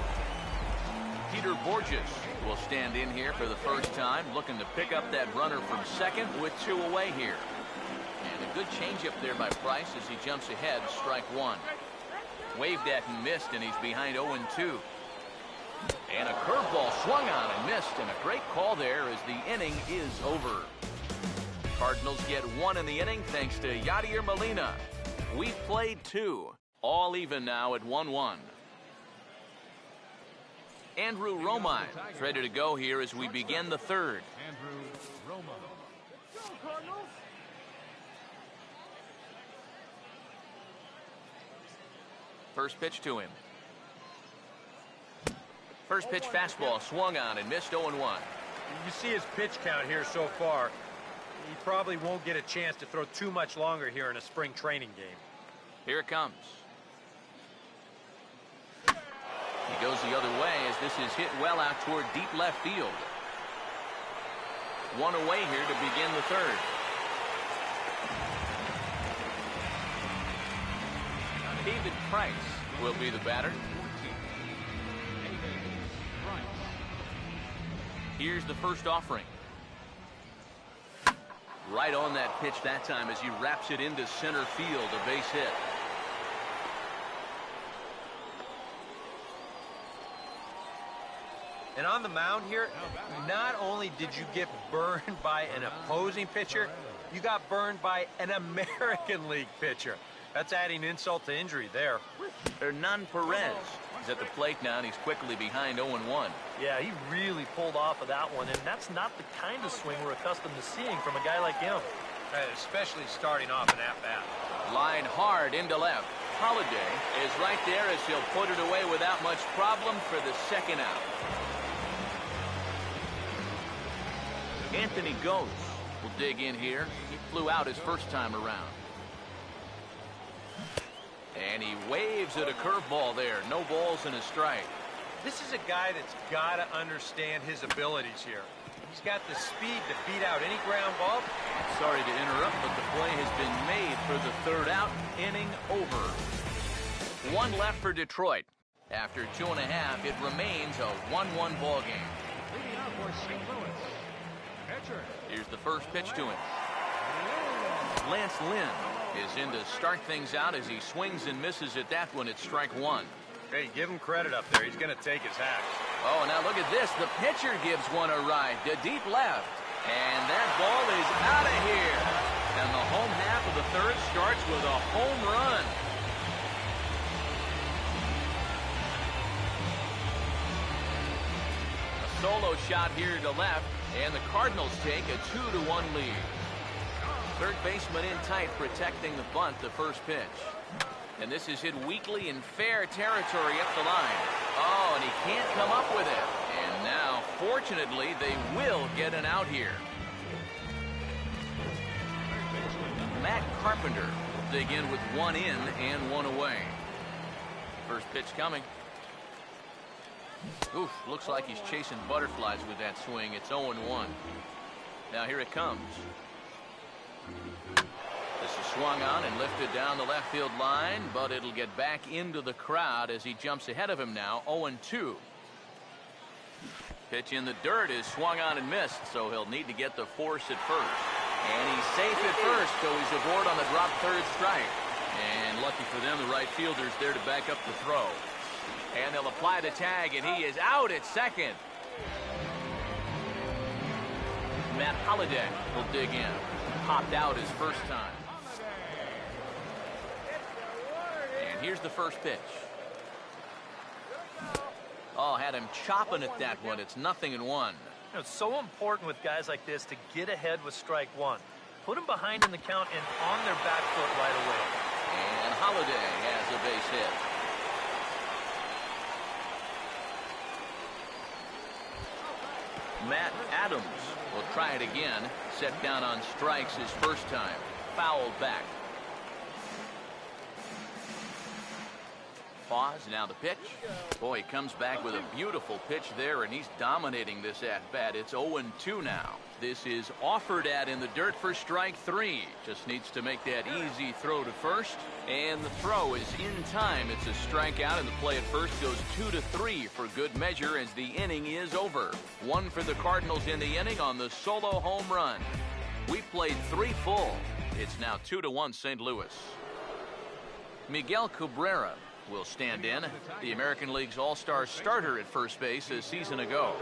Peter Borges will stand in here for the first time, looking to pick up that runner from second with 2 away here. And a good changeup there by Price as he jumps ahead, strike 1. Waved at and missed, and he's behind 0-2. And a curveball swung on and missed, and a great call there as the inning is over. Cardinals get 1 in the inning thanks to Yadier Molina. We've played 2. All even now at 1-1. Andrew Romine is ready to go here as we begin the third. Andrew Romine. First pitch to him. First pitch fastball swung on and missed 0-1. You see his pitch count here so far. He probably won't get a chance to throw too much longer here in a spring training game. Here it comes. He goes the other way as this is hit well out toward deep left field. 1 away here to begin the third. David Price will be the batter. Here's the first offering. Right on that pitch that time as he wraps it into center field, a base hit. And on the mound here, not only did you get burned by an opposing pitcher, you got burned by an American League pitcher. That's adding insult to injury there. Hernan Perez is at the plate now, and he's quickly behind 0-1. Yeah, he really pulled off of that one, and that's not the kind of swing we're accustomed to seeing from a guy like him. Especially starting off an at-bat. Line hard into left. Holiday is right there as he'll put it away without much problem for the second out. Anthony Gose will dig in here. He flew out his first time around. And he waves at a curveball there. No balls and a strike. This is a guy that's got to understand his abilities here. He's got the speed to beat out any ground ball. Sorry to interrupt, but the play has been made for the third out. Inning over. 1 left for Detroit. After 2.5, it remains a 1-1 ball game. Leading out for St. Louis. Pitcher. Here's the first pitch to him. Lance Lynn is in to start things out as he swings and misses at that one at strike 1. Hey, give him credit up there. He's going to take his hat. Oh, now look at this. The pitcher gives one a ride to deep left. And that ball is out of here. And the home half of the third starts with a home run. A solo shot here to left, and the Cardinals take a 2-1 lead. Third baseman in tight, protecting the bunt, the first pitch. And this is hit weakly in fair territory up the line. Oh, and he can't come up with it. And now, fortunately, they will get an out here. Matt Carpenter will dig in with 1 in and 1 away. First pitch coming. Oof, looks like he's chasing butterflies with that swing. It's 0-1. Now here it comes. This is swung on and lifted down the left field line, but it'll get back into the crowd as he jumps ahead of him now, 0-2. Pitch in the dirt is swung on and missed, so he'll need to get the force at first. And he's safe at first, so he's aboard on the drop third strike. And lucky for them, the right fielder's there to back up the throw. And they'll apply the tag, and he is out at second. Matt Holiday will dig in. Popped out his first time. And here's the first pitch. Oh, had him chopping at that one. It's 0-1. You know, it's so important with guys like this to get ahead with strike 1. Put them behind in the count and on their back foot right away. And Holiday has a base hit. Matt Adams will try it again. Set down on strikes his first time. Fouled back. Pause, now the pitch. Boy, he comes back with a beautiful pitch there, and he's dominating this at-bat. It's 0-2 now. This is offered at in the dirt for strike 3. Just needs to make that easy throw to first. And the throw is in time. It's a strikeout, and the play at first goes 2-3 for good measure as the inning is over. 1 for the Cardinals in the inning on the solo home run. We played 3 full. It's now 2-1 St. Louis. Miguel Cabrera will stand in, the American League's all-star starter at first base a season ago.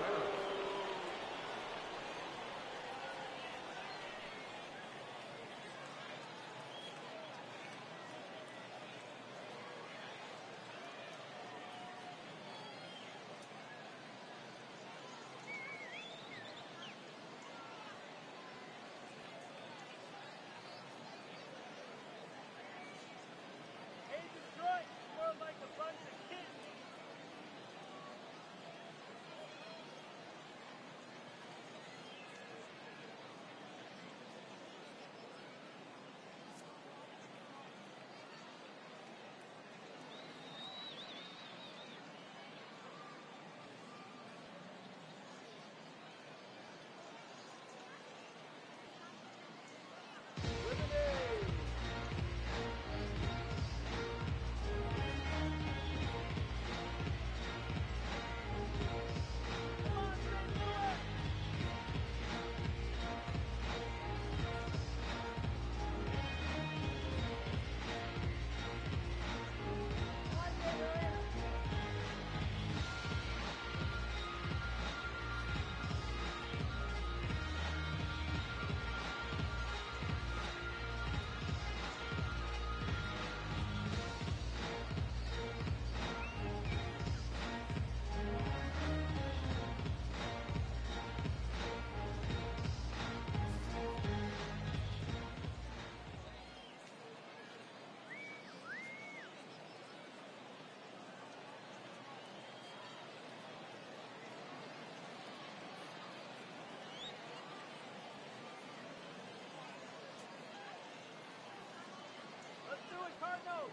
Cardinals!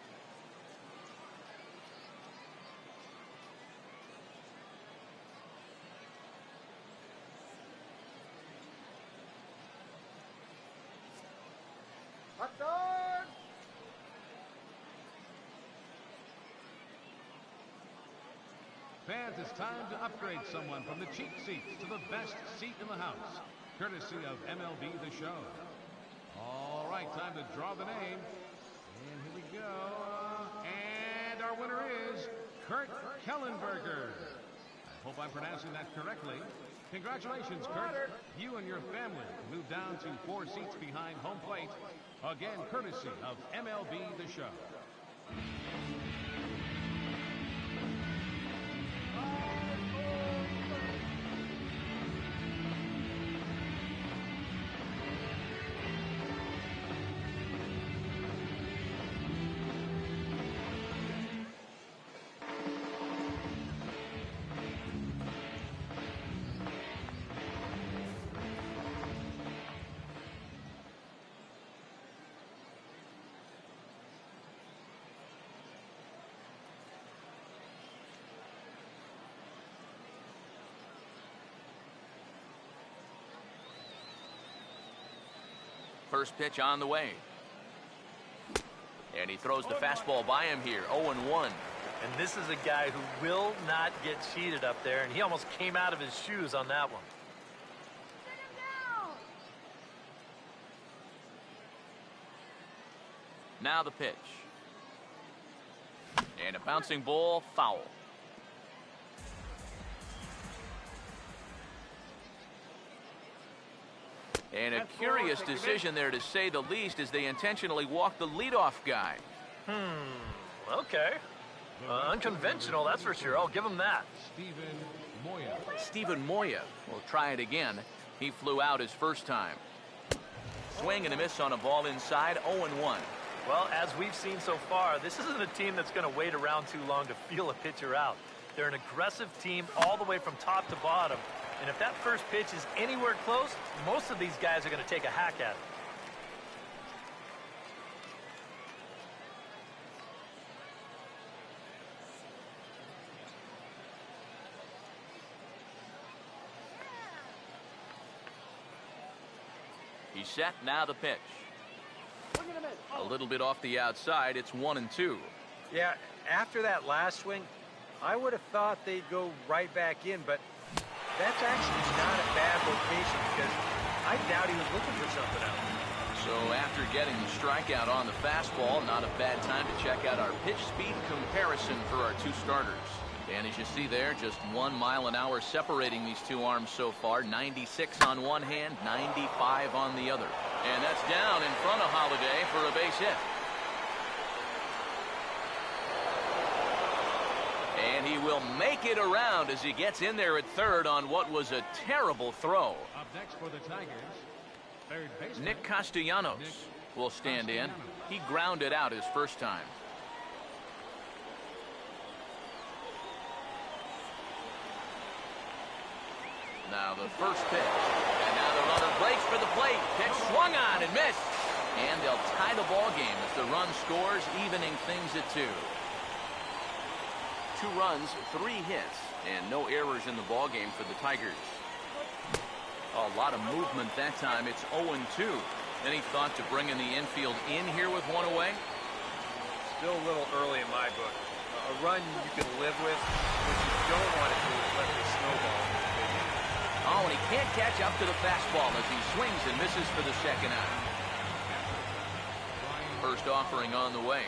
Hot dog! Fans, it's time to upgrade someone from the cheap seats to the best seat in the house, courtesy of MLB The Show. All right, time to draw the name. And here we go. And our winner is Kurt Kellenberger. I hope I'm pronouncing that correctly. Congratulations, Kurt. You and your family moved down to 4 seats behind home plate. Again, courtesy of MLB The Show. First pitch on the way. And he throws the fastball by him here, 0-1. And this is a guy who will not get cheated up there, and he almost came out of his shoes on that one. Now the pitch. And a bouncing ball, foul. And a curious decision there, to say the least, as they intentionally walked the leadoff guy. Okay. Unconventional, that's for sure. I'll give him that. Steven Moya. Moya will try it again. He flew out his first time. Swing and a miss on a ball inside, 0-1. Well, as we've seen so far, this isn't a team that's going to wait around too long to feel a pitcher out. They're an aggressive team all the way from top to bottom. And if that first pitch is anywhere close, most of these guys are going to take a hack at it. He's set. Now the pitch. A little bit off the outside. It's 1-2. Yeah, after that last swing, I would have thought they'd go right back in, but that's actually not a bad location because I doubt he was looking for something else. So after getting the strikeout on the fastball, not a bad time to check out our pitch speed comparison for our two starters. And as you see there, just 1 mile an hour separating these two arms so far. 96 on one hand, 95 on the other. And that's down in front of Holiday for a base hit. And he will make it around as he gets in there at third on what was a terrible throw. Up next for the Tigers, third baseman Nick Castellanos will stand in. He grounded out his first time. Now the first pitch. And now the runner breaks for the plate. Pitch swung on and missed. And they'll tie the ball game as the run scores, evening things at 2. 2 runs, 3 hits, and no errors in the ball game for the Tigers. A lot of movement that time. It's 0-2. Any thought to bringing the infield in here with one away? Still a little early in my book. A run you can live with. What you don't want to do is let this snowball. Oh, and he can't catch up to the fastball as he swings and misses for the second out. First offering on the way.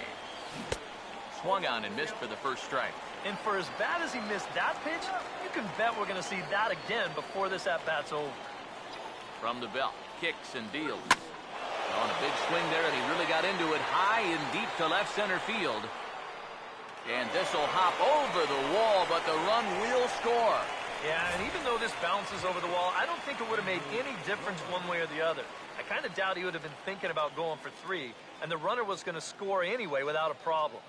Swung on and missed for the first strike. And for as bad as he missed that pitch, you can bet we're going to see that again before this at-bat's over. From the belt, kicks and deals. On a big swing there, and he really got into it high and deep to left center field. And this will hop over the wall, but the run will score. Yeah, and even though this bounces over the wall, I don't think it would have made any difference one way or the other. I kind of doubt he would have been thinking about going for 3, and the runner was going to score anyway without a problem.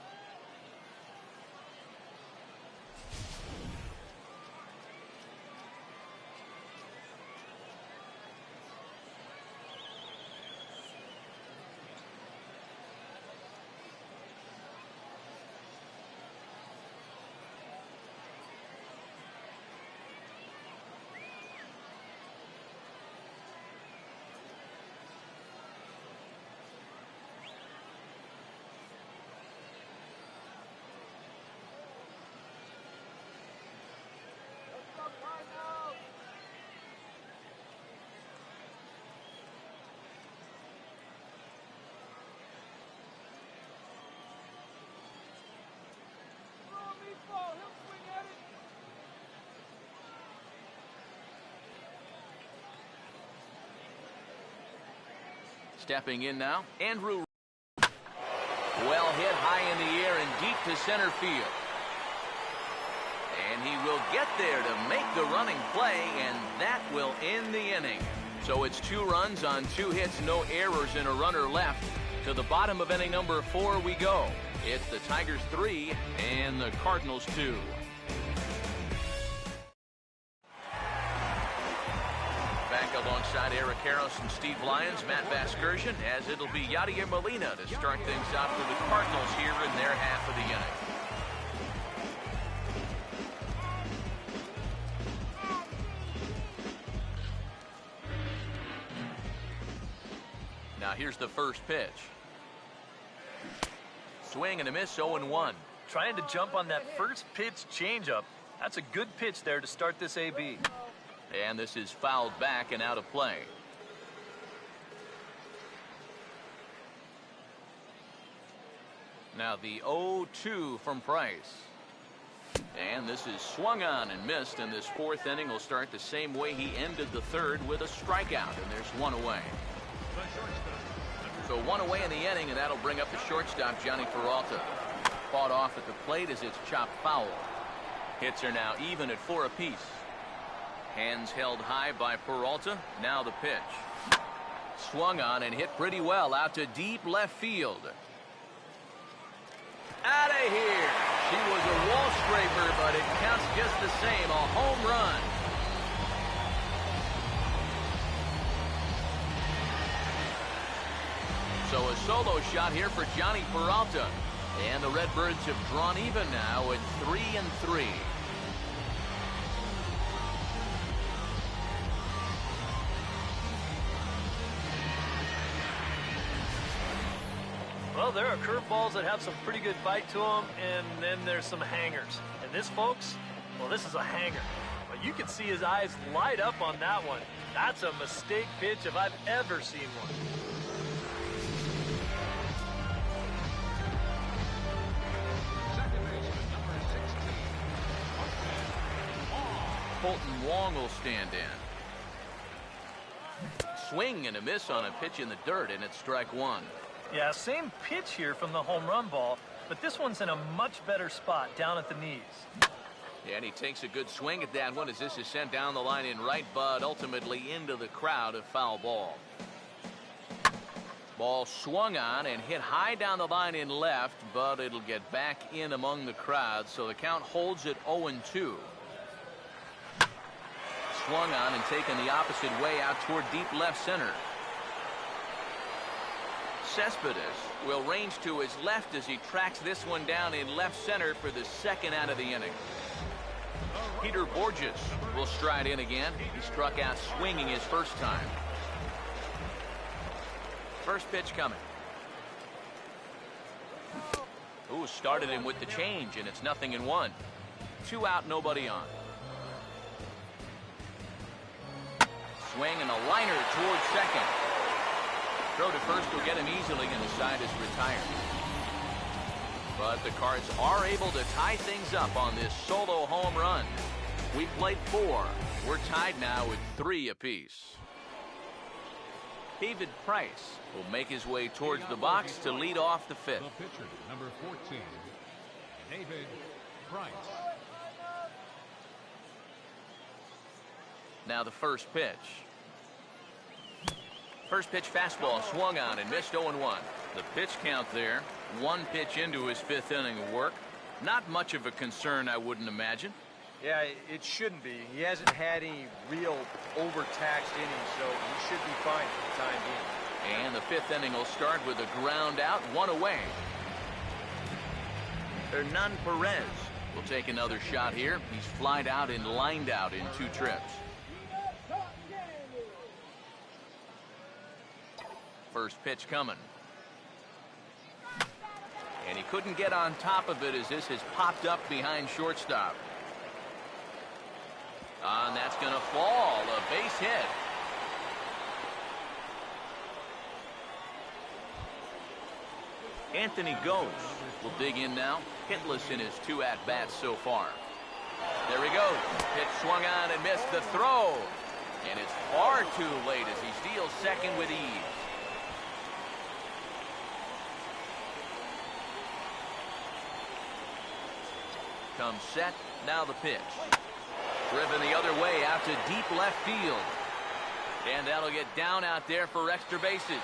Stepping in now, Andrew. Well hit high in the air and deep to center field. And he will get there to make the running play, and that will end the inning. So it's 2 runs on 2 hits, no errors, and a runner left. To the bottom of inning number 4 we go. It's the Tigers 3 and the Cardinals 2. Back alongside Eric Harris and Steve Lyons, Matt Vasgersian, as it'll be Yadier Molina to start things off for the Cardinals here in their half of the inning. Now here's the first pitch. Swing and a miss, 0-1. Trying to jump on that first pitch changeup. That's a good pitch there to start this AB. And this is fouled back and out of play. Now the 0-2 from Price. And this is swung on and missed, and this 4th inning will start the same way he ended the 3rd with a strikeout, and there's 1 away. So 1 away in the inning, and that'll bring up the shortstop, Johnny Peralta. Fought off at the plate as it's chopped foul. Hits are now even at 4 apiece. Hands held high by Peralta. Now the pitch. Swung on and hit pretty well out to deep left field. Out of here. She was a wall scraper, but it counts just the same. A home run. So a solo shot here for Johnny Peralta. And the Redbirds have drawn even now at 3-3. Well, there are curveballs that have some pretty good bite to them, and then there's some hangers. And this, folks, well, this is a hanger. But you can see his eyes light up on that one. That's a mistake pitch if I've ever seen one. Second baseman, number 16. Colton Wong will stand in. Swing and a miss on a pitch in the dirt, and it's strike one. Yeah, same pitch here from the home run ball, but this one's in a much better spot down at the knees. And he takes a good swing at that one as this is sent down the line in right, but ultimately into the crowd, a foul ball. Ball swung on and hit high down the line in left, but it'll get back in among the crowd, so the count holds at 0-2. Swung on and taken the opposite way out toward deep left center. Cespedes will range to his left as he tracks this one down in left center for the second out of the inning. Peter Borges will stride in again. He struck out swinging his first time. First pitch coming. Ooh, started him with the change, and it's 0-1. 2 out, nobody on. Swing and a liner towards second. Throw to first will get him easily, and the side is retired. But the Cards are able to tie things up on this solo home run. We played 4. We're tied now with 3 apiece. David Price will make his way towards the box to lead off the 5th. The pitcher, number 14, David Price. Now the first pitch. First pitch fastball swung on and missed 0-1. The pitch count there, 1 pitch into his 5th inning of work. Not much of a concern, I wouldn't imagine. Yeah, it shouldn't be. He hasn't had any real overtaxed innings, so he should be fine for the time being. And the 5th inning will start with a ground out, 1 away. Hernan Perez will take another shot here. He's flied out and lined out in 2 trips. First pitch coming. And he couldn't get on top of it as this has popped up behind shortstop. And that's going to fall. A base hit. Anthony Gose will dig in now. Hitless in his 2 at-bats so far. There he goes. Pitch swung on and missed the throw. And it's far too late as he steals second with ease. Comes set. Now the pitch. Driven the other way out to deep left field. And that'll get down out there for extra bases.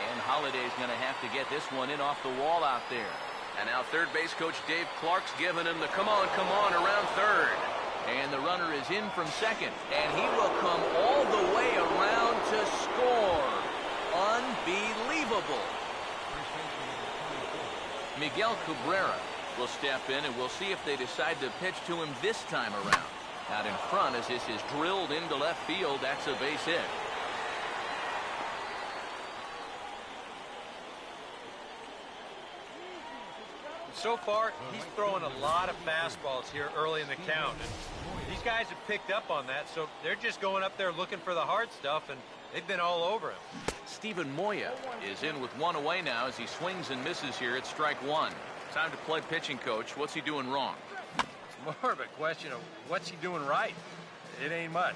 And Holliday's going to have to get this one in off the wall out there. And now third base coach Dave Clark's giving him the come on around third. And the runner is in from second. And he will come all the way around to score. Unbelievable. Miguel Cabrera will step in, and we'll see if they decide to pitch to him this time around. Out in front as this is drilled into left field. That's a base hit. So far, he's throwing a lot of fastballs here early in the count. And these guys have picked up on that, so they're just going up there looking for the hard stuff, and they've been all over him. Stephen Moya is in with 1 away now as he swings and misses here at strike 1. Time to play pitching coach. What's he doing wrong? It's more of a question of what's he doing right. It ain't much.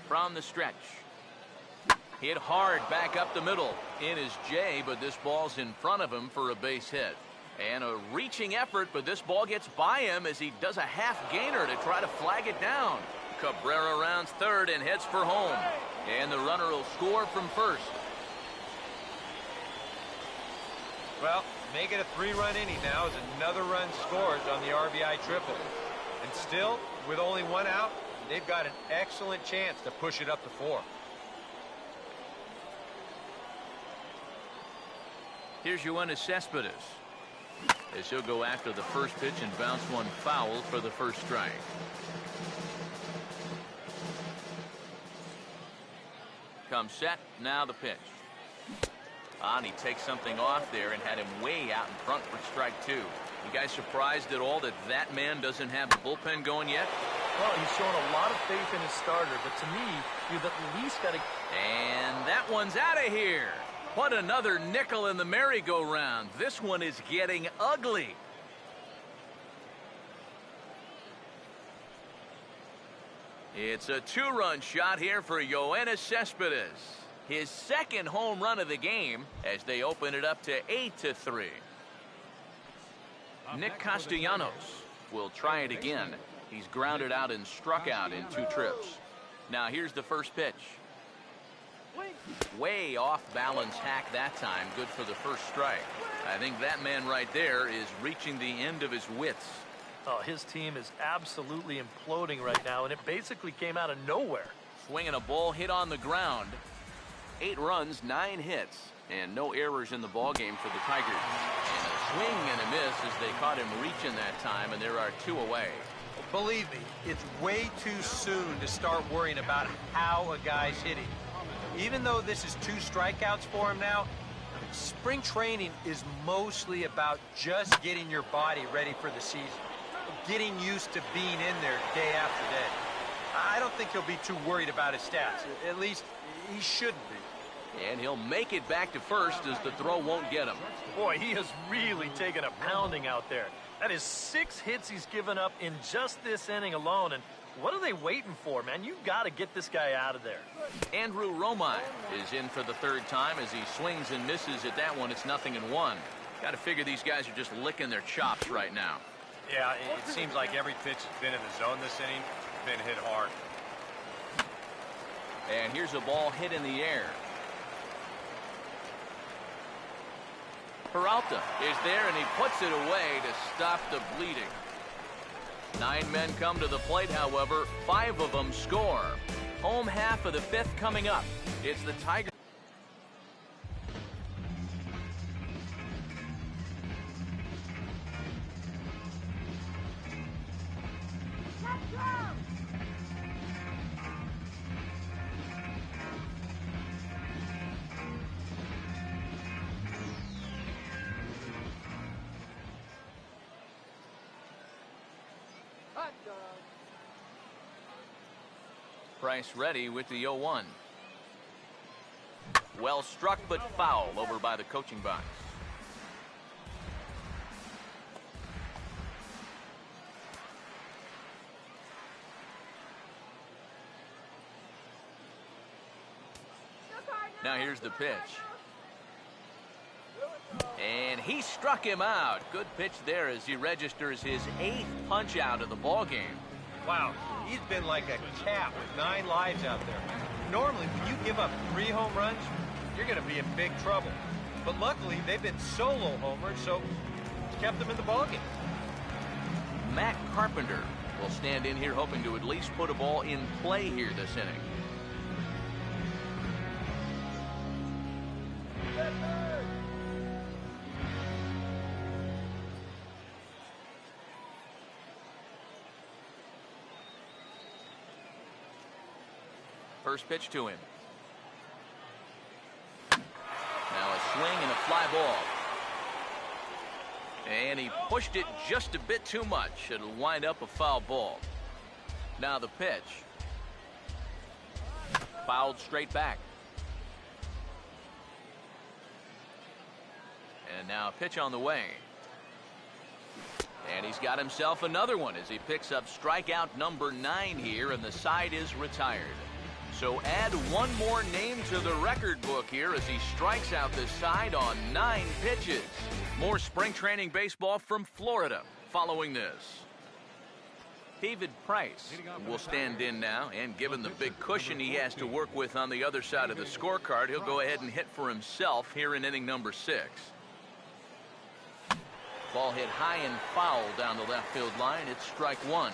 From the stretch. Hit hard back up the middle. In is Jay, but this ball's in front of him for a base hit. And a reaching effort, but this ball gets by him as he does a half gainer to try to flag it down. Cabrera rounds third and heads for home. And the runner will score from first. Well, make it a 3-run inning now as another run scores on the RBI triple. And still, with only 1 out, they've got an excellent chance to push it up to 4. Here's Yoenis Cespedes as he'll go after the first pitch and bounce one foul for the first strike. Comes set. Now the pitch. And he takes something off there and had him way out in front for strike 2. You guys surprised at all that that man doesn't have the bullpen going yet? Well, he's shown a lot of faith in his starter, but to me, you've at least got to... And that one's out of here. What another nickel in the merry-go-round. This one is getting ugly. It's a 2-run shot here for Yoenis Cespedes. His second home run of the game as they open it up to 8-3. Nick Castellanos will try it again. He's grounded out and struck out in 2 trips. Now here's the first pitch. Way off balance hack that time. Good for the first strike. I think that man right there is reaching the end of his wits. Oh, his team is absolutely imploding right now, and it basically came out of nowhere. Swinging a ball hit on the ground. 8 runs, 9 hits, and no errors in the ballgame for the Tigers. And a swing and a miss as they caught him reaching that time, and there are 2 away. Believe me, it's way too soon to start worrying about how a guy's hitting. Even though this is 2 strikeouts for him now, spring training is mostly about just getting your body ready for the season. Getting used to being in there day after day. I don't think he'll be too worried about his stats. At least, he shouldn't be. And he'll make it back to first as the throw won't get him. Boy, he has really taken a pounding out there. That is 6 hits he's given up in just this inning alone. And what are they waiting for, man? You've got to get this guy out of there. Andrew Romine is in for the 3rd time as he swings and misses at that one. It's 0-1. Got to figure these guys are just licking their chops right now. Yeah, it seems like every pitch has been in the zone this inning, been hit hard. And here's a ball hit in the air. Peralta is there, and he puts it away to stop the bleeding. 9 men come to the plate, however. 5 of them score. Home half of the 5th coming up. It's the Tigers. Price ready with the 0-1. Well struck but foul over by the coaching box. Now here's the pitch. And he struck him out. Good pitch there as he registers his 8th punch out of the ball game. Wow, he's been like a cat with 9 lives out there. Normally, when you give up 3 home runs, you're going to be in big trouble. But luckily, they've been solo homers, so it's kept them in the ballgame. Matt Carpenter will stand in here hoping to at least put a ball in play here this inning. First pitch to him. Now a swing and a fly ball. And he pushed it just a bit too much. It'll wind up a foul ball. Now the pitch. Fouled straight back. And now a pitch on the way. And he's got himself another one as he picks up strikeout number 9 here, and the side is retired. So add one more name to the record book here as he strikes out this side on 9 pitches. More spring training baseball from Florida following this. David Price will stand in now, and given the big cushion he has to work with on the other side of the scorecard, he'll go ahead and hit for himself here in inning number 6. Ball hit high and foul down the left field line. It's strike 1.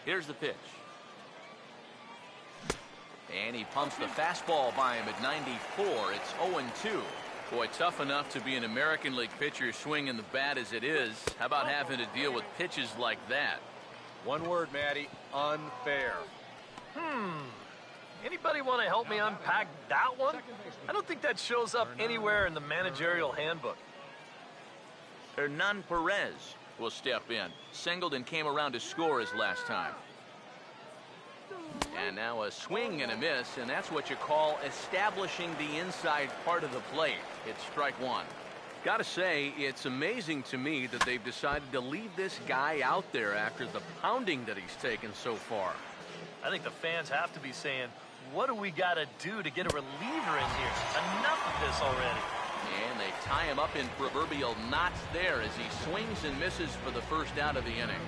Here's the pitch. And he pumps the fastball by him at 94. It's 0-2. Boy, tough enough to be an American League pitcher swinging the bat as it is. How about having to deal with pitches like that? One word, Matty, unfair. Anybody want to help me unpack that one? I don't think that shows up anywhere in the managerial handbook. Hernan Perez will step in. Singled and came around to score his last time. And now a swing and a miss, and that's what you call establishing the inside part of the plate. It's strike one. Gotta say, it's amazing to me that they've decided to leave this guy out there after the pounding that he's taken so far. I think the fans have to be saying, what do we got to do to get a reliever in here? Enough of this already. And they tie him up in proverbial knots there as he swings and misses for the first out of the inning.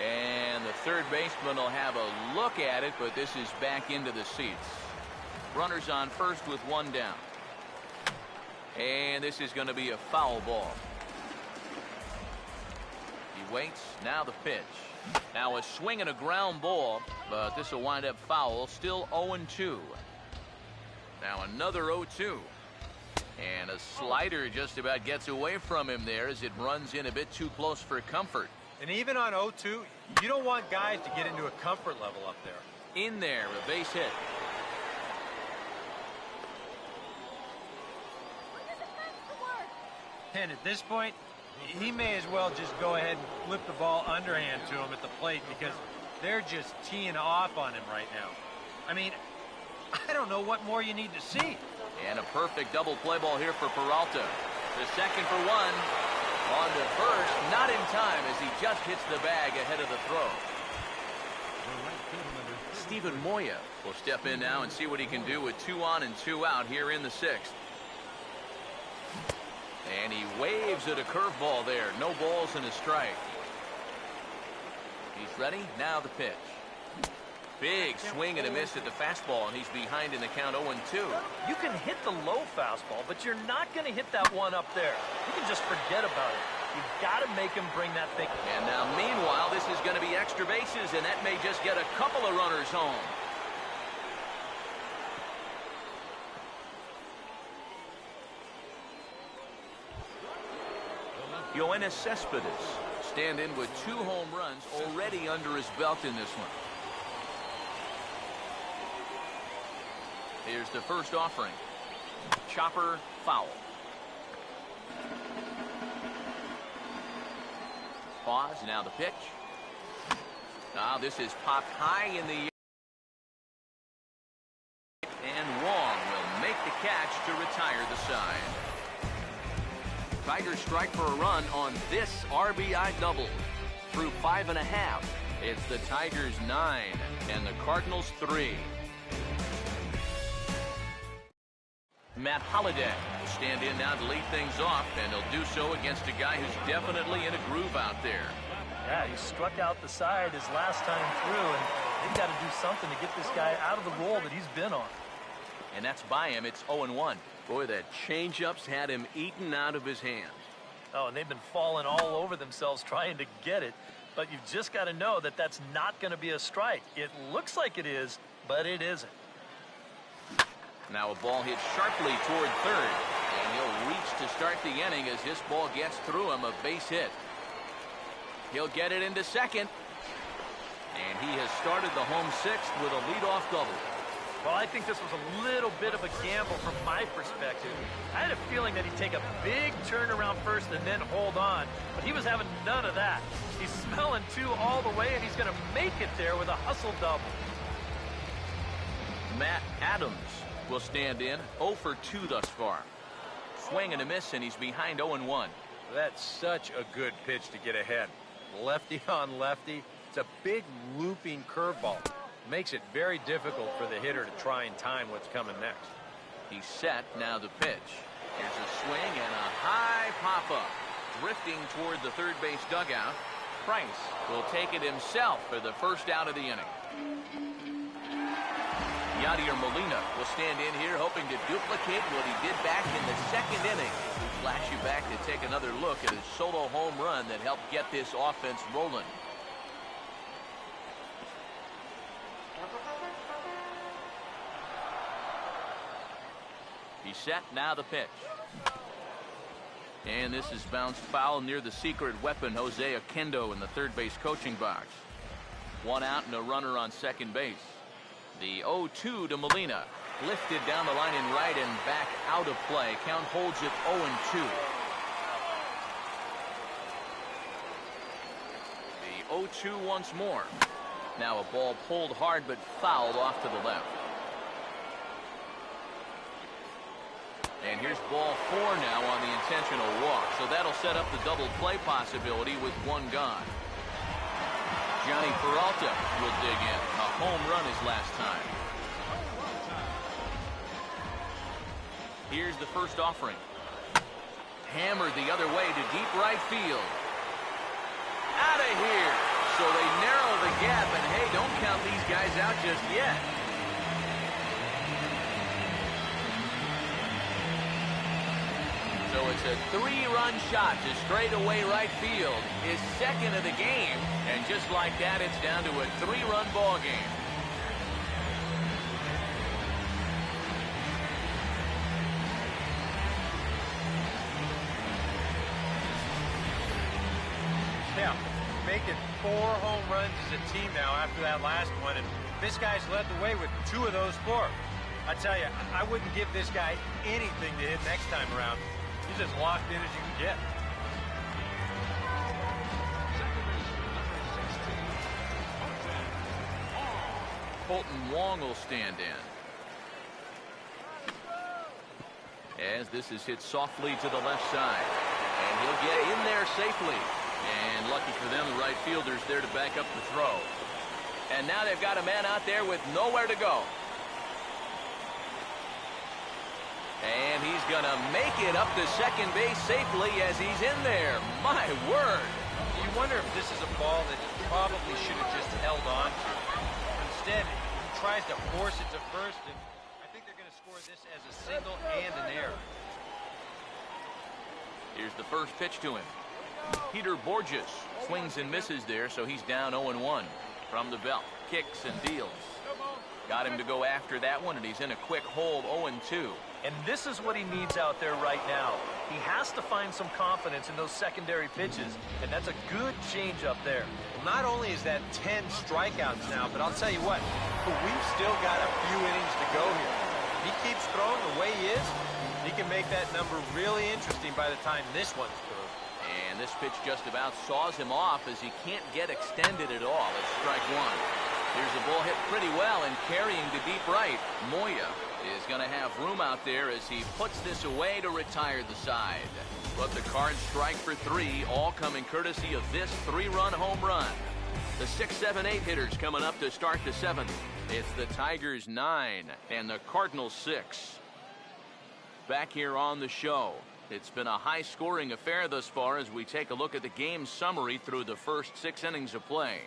And the third baseman will have a look at it, but this is back into the seats. Runners on first with one down. And this is going to be a foul ball. He waits. Now the pitch. Now a swing and a ground ball, but this will wind up foul. Still 0-2. Now another 0-2. And a slider just about gets away from him there as it runs in a bit too close for comfort. And even on 0-2, you don't want guys to get into a comfort level up there. In there, a base hit. And at this point, he may as well just go ahead and flip the ball underhand to him at the plate because they're just teeing off on him right now. I mean, I don't know what more you need to see. And a perfect double play ball here for Peralta. The second for one. On to first, not in time as he just hits the bag ahead of the throw. Steven Moya will step in now and see what he can do with 2 on and 2 out here in the 6th. And he waves at a curveball there. No balls and a strike. He's ready. Now the pitch. Big swing and a miss at the fastball, and he's behind in the count 0-2. You can hit the low fastball, but you're not going to hit that one up there. You can just forget about it. You've got to make him bring that thing. And now, meanwhile, this is going to be extra bases, and that may just get a couple of runners home. Yoenis Cespedes stand in with 2 home runs already under his belt in this one. Here's the first offering. Chopper foul. Pause. Now the pitch. Now this is popped high in the air. And Wong will make the catch to retire the side. Tigers strike for a run on this RBI double. Through 5.5. It's the Tigers 9 and the Cardinals 3. Matt Holliday will stand in now to lead things off, and he'll do so against a guy who's definitely in a groove out there. Yeah, he struck out the side his last time through, and they've got to do something to get this guy out of the role that he's been on. And that's by him. It's 0-1. Boy, that changeup's had him eaten out of his hands. Oh, and they've been falling all over themselves trying to get it, but you've just got to know that that's not going to be a strike. It looks like it is, but it isn't. Now a ball hit sharply toward third, and he'll reach to start the inning as this ball gets through him, a base hit. He'll get it into second, and he has started the home 6th with a leadoff double. Well, I think this was a little bit of a gamble from my perspective. I had a feeling that he'd take a big turn around first and then hold on, but he was having none of that. He's smelling 2 all the way, and he's going to make it there with a hustle double. Matt Adams will stand in. 0 for 2 thus far. Swing and a miss, and he's behind 0-1. That's such a good pitch to get ahead. Lefty on lefty. It's a big looping curveball. Makes it very difficult for the hitter to try and time what's coming next. He's set. Now the pitch. Here's a swing and a high pop-up. Drifting toward the third base dugout. Price will take it himself for the first out of the inning. Yadier Molina will stand in here hoping to duplicate what he did back in the 2nd inning. We flash you back to take another look at his solo home run that helped get this offense rolling. He's set. Now the pitch. And this is bounced foul near the secret weapon, Jose Oquendo, in the third base coaching box. One out and a runner on second base. The 0-2 to Molina. Lifted down the line in right and back out of play. Count holds it 0-2. The 0-2 once more. Now a ball pulled hard but fouled off to the left. And here's ball 4 now on the intentional walk. So that'll set up the double play possibility with one gone. Johnny Peralta will dig in. A home run his last time. Here's the first offering. Hammered the other way to deep right field. Out of here. So they narrow the gap, and hey, don't count these guys out just yet. So it's a 3-run shot to straightaway right field. His second of the game, and just like that, it's down to a 3-run ball game. Yeah, making 4 home runs as a team now after that last one, and this guy's led the way with 2 of those 4. I tell you, I wouldn't give this guy anything to hit next time around. He's as locked in as you can get. Colton Wong will stand in. As this is hit softly to the left side. And he'll get in there safely. And lucky for them, the right fielder's there to back up the throw. And now they've got a man out there with nowhere to go. And he's going to make it up to second base safely as he's in there. My word. You wonder if this is a ball that he probably should have just held on to. Instead, he tries to force it to first, and I think they're going to score this as a single and an error. Here's the first pitch to him. Peter Borges swings and misses there, so he's down 0-1 from the belt. Kicks and deals. Got him to go after that one, and he's in a quick hold 0-2. And this is what he needs out there right now. He has to find some confidence in those secondary pitches, and that's a good change up there. Well, not only is that 10 strikeouts now, but I'll tell you what, we've still got a few innings to go here. If he keeps throwing the way he is, he can make that number really interesting by the time this one's through. And this pitch just about saws him off as he can't get extended at all. It's strike 1. Here's a ball hit pretty well and carrying to deep right. Moya is going to have room out there as he puts this away to retire the side. But the Cards strike for 3, all coming courtesy of this 3-run home run. The 6, 7, 8 hitters coming up to start the 7th. It's the Tigers 9 and the Cardinals 6. Back here on the show. It's been a high-scoring affair thus far as we take a look at the game summary through the first 6 innings of play.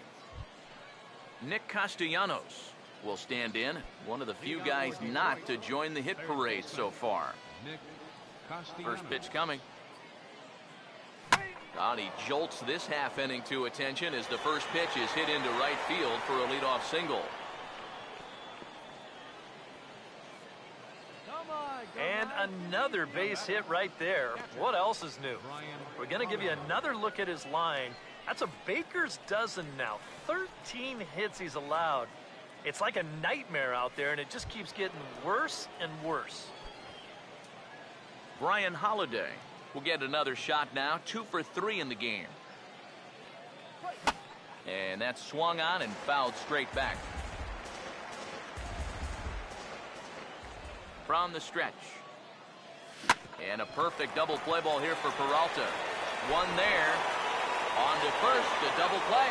Nick Castellanos will stand in, one of the few guys not to join the hit parade so far. First pitch coming. God, he jolts this half inning to attention as the first pitch is hit into right field for a leadoff single. And another base hit right there. What else is new? We're going to give you another look at his line. That's a baker's dozen now. 13 hits he's allowed. It's like a nightmare out there, and it just keeps getting worse and worse. Brian Holiday will get another shot now. 2 for 3 in the game. And that's swung on and fouled straight back. From the stretch. And a perfect double play ball here for Peralta. One there. On to first, a double play.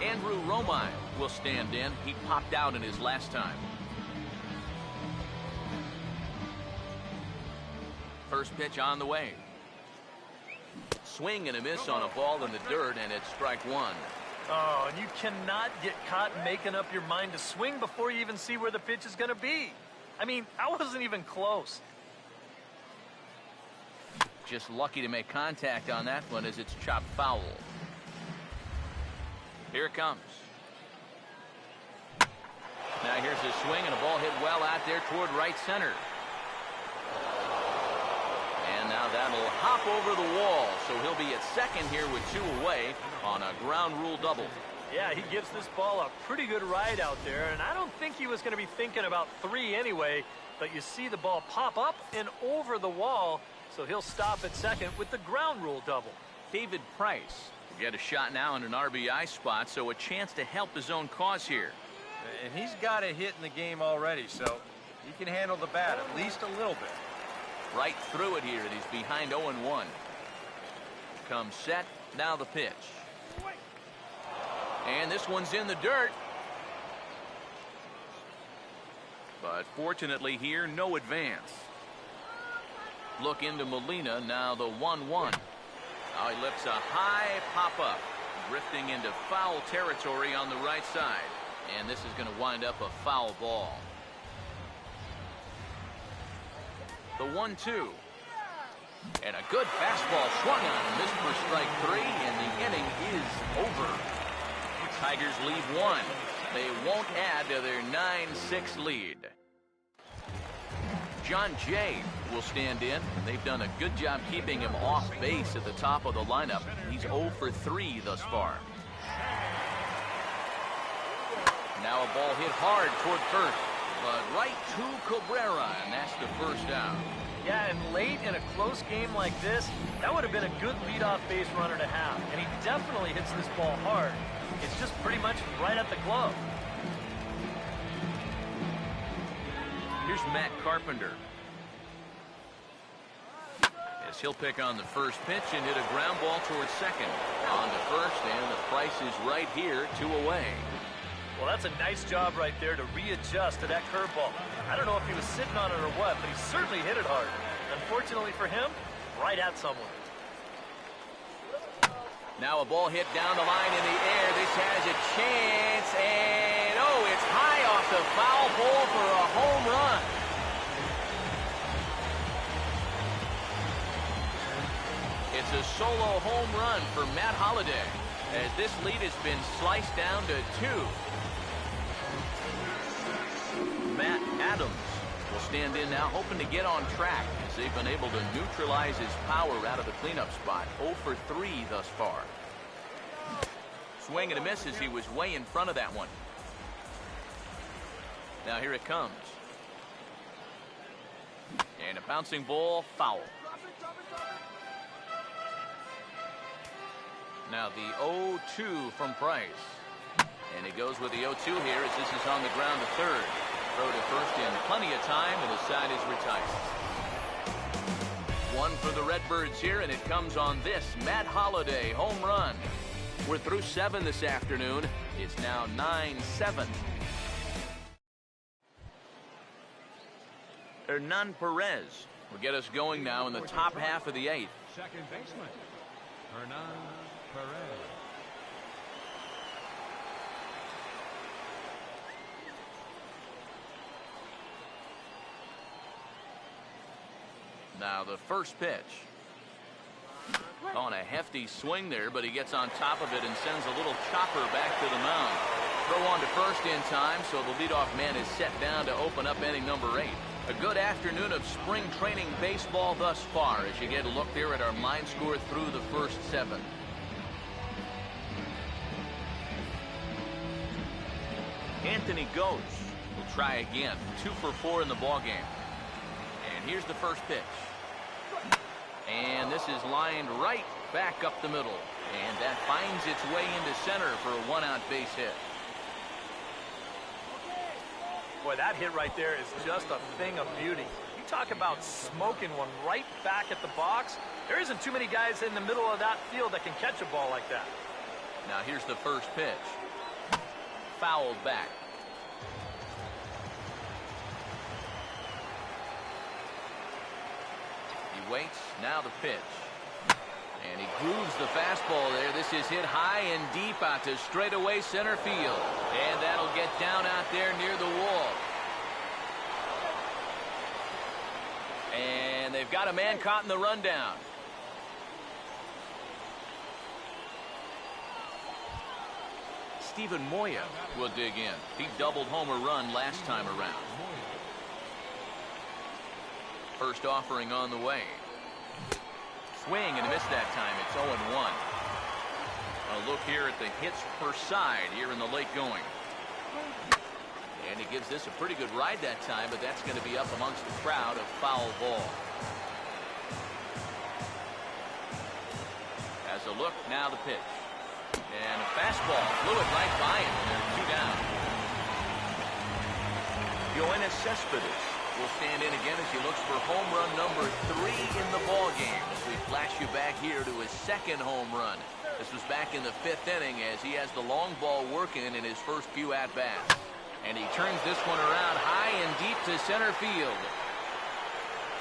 Andrew Romine will stand in. He popped out in his last time. First pitch on the way. Swing and a miss on a ball in the dirt, and it's strike 1. Oh, and you cannot get caught making up your mind to swing before you even see where the pitch is going to be. I mean, I wasn't even close. Just lucky to make contact on that one as it's chopped foul. Here it comes. Now here's a swing and a ball hit well out there toward right center. That'll hop over the wall, so he'll be at second here with 2 away on a ground rule double. Yeah, he gives this ball a pretty good ride out there, and I don't think he was going to be thinking about 3 anyway, but you see the ball pop up and over the wall, so he'll stop at second with the ground rule double. David Price will get a shot now in an RBI spot, so a chance to help his own cause here. And he's got a hit in the game already, so he can handle the bat at least a little bit. Right through it here, and he's behind 0-1. Comes set, now the pitch. And this one's in the dirt. But fortunately here, no advance. Look into Molina, now the 1-1. Now he lifts a high pop-up, drifting into foul territory on the right side. And this is going to wind up a foul ball. The 1-2. And a good fastball swung on and missed for strike 3, and the inning is over. Tigers lead 1. They won't add to their 9-6 lead. John Jay will stand in. They've done a good job keeping him off base at the top of the lineup. He's 0 for 3 thus far. Now a ball hit hard toward first, but right to Cabrera, and that's the first out. Yeah, and late in a close game like this, that would have been a good leadoff base runner to have. And he definitely hits this ball hard. It's just pretty much right at the glove. Here's Matt Carpenter. As he'll pick on the first pitch and hit a ground ball towards second. On to first, and the Price is right here, 2 away. Well, that's a nice job right there to readjust to that curveball. I don't know if he was sitting on it or what, but he certainly hit it hard. Unfortunately for him, right at someone. Now a ball hit down the line in the air. This has a chance, and oh, it's high off the foul pole for a home run. It's a solo home run for Matt Holliday, as this lead has been sliced down to 2. Matt Adams will stand in now, hoping to get on track, as they've been able to neutralize his power out of the cleanup spot. 0 for 3 thus far. Swing and a miss as he was way in front of that one. Now here it comes. And a bouncing ball, foul. Now the 0-2 from Price. And he goes with the 0-2 here as this is on the ground to third. Throw to first in plenty of time, and his side is retired. 1 for the Redbirds here, and it comes on this Matt Holliday home run. We're through 7 this afternoon. It's now 9-7. Hernan Perez will get us going now in the top half of the 8th. Second baseman, Hernan Perez. Now the first pitch. On a hefty swing there, but he gets on top of it and sends a little chopper back to the mound. Throw on to first in time, so the leadoff man is set down to open up inning number 8. A good afternoon of spring training baseball thus far as you get a look there at our line score through the first 7. Anthony Gose will try again. 2 for 4 in the ballgame. And here's the first pitch. And this is lined right back up the middle. And that finds its way into center for a 1-out base hit. Boy, that hit right there is just a thing of beauty. You talk about smoking one right back at the box. There isn't too many guys in the middle of that field that can catch a ball like that. Now here's the first pitch. Fouled back. He waits. Now the pitch. And he grooves the fastball there. This is hit high and deep out to straightaway center field. And that'll get down out there near the wall. And they've got a man caught in the rundown. Steven Moya will dig in. He doubled homer run last time around. First offering on the way. Swing and a miss that time. It's 0-1. A look here at the hits per side here in the late going. And he gives this a pretty good ride that time, but that's going to be up amongst the crowd of foul ball. As a look, now the pitch. And a fastball flew it right by him. They're 2 down. Yoenis Cespedes will stand in again as he looks for home run number 3 in the ball game. As we flash you back here to his second home run. This was back in the 5th inning as he has the long ball working in his first few at-bats. And he turns this one around high and deep to center field.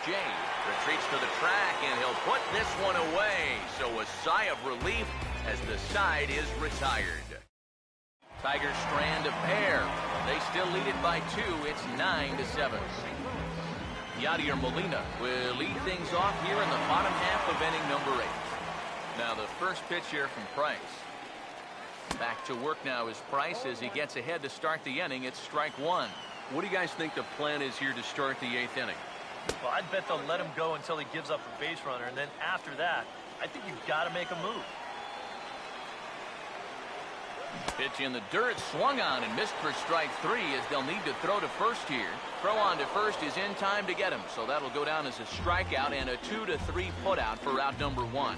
Jay retreats to the track, and he'll put this one away. So a sigh of relief as the side is retired. Tigers strand a pair. They still lead it by 2. It's 9-7. Yadier Molina will lead things off here in the bottom half of inning number 8. Now the first pitch here from Price. Back to work now is Price as he gets ahead to start the inning. It's strike 1. What do you guys think the plan is here to start the 8th inning? Well, I'd bet they'll let him go until he gives up a base runner, and then after that, I think you've got to make a move. Pitch in the dirt, swung on and missed for strike 3 as they'll need to throw to first here. Throw on to first is in time to get him, so that'll go down as a strikeout and a 2-3 putout for out number 1.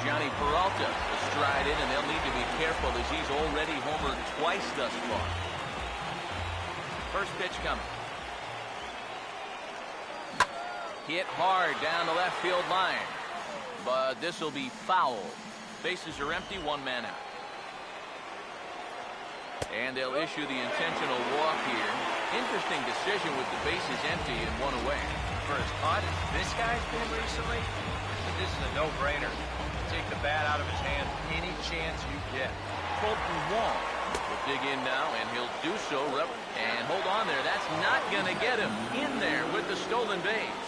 Johnny Peralta will stride in, and they'll need to be careful as he's already homered twice thus far. First pitch coming. Hit hard down the left field line, but this will be foul. Bases are empty, 1 man out. And they'll issue the intentional walk here. Interesting decision with the bases empty and 1 away. For as hot as this guy's been recently, this is a no-brainer. Take the bat out of his hand any chance you get. Colton Wong will dig in now, and he'll do so. And hold on there. That's not going to get him in there with the stolen base.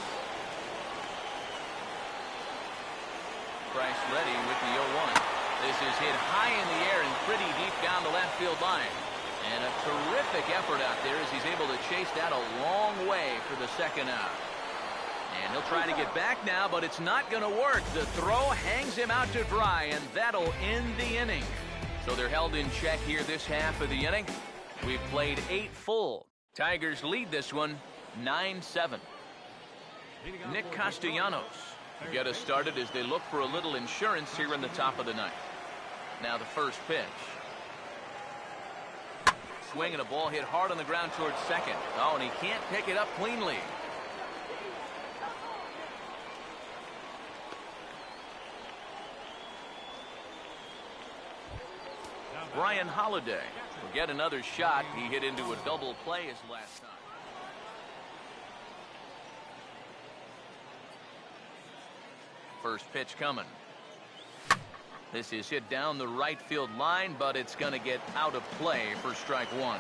Price ready with the 0-1. This is hit high in the air and pretty deep down the left field line. And a terrific effort out there as he's able to chase that a long way for the second out. And he'll try to get back now, but it's not going to work. The throw hangs him out to dry, and that'll end the inning. So they're held in check here this half of the inning. We've played 8 full. Tigers lead this one 9-7. Nick Castellanos will get us started as they look for a little insurance here in the top of the 9th. Now the first pitch. Swing and a ball hit hard on the ground towards second. Oh, and he can't pick it up cleanly. Brian Holiday will get another shot. He hit into a double play his last time. First pitch coming. This is hit down the right field line, but it's going to get out of play for strike 1.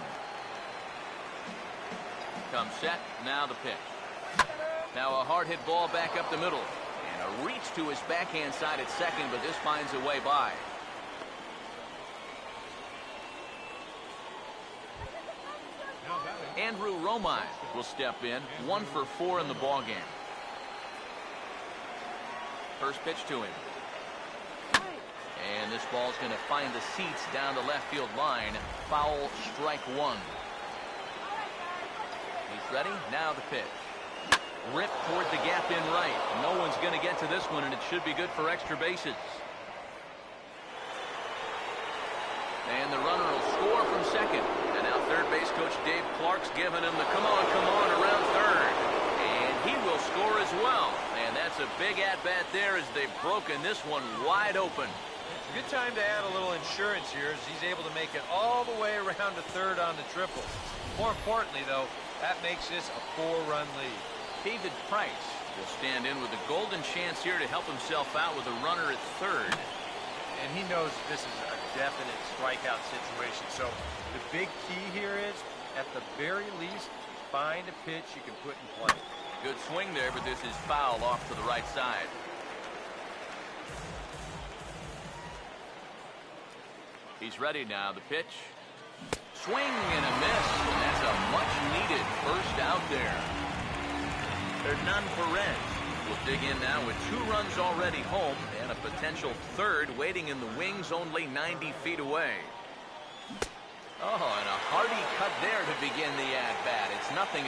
Comes set. Now the pitch. Now a hard hit ball back up the middle. And a reach to his backhand side at second, but this finds a way by. Andrew Romine will step in. 1 for 4 in the ballgame. First pitch to him. And this ball's going to find the seats down the left field line. Foul, strike 1. He's ready. Now the pitch. Ripped toward the gap in right. No one's going to get to this one, and it should be good for extra bases. And the runner will score from second. And now third base coach Dave Clark's giving him the come on around third. And he will score as well. And that's a big at-bat there as they've broken this one wide open. Good time to add a little insurance here as he's able to make it all the way around to third on the triple. More importantly, though, that makes this a 4-run lead. David Price will stand in with a golden chance here to help himself out with a runner at third. And he knows this is a definite strikeout situation. So the big key here is, at the very least, find a pitch you can put in play. Good swing there, but this is foul off to the right side. He's ready now. The pitch. Swing and a miss. And that's a much-needed first out there. Hernan Perez will dig in now with 2 runs already home and a potential third waiting in the wings only 90 feet away. Oh, and a hearty cut there to begin the at-bat. It's 0-1.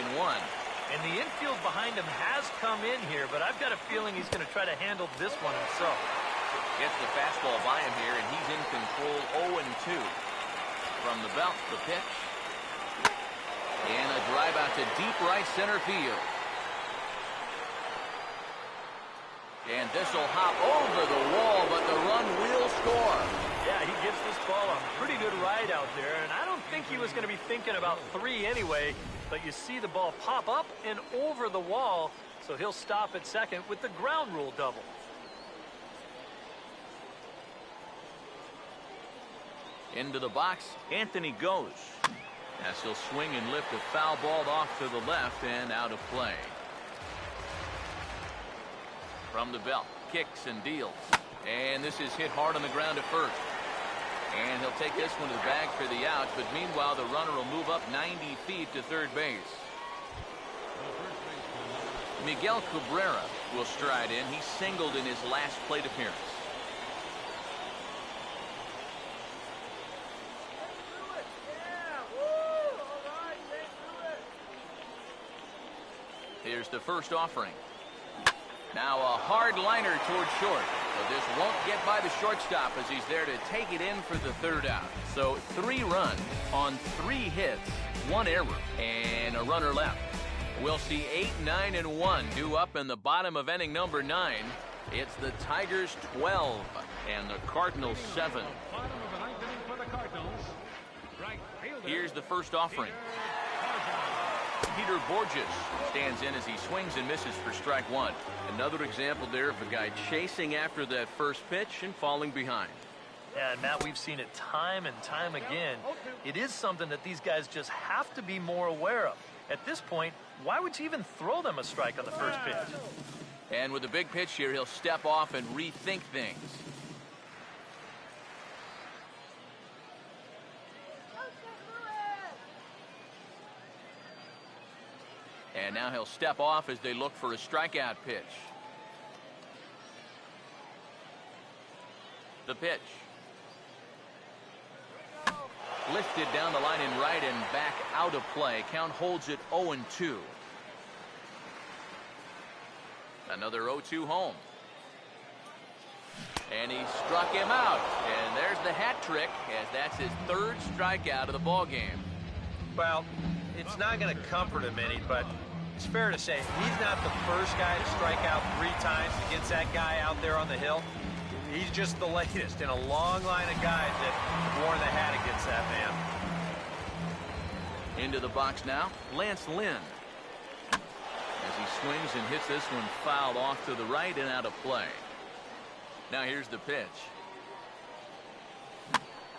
And the infield behind him has come in here, but I've got a feeling he's going to try to handle this one himself. Gets the fastball by him here, and he's in control 0-2. From the belt, the pitch. And a drive out to deep right center field. And this will hop over the wall, but the run will score. Yeah, he gives this ball a pretty good ride out there, and I don't think he was going to be thinking about 3 anyway, but you see the ball pop up and over the wall, so he'll stop at second with the ground rule double. Into the box, Anthony goes. As he'll swing and lift a foul ball off to the left and out of play. From the belt, kicks and deals. And this is hit hard on the ground at first. And he'll take this one to the bag for the out, but meanwhile the runner will move up 90 feet to third base. Miguel Cabrera will stride in. He singled in his last plate appearance. Here's the first offering. Now a hard liner toward short. But this won't get by the shortstop as he's there to take it in for the third out. So 3 runs on 3 hits, 1 error, and a runner left. We'll see 8, 9, and 1 due up in the bottom of inning number 9. It's the Tigers 12 and the Cardinals 7. Bottom of the 9th inning for the Cardinals. Right fielder. Here's the first offering. Peter Borges stands in as he swings and misses for strike 1. Another example there of a guy chasing after that first pitch and falling behind. Yeah, and Matt, we've seen it time and time again. It is something that these guys just have to be more aware of. At this point, why would you even throw them a strike on the first pitch? And with a big pitch here, he'll step off and rethink things. And now he'll step off as they look for a strikeout pitch. The pitch. Lifted down the line in right and back out of play. Count holds it 0-2. Another 0-2 home. And he struck him out. And there's the hat trick, as that's his 3rd strikeout of the ball game. Well, it's not going to comfort him any, but it's fair to say he's not the first guy to strike out 3 times against that guy out there on the hill. He's just the latest in a long line of guys that wore the hat against that man. Into the box now, Lance Lynn. As he swings and hits this one fouled off to the right and out of play. Now here's the pitch.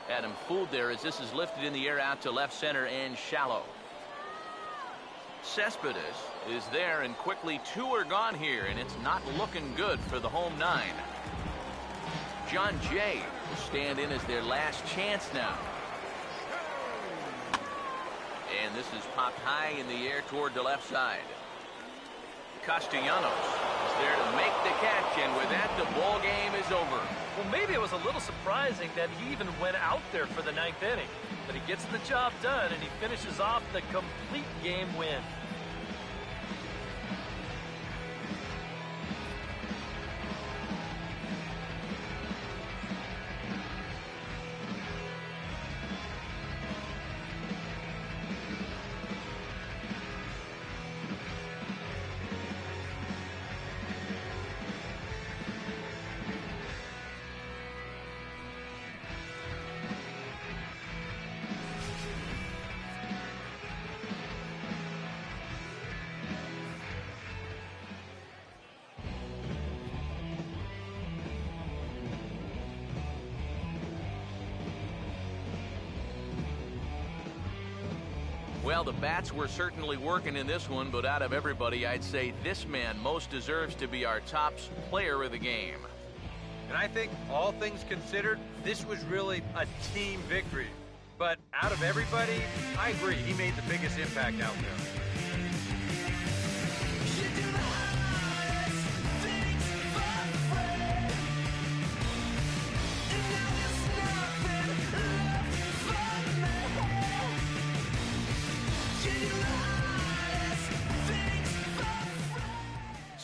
Had him fooled there as this is lifted in the air out to left center and shallow. Cespedes is there, and quickly 2 are gone here, and it's not looking good for the home 9. John Jay will stand in as their last chance now. And this is popped high in the air toward the left side. Castellanos is there to make the catch, and with that, the ball game is over. Well, maybe it was a little surprising that he even went out there for the 9th inning. But he gets the job done, and he finishes off the complete game win. Well, the bats were certainly working in this one, but out of everybody, I'd say this man most deserves to be our top player of the game. And I think, all things considered, this was really a team victory. But out of everybody, I agree, he made the biggest impact out there.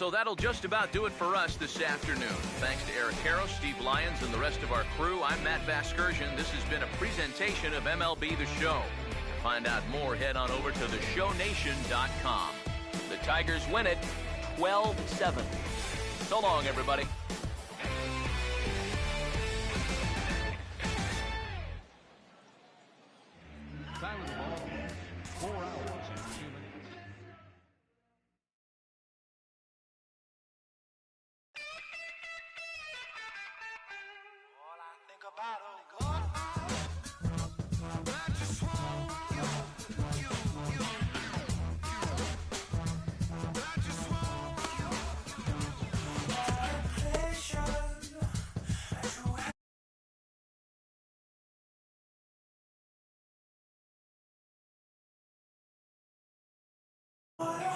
So that'll just about do it for us this afternoon. Thanks to Eric Harrow, Steve Lyons, and the rest of our crew, I'm Matt Vasgersian. This has been a presentation of MLB The Show. To find out more, head on over to theshownation.com. The Tigers win it 12-7. So long, everybody. Time of the ball, 4 hours and 2 minutes. All I think about I just want you. I just want you.